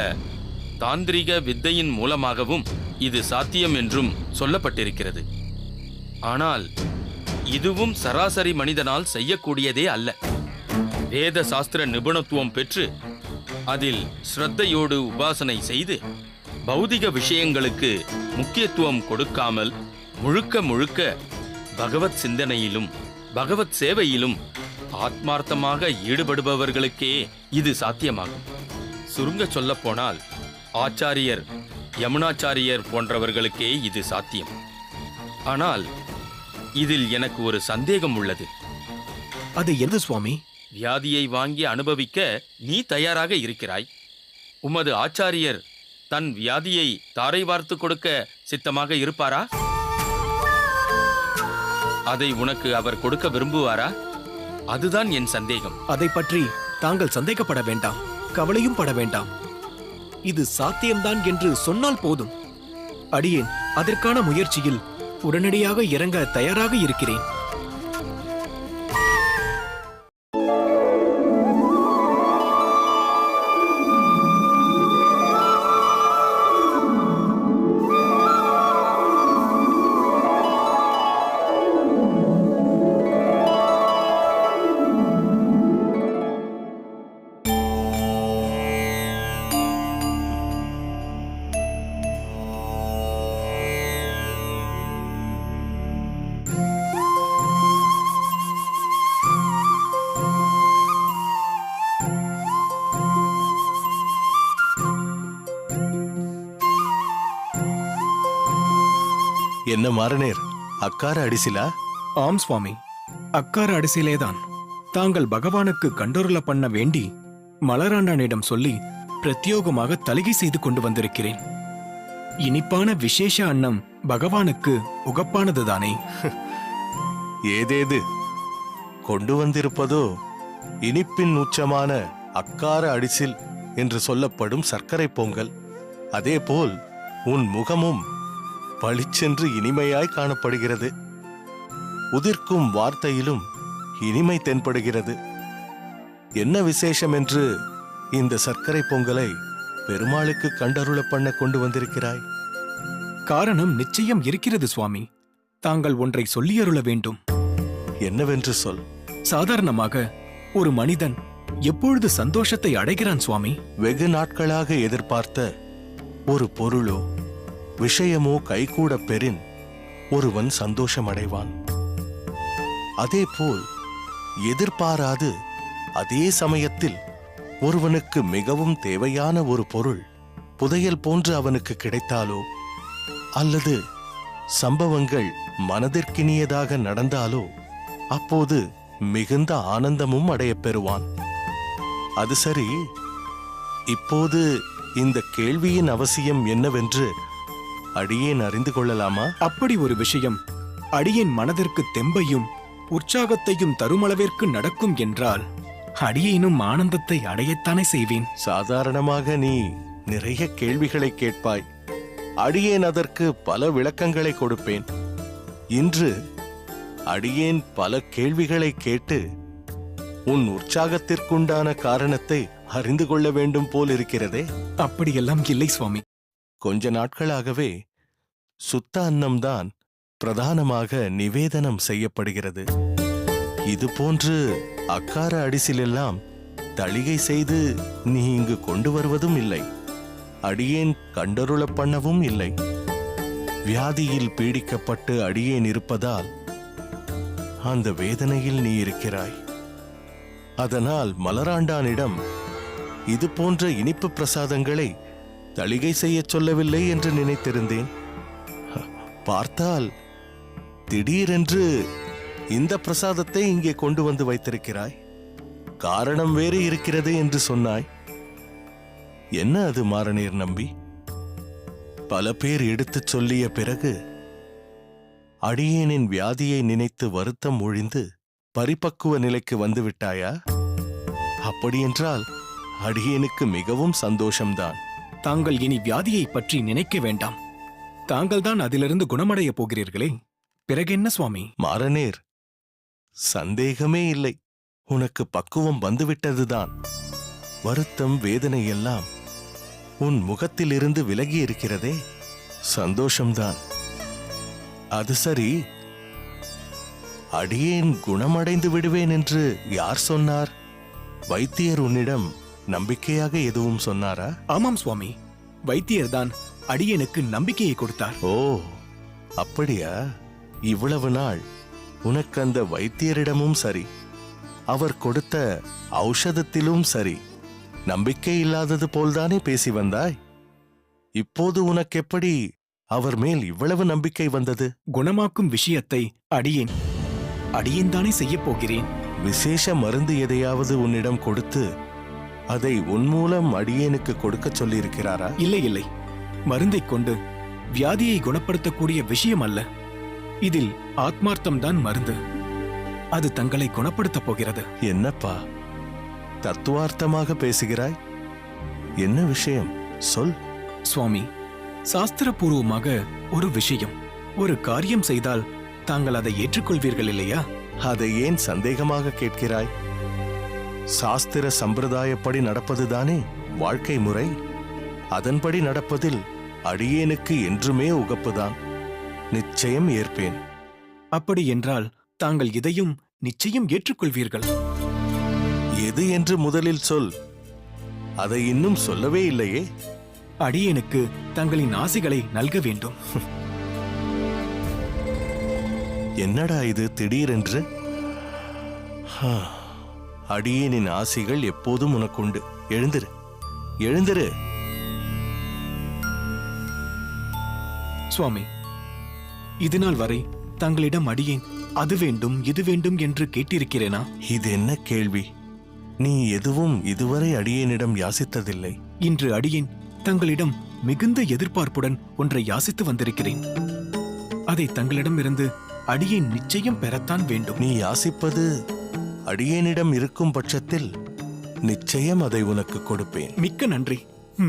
தாந்திரிக வித்தையின் மூலமாகவும் இது சாத்தியம் என்றும் சொல்லப்பட்டிருக்கிறது. ஆனால் இதுவும் சராசரி மனிதனால் செய்யக்கூடியதே அல்ல. வேத சாஸ்திர நிபுணத்துவம் பெற்று அதில் ஸ்ரத்தையோடு உபாசனை செய்து பௌதிக விஷயங்களுக்கு முக்கியத்துவம் கொடுக்காமல் முழுக்க முழுக்க பகவத் சிந்தனையிலும் பகவத் சேவையிலும் ஆத்மார்த்தமாக ஈடுபடுபவர்களுக்கே இது சாத்தியமாகும். சுருங்க சொல்ல போனால் ஆச்சாரியர் யமுனாச்சாரியர் போன்றவர்களுக்கே இது சாத்தியம். ஆனால் இதில் எனக்கு ஒரு சந்தேகம் உள்ளது. அது எது சுவாமி? வியாதியை வாங்கி அனுபவிக்க நீ தயாராக இருக்கிறாய். உமது ஆச்சாரியர் தன் வியாதியை தாரை வார்த்து கொடுக்க சித்தமாக இருப்பாரா? அதை உனக்கு அவர் கொடுக்க விரும்புவாரா? அதுதான் என் சந்தேகம். அதை பற்றி தாங்கள் சந்தேகப்பட வேண்டாம், கவலையும் பட வேண்டாம். இது சாத்தியம்தான் என்று சொன்னால் போதும். அடியேன் அதற்கான முயற்சியில் உடனடியாக இறங்க தயாராக இருக்கிறேன். என்ன மாறனேர், அக்கார அடிசிலா? ஆம் சுவாமி, அக்கார அடிசிலேதான். தாங்கள் பகவானுக்கு கண்டொருள பண்ண வேண்டி மலராண்டானிடம் சொல்லி பிரத்யோகமாக தலிகை செய்து கொண்டு வந்திருக்கிறேன். இனிப்பான விசேஷ அன்னம் பகவானுக்கு உகப்பானதுதானே? ஏதேது கொண்டு வந்திருப்பதோ இனிப்பின் உச்சமான அக்கார அடிசில் என்று சொல்லப்படும் சர்க்கரை பொங்கல். அதேபோல் உன் முகமும் பளிச்சென்று இனிமையாய் காணப்படுகிறது. உதிர்க்கும் வார்த்தையிலும் இனிமை தென்படுகிறது. என்ன விசேஷம் என்று இந்த சர்க்கரை பொங்கலை பெருமாளுக்கு கண்டருள பண்ண கொண்டு வந்திருக்கிறாய்? காரணம் நிச்சயம் இருக்கிறது சுவாமி. தாங்கள் ஒன்றை சொல்லியருள வேண்டும். என்னவென்று சொல். சாதாரணமாக ஒரு மனிதன் எப்பொழுது சந்தோஷத்தை அடைகிறான் சுவாமி? வெகு நாட்களாக எதிர்பார்த்த ஒரு பொருளோ விஷயமோ கைகூட பெறின் ஒருவன் சந்தோஷம் அடைவான். அதேபோல் எதிர்பாராது அதே சமயத்தில் ஒருவனுக்கு மிகவும் தேவையான ஒரு பொருள் புதையல் போன்று அவனுக்கு கிடைத்தாலோ அல்லது சம்பவங்கள் மனதிற்கினியதாக நடந்தாலோ அப்போது மிகுந்த ஆனந்தமும் அடையப் பெறுவான். அது சரி, இப்போது இந்த கேள்வியின் அவசியம் என்னவென்று அடியேன் அறிந்து கொள்ளலாமா? அப்படி ஒரு விஷயம் அடியேன் மனதிற்கு தெம்பையும் உற்சாகத்தையும் தருமளவிற்கு நடக்கும் என்றால் அடியேனும் ஆனந்தத்தை அடையத்தானே செய்வேன். சாதாரணமாக நீ நிறைய கேள்விகளை கேட்பாய். அடியேன் அதற்கு பல விளக்கங்களை கொடுப்பேன். இன்று அடியேன் பல கேள்விகளை கேட்டு உன் உற்சாகத்திற்குண்டான காரணத்தை அறிந்து கொள்ள வேண்டும் போல் இருக்கிறதே. அப்படியெல்லாம் இல்லை சுவாமி. கொஞ்ச நாட்களாகவே சுத்த அன்னம்தான் பிரதானமாக நிவேதனம் செய்யப்படுகிறது. இது போன்று அக்கார அடிசிலெல்லாம் தளிகை செய்து நீ இங்கு கொண்டு வருவதும் இல்லை. அடியேன் கண்டருள பண்ணவும் இல்லை. வியாதியில் பீடிக்கப்பட்டு அடியேன் இருப்பதால் அந்த வேதனையில் நீ இருக்கிறாய். அதனால் மலராண்டானிடம் இது போன்ற இனிப்பு பிரசாதங்களை தளிகை செய்யச் சொல்லவில்லை என்று நினைத்திருந்தேன். பார்த்தால் திடீரென்று இந்த பிரசாதத்தை இங்கே கொண்டு வந்து வைத்திருக்கிறாய். காரணம் வேறு இருக்கிறது என்று சொன்னாய். என்ன அது மாறனீர் நம்பி? பல பேர் எடுத்துச் சொல்லிய பிறகு அடியேனின் வியாதியை நினைத்து வருத்தம் ஒழிந்து பரிபக்குவ நிலைக்கு வந்து விட்டாயா? அப்படியென்றால் அடியேனுக்கு மிகவும் சந்தோஷம்தான். தாங்கள் இனி வியாதியை பற்றி நினைக்க வேண்டாம். தாங்கள்தான் அதிலிருந்து குணமடைய போகிறீர்களே, பிறகென்ன சுவாமி? மாறனேர், சந்தேகமே இல்லை, உனக்கு பக்குவம் வந்துவிட்டதுதான். வருத்தம் வேதனை எல்லாம் உன் முகத்திலிருந்து விலகி இருக்கிறதே, சந்தோஷம்தான். அது சரி, அடியேன் குணமடைந்து விடுவேன் என்று யார் சொன்னார்? வைத்தியர் உன்னிடம் நம்பிக்கையாக எதுவும் சொன்னாரா? ஆமாம் சுவாமி, வைத்தியர்தான் அடியேனுக்கு நம்பிக்கையை கொடுத்தார். ஓ, அப்படியா? இவ்வளவு நாள் உனக்கு அந்த வைத்தியரிடமும் சரி, அவர் கொடுத்த ஔஷதத்திலும் சரி, நம்பிக்கை இல்லாதது போல்தானே பேசி வந்தாய். இப்போது உனக்கு எப்படி அவர் மேல் இவ்வளவு நம்பிக்கை வந்தது? குணமாக்கும் விஷயத்தை அடியேன் தானே செய்யப் போகிறேன். விசேஷ மருந்து எதையாவது உன்னிடம் கொடுத்து அதை உன் மூலம் அடியேனுக்கு கொடுக்கச் சொல்லியிருக்கிறாரா? இல்லை, மருந்தைக் கொண்டு வியாதியை குணப்படுத்தக்கூடிய விஷயம் அல்ல. இதில் ஆத்மார்த்தம்தான் மருந்து. அது தங்களை குணப்படுத்தப் போகிறது. என்னப்பா தத்துவார்த்தமாக பேசுகிறாய்? என்ன விஷயம் சொல். சுவாமி, சாஸ்திரபூர்வமாக ஒரு விஷயம், ஒரு காரியம் செய்தால் தாங்கள் அதை ஏற்றுக்கொள்வீர்கள் இல்லையா? அதை ஏன் சந்தேகமாக கேட்கிறாய்? சாஸ்திர சம்பிரதாயப்படி நடப்பதுதானே வாழ்க்கை முறை. அதன்படி நடப்பதில் அடியேனுக்கு என்றுமே உகப்புதான். நிச்சயம் ஏற்பேன். அப்படி என்றால் தாங்கள் இதையும் நிச்சயம் ஏற்றுக்கொள்வீர்கள். எது என்று முதலில் சொல். அதை இன்னும் சொல்லவே இல்லையே. அடியேனுக்கு தங்களின் ஆசிகளை நல்க வேண்டும். என்னடா இது திடீரென்று? அடியேனின் ஆசிகள் எப்போதும் உனக்குண்டு. எழுந்திரு, எழுந்திரு. சுவாமி, இதுநாள் வரை தங்களிடம் அடியேன் அது வேண்டும் இது வேண்டும் என்று கேட்டிருக்கிறேனா? இது என்ன கேள்வி? நீ எதுவும் இதுவரை அடியேனிடம் யாசித்ததில்லை. இன்று அடியேன் தங்களிடம் மிகுந்த எதிர்பார்ப்புடன் ஒன்றை யாசித்து வந்திருக்கிறேன். அதை தங்களிடமிருந்து அடியேன் நிச்சயம் பெறத்தான் வேண்டும். நீ யாசிப்பது அடியேனிடம் இருக்கும் பட்சத்தில் நிச்சயம் அதை உனக்கு கொடுப்பேன். மிக்க நன்றி,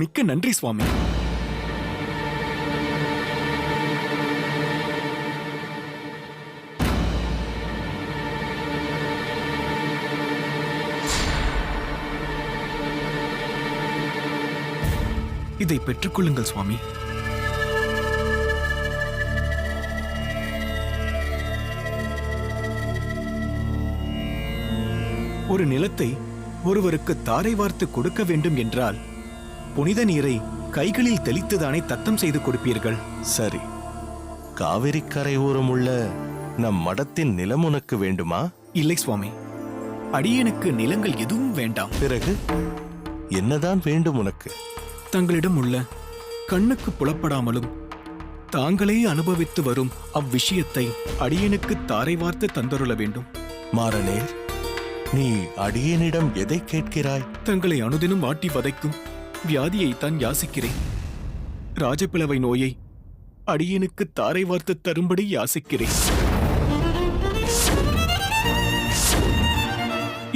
மிக்க நன்றி சுவாமி. இதை பெற்றுக்கொள்ளுங்கள் சுவாமி. ஒரு நிலத்தை ஒருவருக்கு தாரை வார்த்து கொடுக்க வேண்டும் என்றால் புனித நீரை கைகளில் தெளித்துதானே தத்தம் செய்து கொடுப்பீர்கள். சரி, காவிரி கரையோரம் உள்ள நம் மடத்தின் நிலம் உனக்கு வேண்டுமா? இல்லை சுவாமி, அடியேனுக்கு நிலங்கள் எதுவும் வேண்டாம். பிறகு என்னதான் வேண்டும் உனக்கு? தங்களிடம் உள்ள கண்ணுக்கு புலப்படாமலும் தாங்களே அனுபவித்து வரும் அவ்விஷயத்தை அடியேனுக்கு தாரை வார்த்து தந்தருள வேண்டும். மாறனே, நீ அடியேனிடம் எதை கேட்கிறாய்? தங்களை அனுதினம் ஆட்டி வதைக்கும் வியாதியைத்தான் யாசிக்கிறேன். ராஜபிளவை நோயை அடியேனுக்கு தாரை வார்த்து தரும்படி யாசிக்கிறேன்.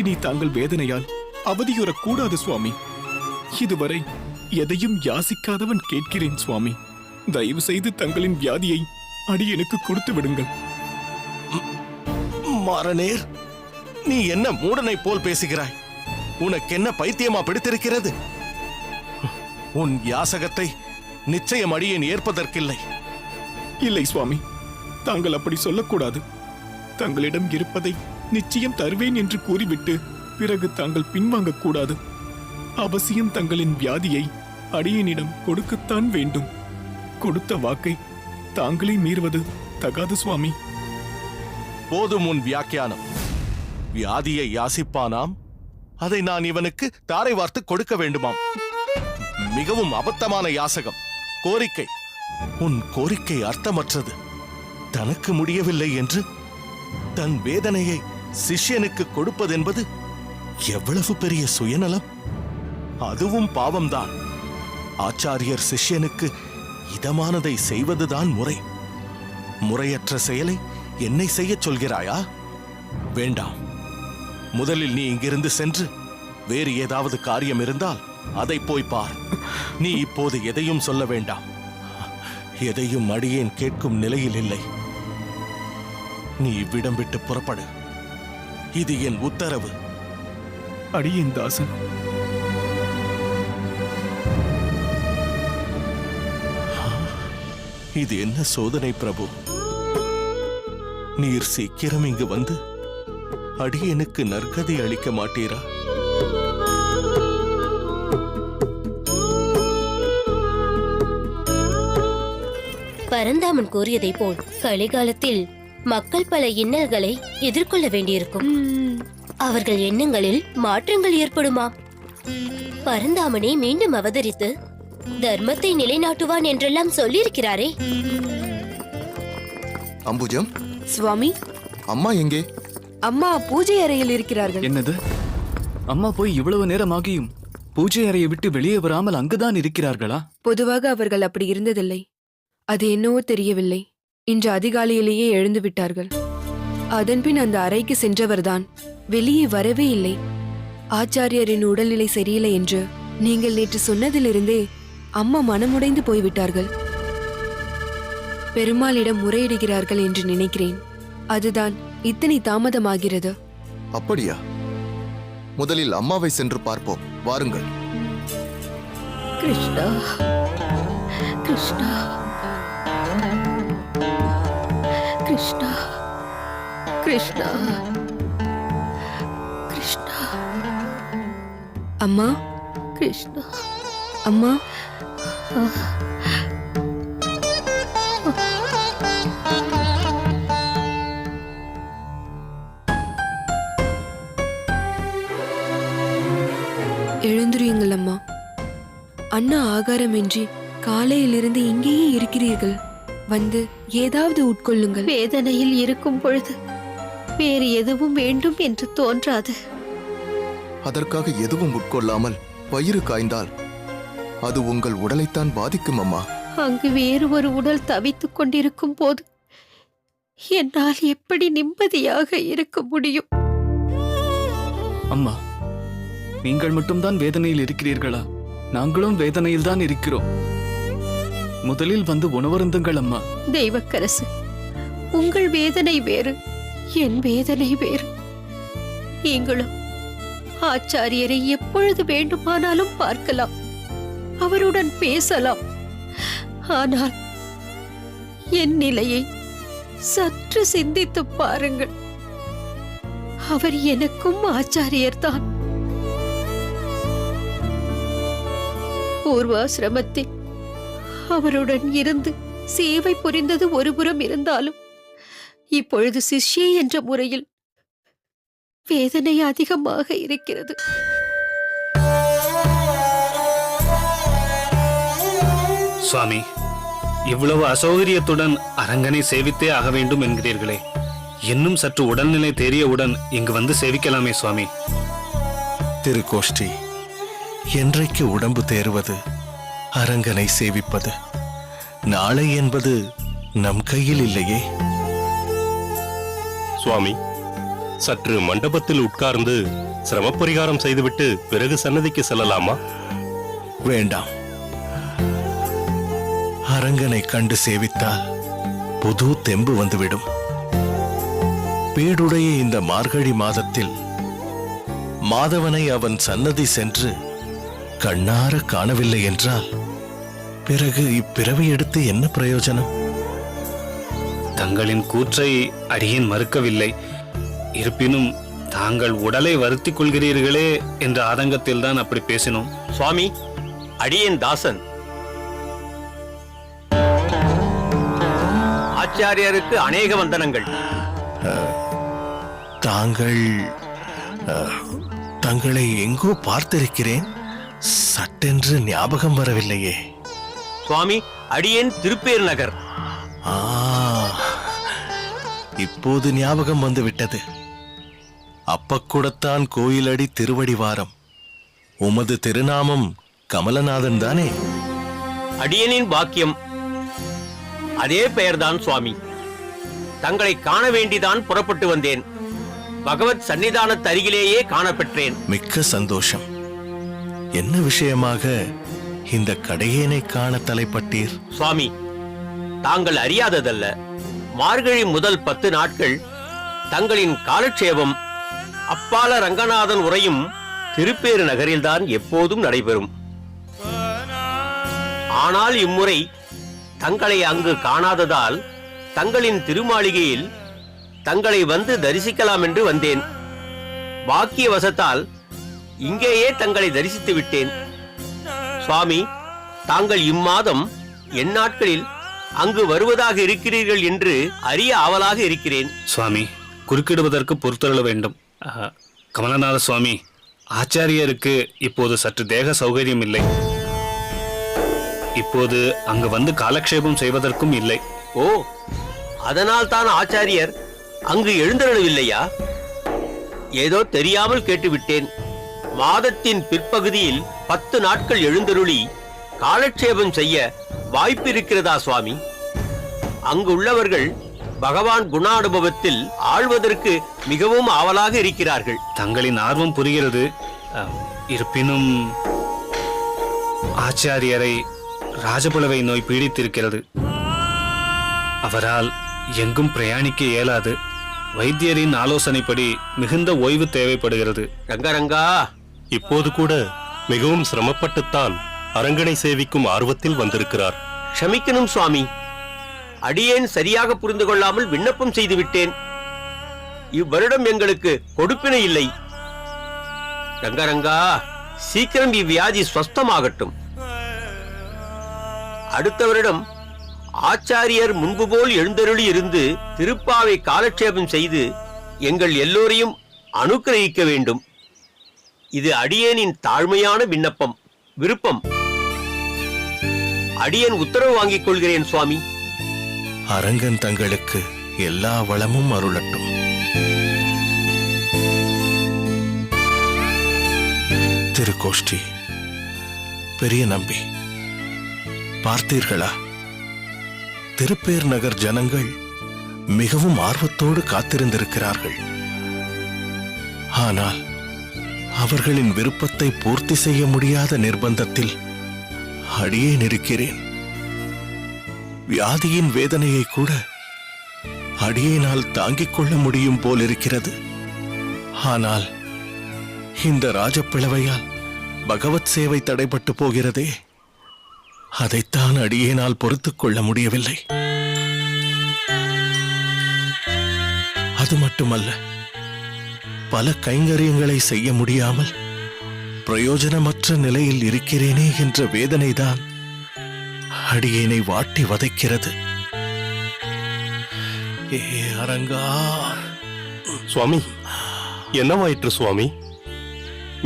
இனி தாங்கள் வேதனையால் அவதியுறக்கூடாது சுவாமி. இதுவரை எதையும் யாசிக்காதவன் கேட்கிறேன் சுவாமி. தயவு செய்து தங்களின் வியாதியை அடியேனுக்கு கொடுத்து விடுங்கள். மாறனேர், நீ என்ன மூடனை போல் பேசுகிறாய்? உனக்கு என்ன பைத்தியமா பிடித்திருக்கிறது? உன் யாசகத்தை நிச்சயம் அடியேன் ஏற்பதற்கில்லை. இல்லை சுவாமி, தாங்கள் அப்படி சொல்லக்கூடாது. தங்களிடம் இருப்பதை நிச்சயம் தருவேன் என்று கூறிவிட்டு பிறகு தாங்கள் பின்வாங்க கூடாது. அவசியம் தங்களின் வியாதியை அடியேனிடம் கொடுக்கத்தான் வேண்டும். கொடுத்த வாக்கை தாங்களே மீறுவது தகாது சுவாமி. போதும் உன் வியாக்கியானம். வியாதியை யாசிப்பானாம், அதை நான் இவனுக்கு தாரை வார்த்து கொடுக்க வேண்டுமாம். மிகவும் அபத்தமான யாசகம், கோரிக்கை. உன் கோரிக்கை அர்த்தமற்றது. தனக்கு முடியவில்லை என்று தன் வேதனையை சிஷ்யனுக்கு கொடுப்பதென்பது எவ்வளவு பெரிய சுயநலம்! அதுவும் பாவம்தான். ஆச்சாரியர் சிஷ்யனுக்கு இதமானதை செய்வதுதான் முறை. முறையற்ற செயலை என்னை செய்யச் சொல்கிறாயா? வேண்டாம். முதலில் நீ இங்கிருந்து சென்று வேறு ஏதாவது காரியம் இருந்தால் அதை போய் பார். நீ இப்போது எதையும் சொல்ல வேண்டாம். எதையும் அடியேன் கேட்கும் நிலையில் இல்லை. நீ இவ்விடம் விட்டு புறப்படு. இது என் உத்தரவு. அடியேன் தாசன். இது என்ன சோதனை பிரபு? நீர் சீக்கிரம் இங்கு வந்து அடியேனுக்கு நற்கதி அளிக்க மாட்டீரா? பரந்தாமன் கூறியதை போல் கலிகாலத்தில் மக்கள் பல இன்னல்களை எதிர்கொள்ள வேண்டியிருக்கும். அவர்கள் எண்ணங்களில் மாற்றங்கள் ஏற்படுமாம். பரந்தாமனே மீண்டும் அவதரித்து தர்மத்தை நிலைநாட்டுவான் என்றெல்லாம் சொல்லியிருக்கிறாரே. அம்புஜம், சுவாமி, அம்மா எங்கே? அம்மா பூஜை அறையில் இருக்கிறார்கள். என்னது? அம்மா போய் இவ்வளவு நேரமாகியும் பூஜை அறையை விட்டு வெளியே வராமல் அங்குதான் இருக்கிறார்களா? பொதுவாக அவர்கள் அப்படி இருந்ததில்லை. அது என்னவோ தெரியவில்லை. இன்று அதிகாலையிலேயே எழுந்து விட்டார்கள். அதன்பின் அந்த அறைக்கு சென்றவர்தான் வெளியே வரவே இல்லை. ஆச்சாரியரின் உடல்நிலை சரியில்லை என்று நீங்கள் நேற்று சொன்னதிலிருந்தே அம்மா மனமுடைந்து போய்விட்டார்கள். பெருமாளிடம் முறையிடுகிறார்கள் என்று நினைக்கிறேன். அதுதான் இத்தனை தாமதமாகிறது. அப்படியா? முதலில் அம்மாவை சென்று பார்ப்போம், வாருங்கள். கிருஷ்ணா, கிருஷ்ணா, கிருஷ்ணா, கிருஷ்ணா, கிருஷ்ணா. அம்மா, கிருஷ்ணா, அம்மா. எழுந்துருங்கள் அம்மா. அண்ணா ஆகாரமின்றி காலையிலிருந்து இங்கேயே இருக்கிறீர்கள். வந்து ஏதாவது உட்கொள்ளுங்கள். வேதனையில் இருக்கும் பொழுது வேறு எதுவும் வேண்டும் என்று தோன்றாது. அதற்காக எதுவும் உட்கொள்ளாமல் வயிறு காய்ந்தால் அது உங்கள் உடலைத்தான் பாதிக்கும் அம்மா. அங்கு வேறு ஒரு உடல் தவித்துக் கொண்டிருக்கும் போது என்னால் எப்படி நிம்மதியாக இருக்க முடியும்? அம்மா, நீங்கள் மட்டும்தான் வேதனையில் இருக்கிறீர்களா? நாங்களும் வேதனையில் தான் இருக்கிறோம். முதலில் வந்து உணவருந்துங்கள் அம்மா. தெய்வக்கரசு, உங்கள் வேதனை வேறு, என் வேதனை வேறு. நீங்களும் ஆச்சாரியரை எப்பொழுது வேண்டுமானாலும் பார்க்கலாம், அவருடன் பேசலாம். ஆனால் என் நிலையை சற்று சிந்தித்து பாருங்கள். அவர் எனக்கும் ஆச்சாரியர்தான். பூர்வாசிரமத்தில் அவருடன் இருந்து சேவை புரிந்தது ஒருபுறம் இருந்தாலும் இப்பொழுது சிஷ்யை என்ற முறையில் வேதனை அதிகமாக இருக்கிறது. சுவாமி, இவ்வளவு அசௌகரியத்துடன் அரங்கனை சேவித்தே ஆக வேண்டும் என்கிறீர்களே, இன்னும் சற்று உடல்நிலை தேறியவுடன் இங்கு வந்து சேவிக்கலாமே சுவாமி. திருக்கோஷ்டி, என்றைக்கு உடம்பு தேறுவது, அரங்கனை சேவிப்பது? நாளை என்பது நம் கையில் இல்லையே. சுவாமி, சற்று மண்டபத்தில் உட்கார்ந்து சிரமப்பரிகாரம் செய்துவிட்டு பிறகு சன்னதிக்கு செல்லலாமா? வேண்டாம். அரங்கனை கண்டு சேவித்தால் புது தெம்பு வந்துவிடும். பேடுடைய இந்த மார்கழி மாதத்தில் மாதவனை அவன் சன்னதி சென்று கண்ணார காணவில்லை என்றால் பிறகு இப்பிறவி எடுத்து என்ன பிரயோஜனம்? தங்களின் கூற்றை அடியேன் மறுக்கவில்லை. இருப்பினும் தாங்கள் உடலை வருத்திக் கொள்கிறீர்களே என்ற ஆதங்கத்தில் தான் அப்படி பேசினோம். சுவாமி, அடியேன் தாசன். ஆச்சாரியருக்கு அநேக வந்தனங்கள். தங்களை எங்கோ பார்த்திருக்கிறேன், சட்டென்று ஞாபகம் வரவில்லையே. சுவாமி, அடியேன் திருப்பேர் நகர். இப்போது ஞாபகம் வந்து விட்டது. அப்பக்கூடத்தான் கோயிலடி திருவடிவாரம். உமது திருநாமம் கமலநாதன் தானே? அடியனின் பாக்கியம். அதே பெயர்தான் சுவாமி. தங்களை காண வேண்டிதான் புறப்பட்டு வந்தேன். பகவத் சன்னிதானத்து அருகிலேயே காணப்பெற்றேன். மிக்க சந்தோஷம். என்ன விஷயமாக இந்த கடையேனை காண தலைப்பட்டீர்? சுவாமி, தாங்கள் அறியாததல்ல, மார்கழி முதல் 10 நாட்கள் தங்களின் காலட்சேபம் அப்பால ரங்கநாதன் உரையும் திருப்பேறு நகரில்தான் எப்போதும் நடைபெறும். ஆனால் இம்முறை தங்களை அங்கு காணாததால் தங்களின் திருமாளிகையில் தங்களை வந்து தரிசிக்கலாம் என்று வந்தேன். பாக்கிய வசத்தால் இங்கேயே தங்களை தரிசித்து விட்டேன். சுவாமி, தாங்கள் இம்மாதம் எந்நாட்களில் அங்கு வருவதாக இருக்கிறீர்கள் என்று அறிய ஆவலாக இருக்கிறேன். சுவாமி, குறுக்கிடுவதற்கு பொறுத்தருள வேண்டும். கமலநாத சுவாமி, ஆச்சாரியருக்கு இப்போது சற்று தேக சௌகரியம் இல்லை. இப்போது அங்கு வந்து காலக்ஷேபம் செய்வதற்கும் இல்லை. ஓ, அதனால் தான் ஆச்சாரியர் அங்கு எழுந்தருளவில்லையா? ஏதோ தெரியாமல் கேட்டுவிட்டேன். மாதத்தின் பிற்பகுதியில் 10 நாட்கள் எழுந்தருளி காலட்சேபம் செய்ய வாய்ப்பு இருக்கிறதா சுவாமி? அங்கு உள்ளவர்கள் பகவான் குணானுபவத்தில் ஆழ்வதற்கு மிகவும் ஆவலாக இருக்கிறார்கள். தங்களின் ஆர்வம் புரிகிறது. இருப்பினும் ஆச்சாரியரை ராஜபுலவை நோய் பீடித்திருக்கிறது. அவரால் எங்கும் பிரயாணிக்க இயலாது. வைத்தியரின் ஆலோசனைப்படி மிகுந்த ஓய்வு தேவைப்படுகிறது. ரங்கரங்கா, இப்போது கூட மிகவும் சிரமப்பட்டுத்தான் அரங்கனை சேவிக்கும் ஆர்வத்தில் வந்திருக்கிறார். க்ஷமிக்கணும் சுவாமி, அடியேன் சரியாக புரிந்து கொள்ளாமல் விண்ணப்பம் செய்து விட்டேன். இவ்வருடம் எங்களுக்கு கொடுப்பினை இல்லை. ரங்கரங்கா, சீக்கிரம் இவ்வியாதி ஸ்வஸ்தமாகட்டும். அடுத்த வருடம் ஆச்சாரியர் முன்பு போல் எழுந்தருளி இருந்து திருப்பாவை காலட்சேபம் செய்து எங்கள் எல்லோரையும் அனுக்கிரகிக்க வேண்டும். இது அடியேனின் தாழ்மையான விண்ணப்பம், விருப்பம். அடியேன் உத்தரவு வாங்கிக் கொள்கிறேன் சுவாமி. அரங்கன் தங்களுக்கு எல்லா வளமும் அருளட்டும். திருக்கோஷ்டி, பெரிய நம்பி, பார்த்தீர்களா? திருப்பேர் நகர் ஜனங்கள் மிகவும் ஆர்வத்தோடு காத்திருந்திருக்கிறார்கள். ஆனால் அவர்களின் விருப்பத்தை பூர்த்தி செய்ய முடியாத நிர்பந்தத்தில் அடியேன் இருக்கிறேன். வியாதியின் வேதனையை கூட அடியேனால் தாங்கிக் கொள்ள முடியும் போலிருக்கிறது. ஆனால் இந்த ராஜப்பிளவையால் பகவத் சேவை தடைபட்டு போகிறதே, அதைத்தான் அடியேனால் பொறுத்துக் கொள்ள முடியவில்லை. அது மட்டுமல்ல, பல கைங்கரியங்களை செய்ய முடியாமல் பிரயோஜனமற்ற நிலையில் இருக்கிறேனே என்ற வேதனைதான் அடியேனை வாட்டி வதைக்கிறது. ஏ அரங்கா! சுவாமி, என்னவாயிற்று சுவாமி?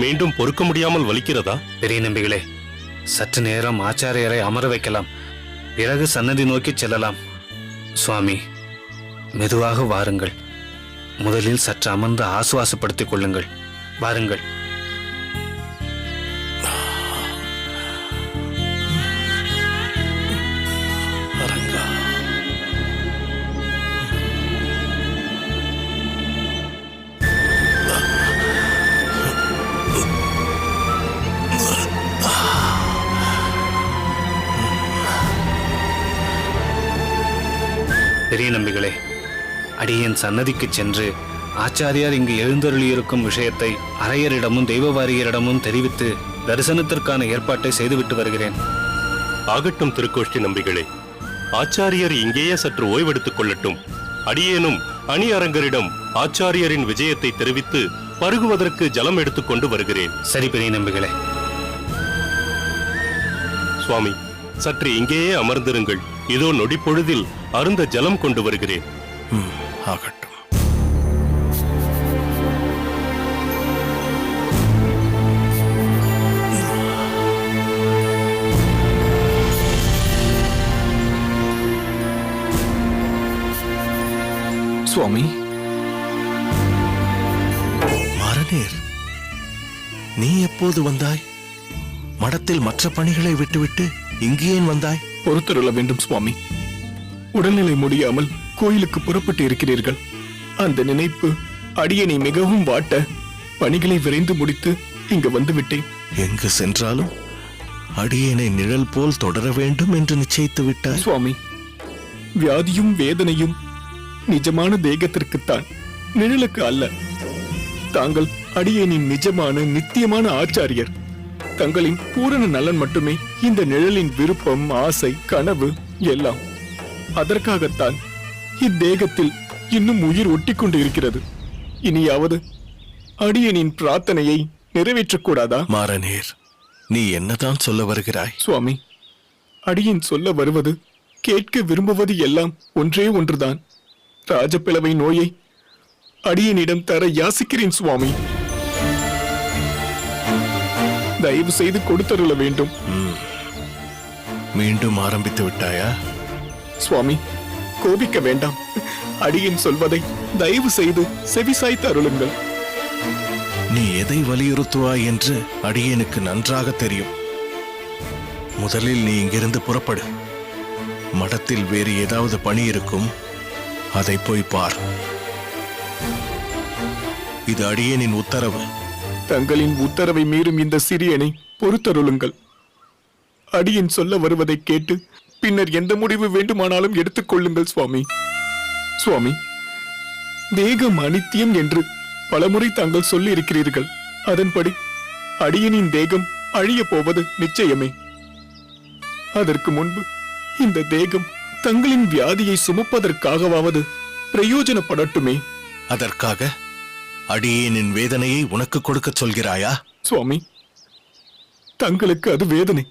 மீண்டும் பொறுக்க முடியாமல் வலிக்கிறதா? பெரிய நம்பிகளே, சற்று நேரம் ஆச்சாரியரை அமர வைக்கலாம். பிறகு சன்னதி நோக்கி செல்லலாம். சுவாமி, மெதுவாக வாருங்கள். முதலில் சற்று அமர்ந்து ஆசுவாசப்படுத்திக் கொள்ளுங்கள். வாருங்கள். அரங்கா! பெரிய நம்பிகளே, அடியேன் சன்னதிக்கு சென்று ஆச்சாரியார் இங்கு எழுந்தருளியிருக்கும் விஷயத்தை அரையரிடமும் தெய்வவாரியரிடமும் தெரிவித்து தரிசனத்திற்கான ஏற்பாட்டை செய்துவிட்டு வருகிறேன். ஆகட்டும் திருக்கோஷ்டி நம்பிகளே, ஆச்சாரியர் இங்கேயே சற்று ஓய்வெடுத்துக் கொள்ளட்டும். அடியேனும் அணி அரங்கரிடம் ஆச்சாரியரின் விஜயத்தை தெரிவித்து பருகுவதற்கு ஜலம் எடுத்துக்கொண்டு வருகிறேன். சரி பெரிய நம்பிகளே. சுவாமி, சற்று இங்கேயே அமர்ந்திருங்கள். இதோ நொடிப்பொழுதில் அருந்த ஜலம் கொண்டு வருகிறேன். ஆகட்டும். சுவாமி, மாரநேர், நீ எப்போது வந்தாய்? மடத்தில் மற்ற பணிகளை விட்டுவிட்டு இங்கு ஏன் வந்தாய்? பொறுத்தருள வேண்டும் சுவாமி. உடல்நிலை முடியாமல் கோயிலுக்கு புறப்பட்டு இருக்கிறீர்கள். அந்த நினைப்பு அடியனை மிகவும் வாட்ட பணிகளை விரைந்து முடித்து இங்கு வந்து விட்டேன். எங்கு சென்றாலும் அடியேனை நிழல் போல் தொடர வேண்டும் என்று நிச்சயித்து விட்டாய். சுவாமி, வியாதியும் வேதனையும் நிஜமான தேகத்திற்குத்தான், நிழலுக்கு அல்ல. தாங்கள் அடியேனின் நிஜமான நித்தியமான ஆச்சாரியர். தங்களின் பூரண நலன் மட்டுமே இந்த நிழலின் விருப்பம், ஆசை, கனவு எல்லாம். அதற்காகத்தான் இத்தேகத்தில் இன்னும் உயிர் ஒட்டிக்கொண்டு இருக்கிறது. இனியாவது அடியனின் பிரார்த்தனையை நிறைவேற்றக்கூடாதா? மாறனேர், நீ என்னதான் சொல்ல வருகிறாய்? சுவாமி, அடியன் சொல்ல வருவது, கேட்க விரும்புவது எல்லாம் ஒன்றே ஒன்றுதான். ராஜப்பிளவை நோயை அடியனிடம் தர யாசிக்கிறேன் சுவாமி. தயவு செய்து கொடுத்தருள வேண்டும். மீண்டும் ஆரம்பித்து விட்டாயா? சுவாமி, கோபிக்க வேண்டாம். அடியன் சொல்வதை தயவு செய்து செவிசாய்த்து அருளுங்கள். நீ எதை வலியுறுத்துவாய் என்று அடியேனுக்கு நன்றாக தெரியும். முதலில் நீ இங்கிருந்து புறப்படு. மடத்தில் வேறு ஏதாவது பணி இருக்கும், அதை போய் பார். இது அடியேனின் உத்தரவு. தங்களின் உத்தரவை மீறும் இந்த சிறியனை பொறுத்தருளுங்கள். அடியன் சொல்ல வருவதை கேட்டு பின்னர் எந்த முடிவு வேண்டுமானாலும் எடுத்துக்கொள்ளுங்கள் சுவாமி. சுவாமி, தேகம் அனித்தியம் என்று பலமுறை தாங்கள் சொல்லி இருக்கிறீர்கள். அதன்படி அடியனின் தேகம் அழிய போவது நிச்சயமே. அதற்கு முன்பு இந்த தேகம் தங்களின் வியாதியை சுமப்பதற்காகவாவது பிரயோஜனப்படட்டுமே. அதற்காக அடியேனின் வேதனையை உனக்கு கொடுக்க சொல்கிறாயா? சுவாமி, தங்களுக்கு அது வேதனை,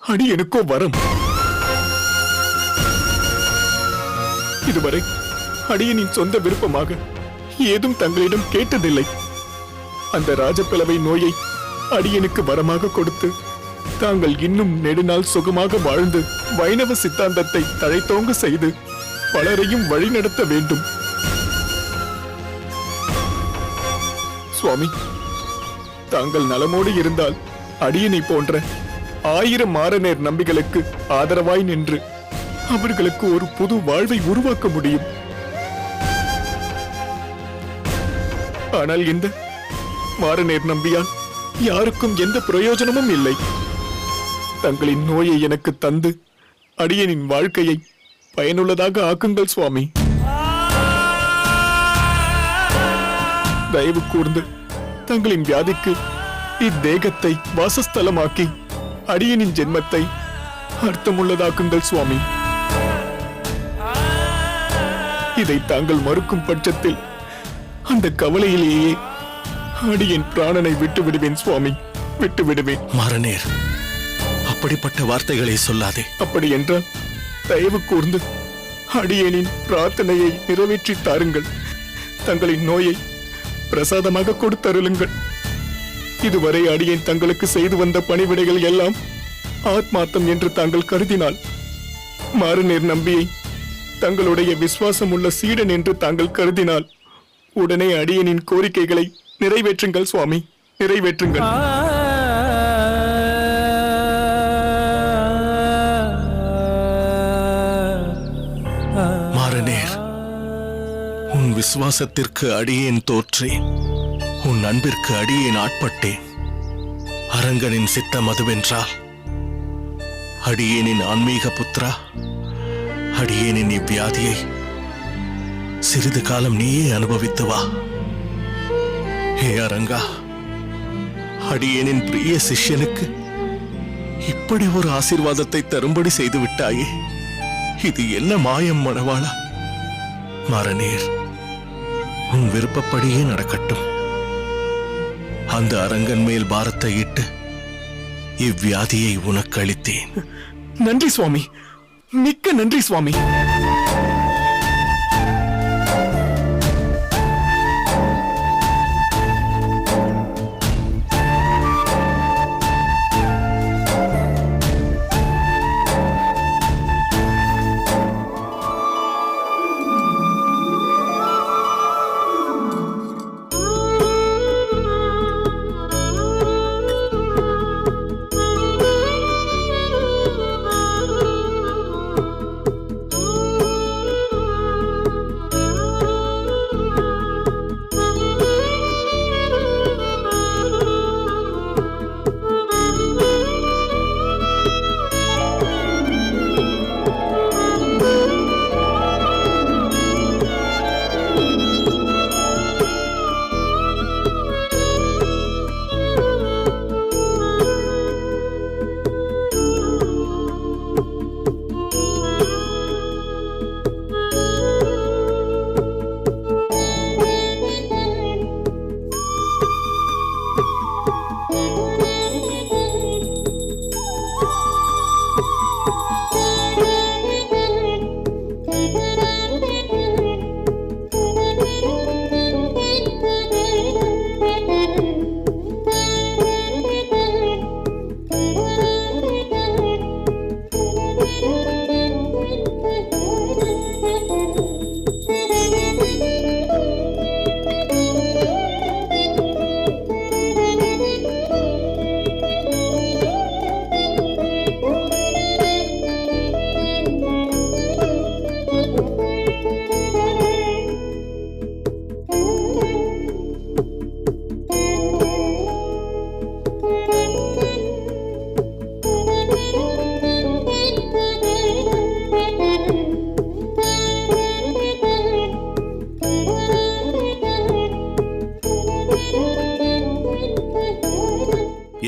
அடியனுக்கோ வரம். இதுவரை அடியனின் சொந்த விருப்பமாக ஏதும் தங்களிடம் கேட்டதில்லை. அந்த ராஜப்பிளவை நோயை அடியனுக்கு வரமாக கொடுத்து தாங்கள் இன்னும் நெடுநாள் சுகமாக வாழ்ந்து வைணவ சித்தாந்தத்தை தழைத்தோங்க செய்து பலரையும் வழிநடத்த வேண்டும். சுவாமி, தாங்கள் நலமோடு இருந்தால் அடியனை போன்ற 1000 மாறநேர் நம்பிகளுக்கு ஆதரவாய் நின்று அவர்களுக்கு ஒரு புது வாழ்வை உருவாக்க முடியும். ஆனால் இந்த மாறநேர் நம்பியால் யாருக்கும் எந்த பிரயோஜனமும் இல்லை. தங்களின் நோயை எனக்கு தந்து அடியனின் வாழ்க்கையை பயனுள்ளதாக ஆக்குங்கள் சுவாமி. தயவு கூர்ந்து தங்களின் வியாதிக்கு இத்தேகத்தை வாசஸ்தலமாக்கி அடியனின் ஜென்மத்தை அர்த்தமுள்ளதாக்குங்கள் சுவாமி. இதை தாங்கள் மறுக்கும் பட்சத்தில் அந்த கவலையிலேயே அடியன் பிராணனை விட்டு விடுவேன் சுவாமி, விட்டு விடுவேன். மாறனேர், அப்படிப்பட்ட வார்த்தைகளை சொல்லாதே. அப்படி என்றால் தயவு கூர்ந்து அடியனின் பிரார்த்தனையை நிறைவேற்றி தாருங்கள். தங்களின் நோயை பிரசாதமாக கொடுத்தருளுங்கள். இதுவரை அடியேன் தங்களுக்கு செய்து வந்த பணிவிடைகள் எல்லாம் ஆத்மார்த்தம் என்று தாங்கள் கருதினால், மாறுநேர் நம்பியை தங்களுடைய விசுவாசம் உள்ள சீடன் என்று தாங்கள் கருதினால், உடனே அடியனின் கோரிக்கைகளை நிறைவேற்றுங்கள் சுவாமி, நிறைவேற்றுங்கள். மாறனேர், உன் விசுவாசத்திற்கு அடியேன் தோற்றேன், உன் அன்பிற்கு அடியேன் ஆட்பட்டேன். அரங்கனின் சித்தம் அதுவென்றால், அடியேனின் ஆன்மீக புத்திரா, அடியேனின் இவ்வியாதியை சிறிது காலம் நீயே அனுபவித்து வா. ஹே அரங்கா, அடியேனின் பிரிய சிஷ்யனுக்கு இப்படி ஒரு ஆசீர்வாதத்தை தரும்படி செய்து விட்டாயே, இது என்ன மாயம் மணவாளா? மாறனேர், உன் விருப்பப்படியே நடக்கட்டும். அந்த அரங்கன் மேல் பாரத்தை இட்டு இவ்வியாதியை உனக்கு அளித்தேன். நன்றி சுவாமி, மிக்க நன்றி சுவாமி.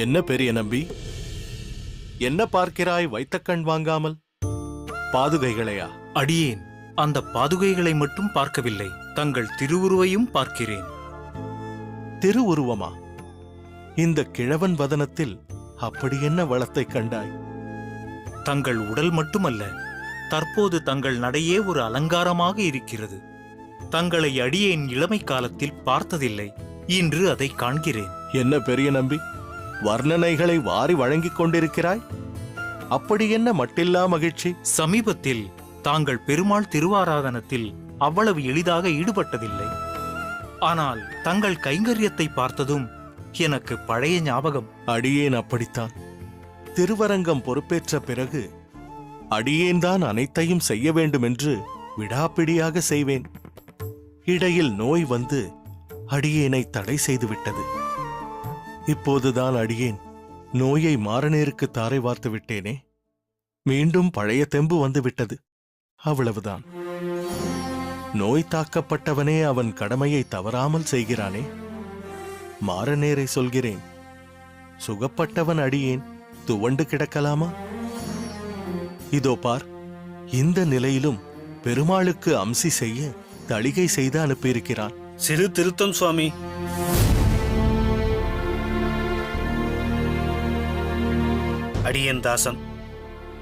என்ன பெரிய நம்பி, என்ன பார்க்கிறாய் வைத்த கண் வாங்காமல்? பாதுகைகளையா? அடியேன் அந்த பாதுகைகளை மட்டும் பார்க்கவில்லை, தங்கள் திருவுருவையும் பார்க்கிறேன். திருவுருவமா? இந்த கிழவன் வதனத்தில் அப்படி என்ன வளத்தை கண்டாய்? தங்கள் உடல் மட்டுமல்ல, தற்போது தங்கள் நடையே ஒரு அலங்காரமாக இருக்கிறது. தங்களை அடியேன் இளமை காலத்தில் பார்த்ததில்லை, இன்று அதை காண்கிறேன். என்ன பெரிய நம்பி, வர்ணனைகளை வாரி வழங்கிக் கொண்டிருக்கிறாய்? அப்படி என்ன மட்டில்லா மகிழ்ச்சி? சமீபத்தில் தாங்கள் பெருமாள் திருவாராதனத்தில் அவ்வளவு எளிதாக ஈடுபட்டதில்லை. ஆனால் தங்கள் கைங்கரியத்தை பார்த்ததும் எனக்கு பழைய ஞாபகம். அடியேன் அப்படித்தான். திருவரங்கம் பொறுப்பேற்ற பிறகு அடியேன்தான் அனைத்தையும் செய்ய வேண்டும் என்று விடாப்பிடியாக செய்வேன். இடையில் நோய் வந்து அடியேனை தடை செய்துவிட்டது. இப்போதுதான் அடியேன் நோயை மாறனேருக்கு தாரை வார்த்து விட்டேனே, மீண்டும் பழைய தெம்பு வந்துவிட்டது. அவ்வளவுதான். நோய் தாக்கப்பட்டவனே அவன் கடமையை தவறாமல் செய்கிறானே. மாறனேரை சொல்கிறேன், சுகப்பட்டவன் அடியேன் துவண்டு கிடக்கலாமா? இதோ பார், இந்த நிலையிலும் பெருமாளுக்கு அம்சி செய்ய தளிகை செய்து அனுப்பியிருக்கிறான். சிறு திருத்தம் சுவாமி. அடியேன் தாசன்,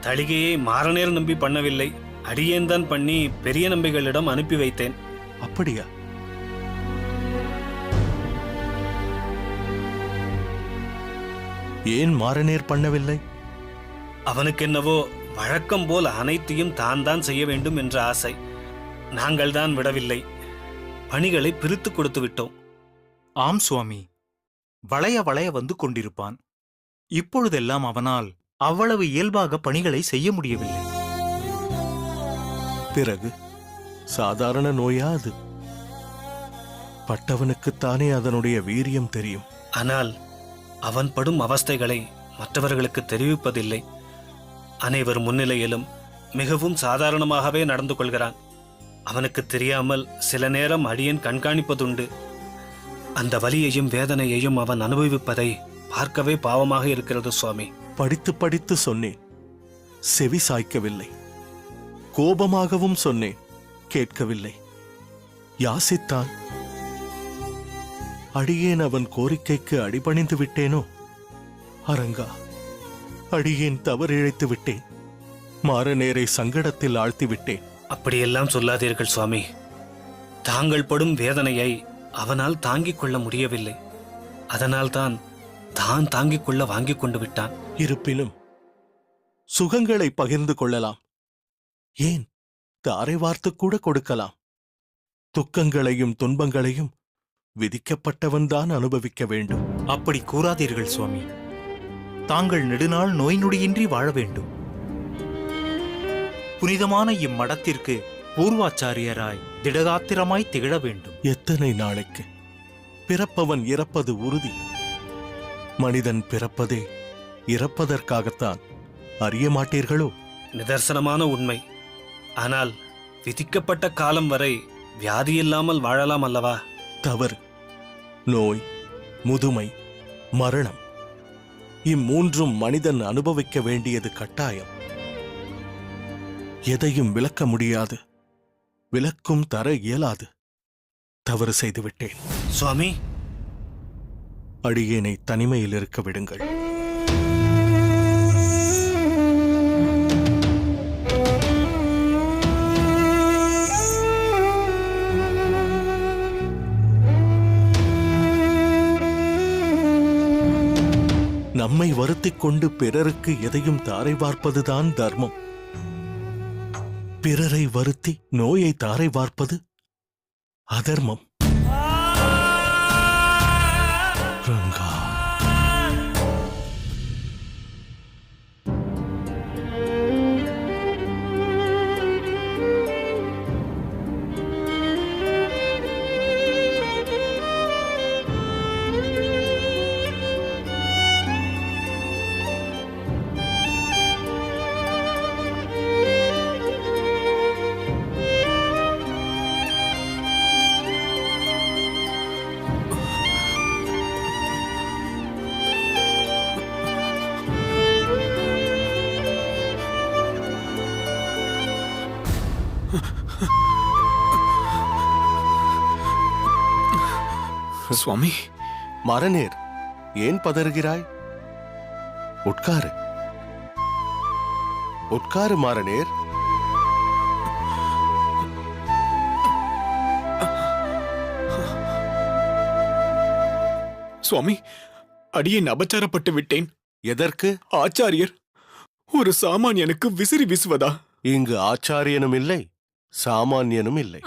தளிகையை மாறநேர் நம்பி பண்ணவில்லை, அடியேன்தான் பண்ணி பெரிய நம்பிகளிடம் அனுப்பி வைத்தேன். அப்படியா? ஏன் மாறநேர் பண்ணவில்லை? அவனுக்கென்னவோ வழக்கம் போல் அனைத்தையும் தான் செய்ய வேண்டும் என்ற ஆசை. நாங்கள் தான் விடவில்லை, பணிகளை பிரித்து கொடுத்து விட்டோம். ஆம் சுவாமி, வளைய வளைய வந்து கொண்டிருப்பான். இப்பொழுதெல்லாம் அவனால் அவ்வளவு இயல்பாக பணிகளை செய்ய முடியவில்லை. பிறகு சாதாரண நோயா அது? பட்டவனுக்குத்தானே அதனுடைய வீரியம் தெரியும். ஆனால் அவன் படும் அவஸ்தைகளை மற்றவர்களுக்கு தெரிவிப்பதில்லை. அனைவர் முன்னிலையிலும் மிகவும் சாதாரணமாகவே நடந்து கொள்கிறான். அவனுக்கு தெரியாமல் சில நேரம் அடியேன் கண்காணிப்பதுண்டு. அந்த வலியையும் வேதனையையும் அவன் அனுபவிப்பதை பார்க்கவே பாவமாக இருக்கிறது சுவாமி. படித்து படித்து சொன்னேன், செவி சாய்க்கவில்லை. கோபமாகவும் சொன்னேன், கேட்கவில்லை. யாசித்தான். அடியேன் அவன் கோரிக்கைக்கு அடிபணிந்து விட்டேனோ? அரங்கா, அடியேன் தவறிழைத்து விட்டேன். மாறநேரை சங்கடத்தில் ஆழ்த்தி விட்டேன். அப்படியெல்லாம் சொல்லாதீர்கள் சுவாமி. தாங்கள் படும் வேதனையை அவனால் தாங்கிக் கொள்ள முடியவில்லை. அதனால்தான் தான் தாங்கிக் கொள்ள வாங்கிக் கொண்டு விட்டான். இருப்பினும் சுகங்களை பகிர்ந்து கொள்ளலாம். ஏன் தாரை வார்த்து கூட கொடுக்கலாம். துக்கங்களையும் துன்பங்களையும் விதிக்கப்பட்டவன்தான் அனுபவிக்க வேண்டும். அப்படி கூறாதீர்கள் சுவாமி. தாங்கள் நெடுநாள் நோய் நொடியின்றி வாழ வேண்டும். புனிதமான இம்மடத்திற்கு பூர்வாச்சாரியராய் திடகாத்திரமாய் திகழ வேண்டும். எத்தனை நாளைக்கு? பிறப்பவன் இறப்பது உறுதி. மனிதன் பிறப்பதே இறப்பதற்காகத்தான். அறிய மாட்டீர்களோ? நிதர்சனமான உண்மை. ஆனால் விதிக்கப்பட்ட காலம் வரை வியாதியில்லாமல் வாழலாம் அல்லவா? தவறு. நோய், முதுமை, மரணம், இம்மூன்றும் மனிதன் அனுபவிக்க வேண்டியது கட்டாயம். எதையும் விளக்க முடியாது, விளக்கும் தர இயலாது. தவறு செய்துவிட்டேன் சுவாமி. அடியேனை தனிமையில் இருக்க விடுங்கள். நம்மை வருத்திக் கொண்டு பிறருக்கு எதையும் தாரை வார்ப்பதுதான் தர்மம். பிறரை வருத்தி நோயை தாரை வார்ப்பது அதர்மம். ரங்கா, சுவாமி, மரநேர், ஏன் பதறுகிறாய்? உட்காரு, உட்காரு மாரநேர். சுவாமி, அடியேன் அபச்சாரப்பட்டு விட்டேன். எதற்கு? ஆச்சாரியர் ஒரு சாமானியனுக்கு விசிறி வீசுவதா? இங்கு ஆச்சாரியனும் இல்லை, சாமானியனும் இல்லை.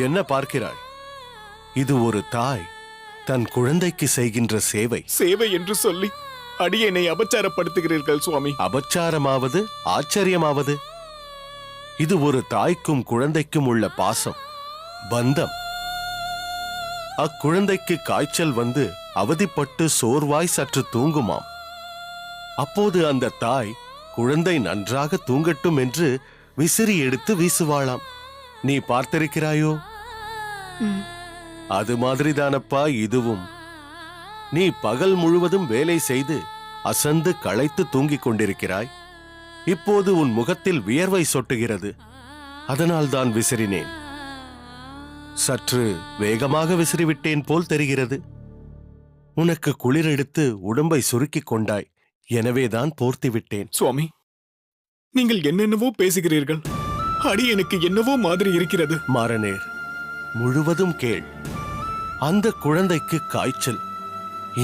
என்ன பார்க்கிறாய்? இது ஒரு தாய் தன் குழந்தைக்கு செய்கின்ற சேவை. சேவை என்று சொல்லி அடியேனை அபச்சாரப்படுத்துகிறீர்கள் சுவாமி. அபச்சாரமாவது ஆச்சரியமாவது? இது ஒரு தாய்க்கும் குழந்தைக்கும் உள்ள பாசம், பந்தம். அக்குழந்தைக்கு காய்ச்சல் வந்து அவதிப்பட்டு சோர்வாய் சற்று தூங்குமாம். அப்போது அந்த தாய் குழந்தை நன்றாக தூங்கட்டும் என்று விசிறி எடுத்து வீசுவாளாம். நீ பார்த்திருக்கிறாயோ? அது மாதிரிதானப்பா இதுவும். நீ பகல் முழுவதும் வேலை செய்து அசந்து களைத்து தூங்கிக் கொண்டிருக்கிறாய். இப்போது உன் முகத்தில் வியர்வை சொட்டுகிறது. அதனால்தான் விசிறினேன். சற்று வேகமாக விசிறிவிட்டேன் போல் தெரிகிறது. உனக்கு குளிர் எடுத்து உடம்பை சுருக்கிக் கொண்டாய், எனவேதான் போர்த்தி விட்டேன். சுவாமி, நீங்கள் என்னென்னவோ பேசுகிறீர்கள். அடியேனுக்கு என்னவோ மாதிரி இருக்கிறது. மாரநேர், முழுவதும் கேள். அந்த குழந்தைக்கு காய்ச்சல்,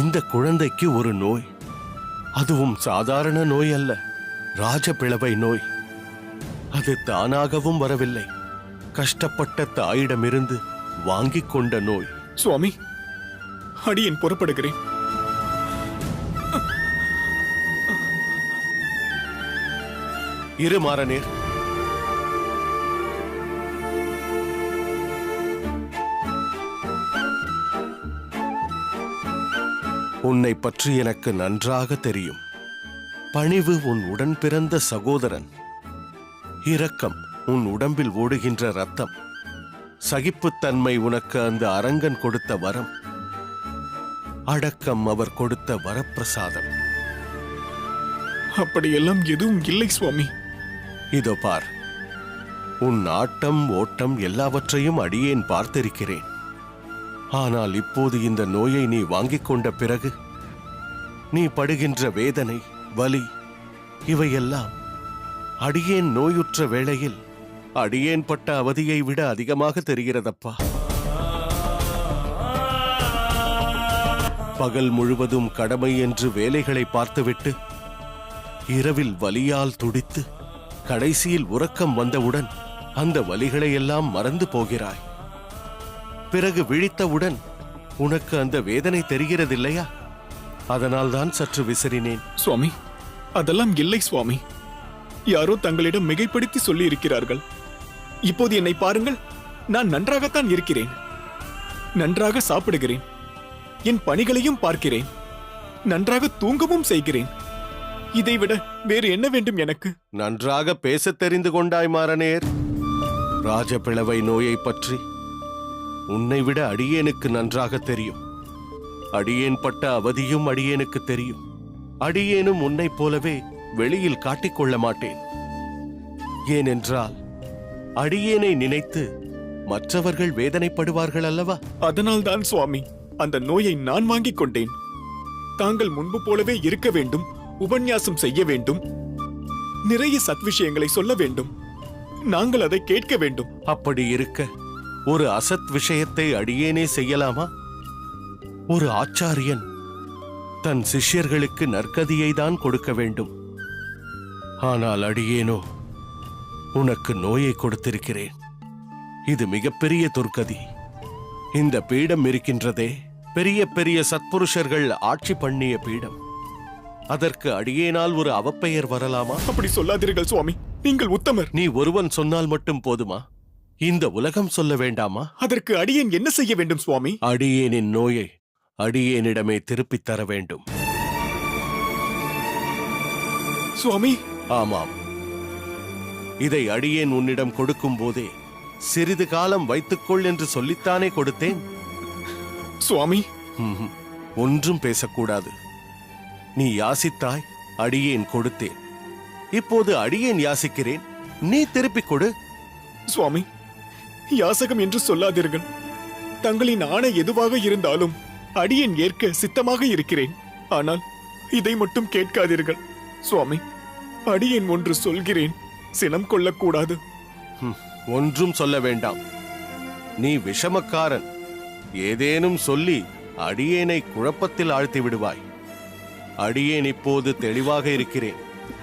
இந்த குழந்தைக்கு ஒரு நோய். அதுவும் சாதாரண நோய் அல்ல, ராஜபிளவை நோய். அது தானாகவும் வரவில்லை, கஷ்டப்பட்ட தாயிடமிருந்து வாங்கிக் கொண்ட நோய். சுவாமி, அடியேன் புறப்படுகிறேன். இரு மாரநேர். உன்னை பற்றி எனக்கு நன்றாக தெரியும். பணிவு உன் உடன் பிறந்த சகோதரன், இரக்கம் உன் உடம்பில் ஓடுகின்ற ரத்தம், சகிப்புத்தன்மை உனக்கு அந்த அரங்கன் கொடுத்த வரம், அடக்கம் அவர் கொடுத்த வரப்பிரசாதம். அப்படியெல்லாம் எதுவும் இல்லை சுவாமி. இதோ பார், உன் ஆட்டம் ஓட்டம் எல்லாவற்றையும் அடியேன் பார்த்திருக்கிறேன். ஆனால் இப்போது இந்த நோயை நீ வாங்கிக் கொண்ட பிறகு நீ படுகின்ற வேதனை, வலி, இவையெல்லாம் அடியேன் நோயுற்ற வேளையில் அடியேன் பட்ட அவதியை விட அதிகமாக தெரிகிறதப்பா. பகல் முழுவதும் கடமை என்று வேலைகளை பார்த்துவிட்டு இரவில் வலியால் துடித்து கடைசியில் உறக்கம் வந்தவுடன் அந்த வலிகளையெல்லாம் மறந்து போகிறாய். பிறகு விழித்தவுடன் உனக்கு அந்த வேதனை தெரிகிறதில்லையா? அதனால்தான் சற்று விசிறினேன். சுவாமி, அதெல்லாம் இல்லை சுவாமி. யாரோ தங்களிடம் மிகைப்படுத்தி சொல்லி இருக்கிறார்கள். இப்போது என்னை பாருங்கள், நான் நன்றாகத்தான் இருக்கிறேன். நன்றாக சாப்பிடுகிறேன், என் பணிகளையும் பார்க்கிறேன், நன்றாக தூங்கவும் செய்கிறேன். இதைவிட வேறு என்ன வேண்டும் எனக்கு? நன்றாக பேசத் தெரிந்து கொண்டாய் மாரநேர். ராஜபிளவை நோயை பற்றி உன்னை விட அடியேனுக்கு நன்றாக தெரியும். அடியேன் பட்ட அவதியும் அடியேனுக்கு தெரியும். அடியேனும் உன்னைப் போலவே வெளியில் காட்டிக்கொள்ள மாட்டேன். ஏனென்றால் அடியேனை நினைத்து மற்றவர்கள் வேதனைப்படுவார்கள் அல்லவா? அதனால்தான் சுவாமி அந்த நோயை நான் வாங்கிக் கொண்டேன். தாங்கள் முன்பு போலவே இருக்க வேண்டும், உபன்யாசம் செய்ய வேண்டும், நிறைய சத்விஷயங்களை சொல்ல வேண்டும், நாங்கள் அதை கேட்க வேண்டும். அப்படி இருக்க ஒரு அசத் விஷயத்தை அடியேனே செய்யலாமா? ஒரு ஆச்சாரியன் தன் சிஷ்யர்களுக்கு நற்கதியை தான் கொடுக்க வேண்டும். ஆனால் அடியேனோ உனக்கு நோயை கொடுத்திருக்கிறேன். இது மிகப்பெரிய துர்க்கதி. இந்த பீடம் இருக்கின்றதே, பெரிய பெரிய சத்புருஷர்கள் ஆட்சி பண்ணிய பீடம். அதற்கு அடியேனால் ஒரு அவப்பெயர் வரலாமா? அப்படி சொல்லாதீர்கள் சுவாமி, நீங்கள் உத்தமர். நீ ஒருவன் சொன்னால் மட்டும் போதுமா? இந்த உலகம் சொல்ல வேண்டாமா? அதற்கு அடியேன் என்ன செய்ய வேண்டும் சுவாமி? அடியேனின் நோயை அடியேனிடமே திருப்பித் தர வேண்டும். சுவாமி? ஆமாம். இதை அடியேன் உன்னிடம் கொடுக்கும் போதே சிறிது காலம் வைத்துக்கொள் என்று சொல்லித்தானே கொடுத்தேன். சுவாமி? ஒன்றும் பேசக்கூடாது. நீ யாசித்தாய், அடியேன் கொடுத்தேன். இப்போது அடியேன் யாசிக்கிறேன், நீ திருப்பிக் கொடு. சுவாமி, யாசகம் என்று சொல்லாதீர்கள். தங்களின் ஆணை எதுவாக இருந்தாலும் அடியேன் ஏற்க சித்தமாக இருக்கிறேன். ஆனால் இதை மட்டும் கேட்காதீர்கள் சுவாமி. அடியேன் ஒன்று சொல்கிறேன், சினம் கொள்ளக்கூடாது. ஒன்றும் சொல்ல வேண்டாம். நீ விஷமக்காரன். ஏதேனும் சொல்லி அடியேனை குழப்பத்தில் ஆழ்த்தி விடுவாய். அடியேன் இப்போது தெளிவாக இருக்கிறேன்.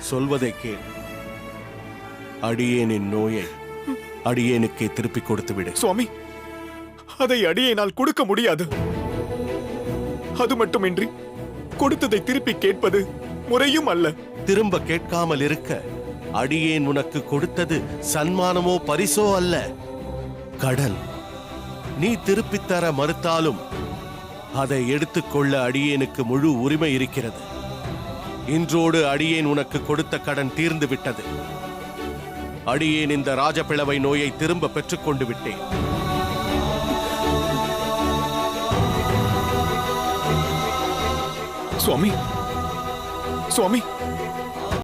சொல்வதை கேள். அடியேனின் நோயை அடியேனுக்கே திருப்பிக் கொடுத்து விடு. சுவாமி, அதை அடியேனால் கொடுக்க முடியாது. அது மட்டுமின்றி கொடுத்ததை திருப்பி கேட்பது முறையும் அல்ல. திரும்ப கேட்காமல் இருக்க அடியேன் உனக்கு கொடுத்தது சன்மானமோ பரிசோ அல்ல, கடன். நீ திருப்பித் தர மறுத்தாலும் அதை எடுத்துக்கொள்ள அடியேனுக்கு முழு உரிமை இருக்கிறது. இன்றோடு அடியேன் உனக்கு கொடுத்த கடன் தீர்ந்து விட்டது. அடியேன் இந்த ராஜபிளவை நோயை திரும்ப பெற்றுக்கொண்டு விட்டேன். சுவாமி, சுவாமி,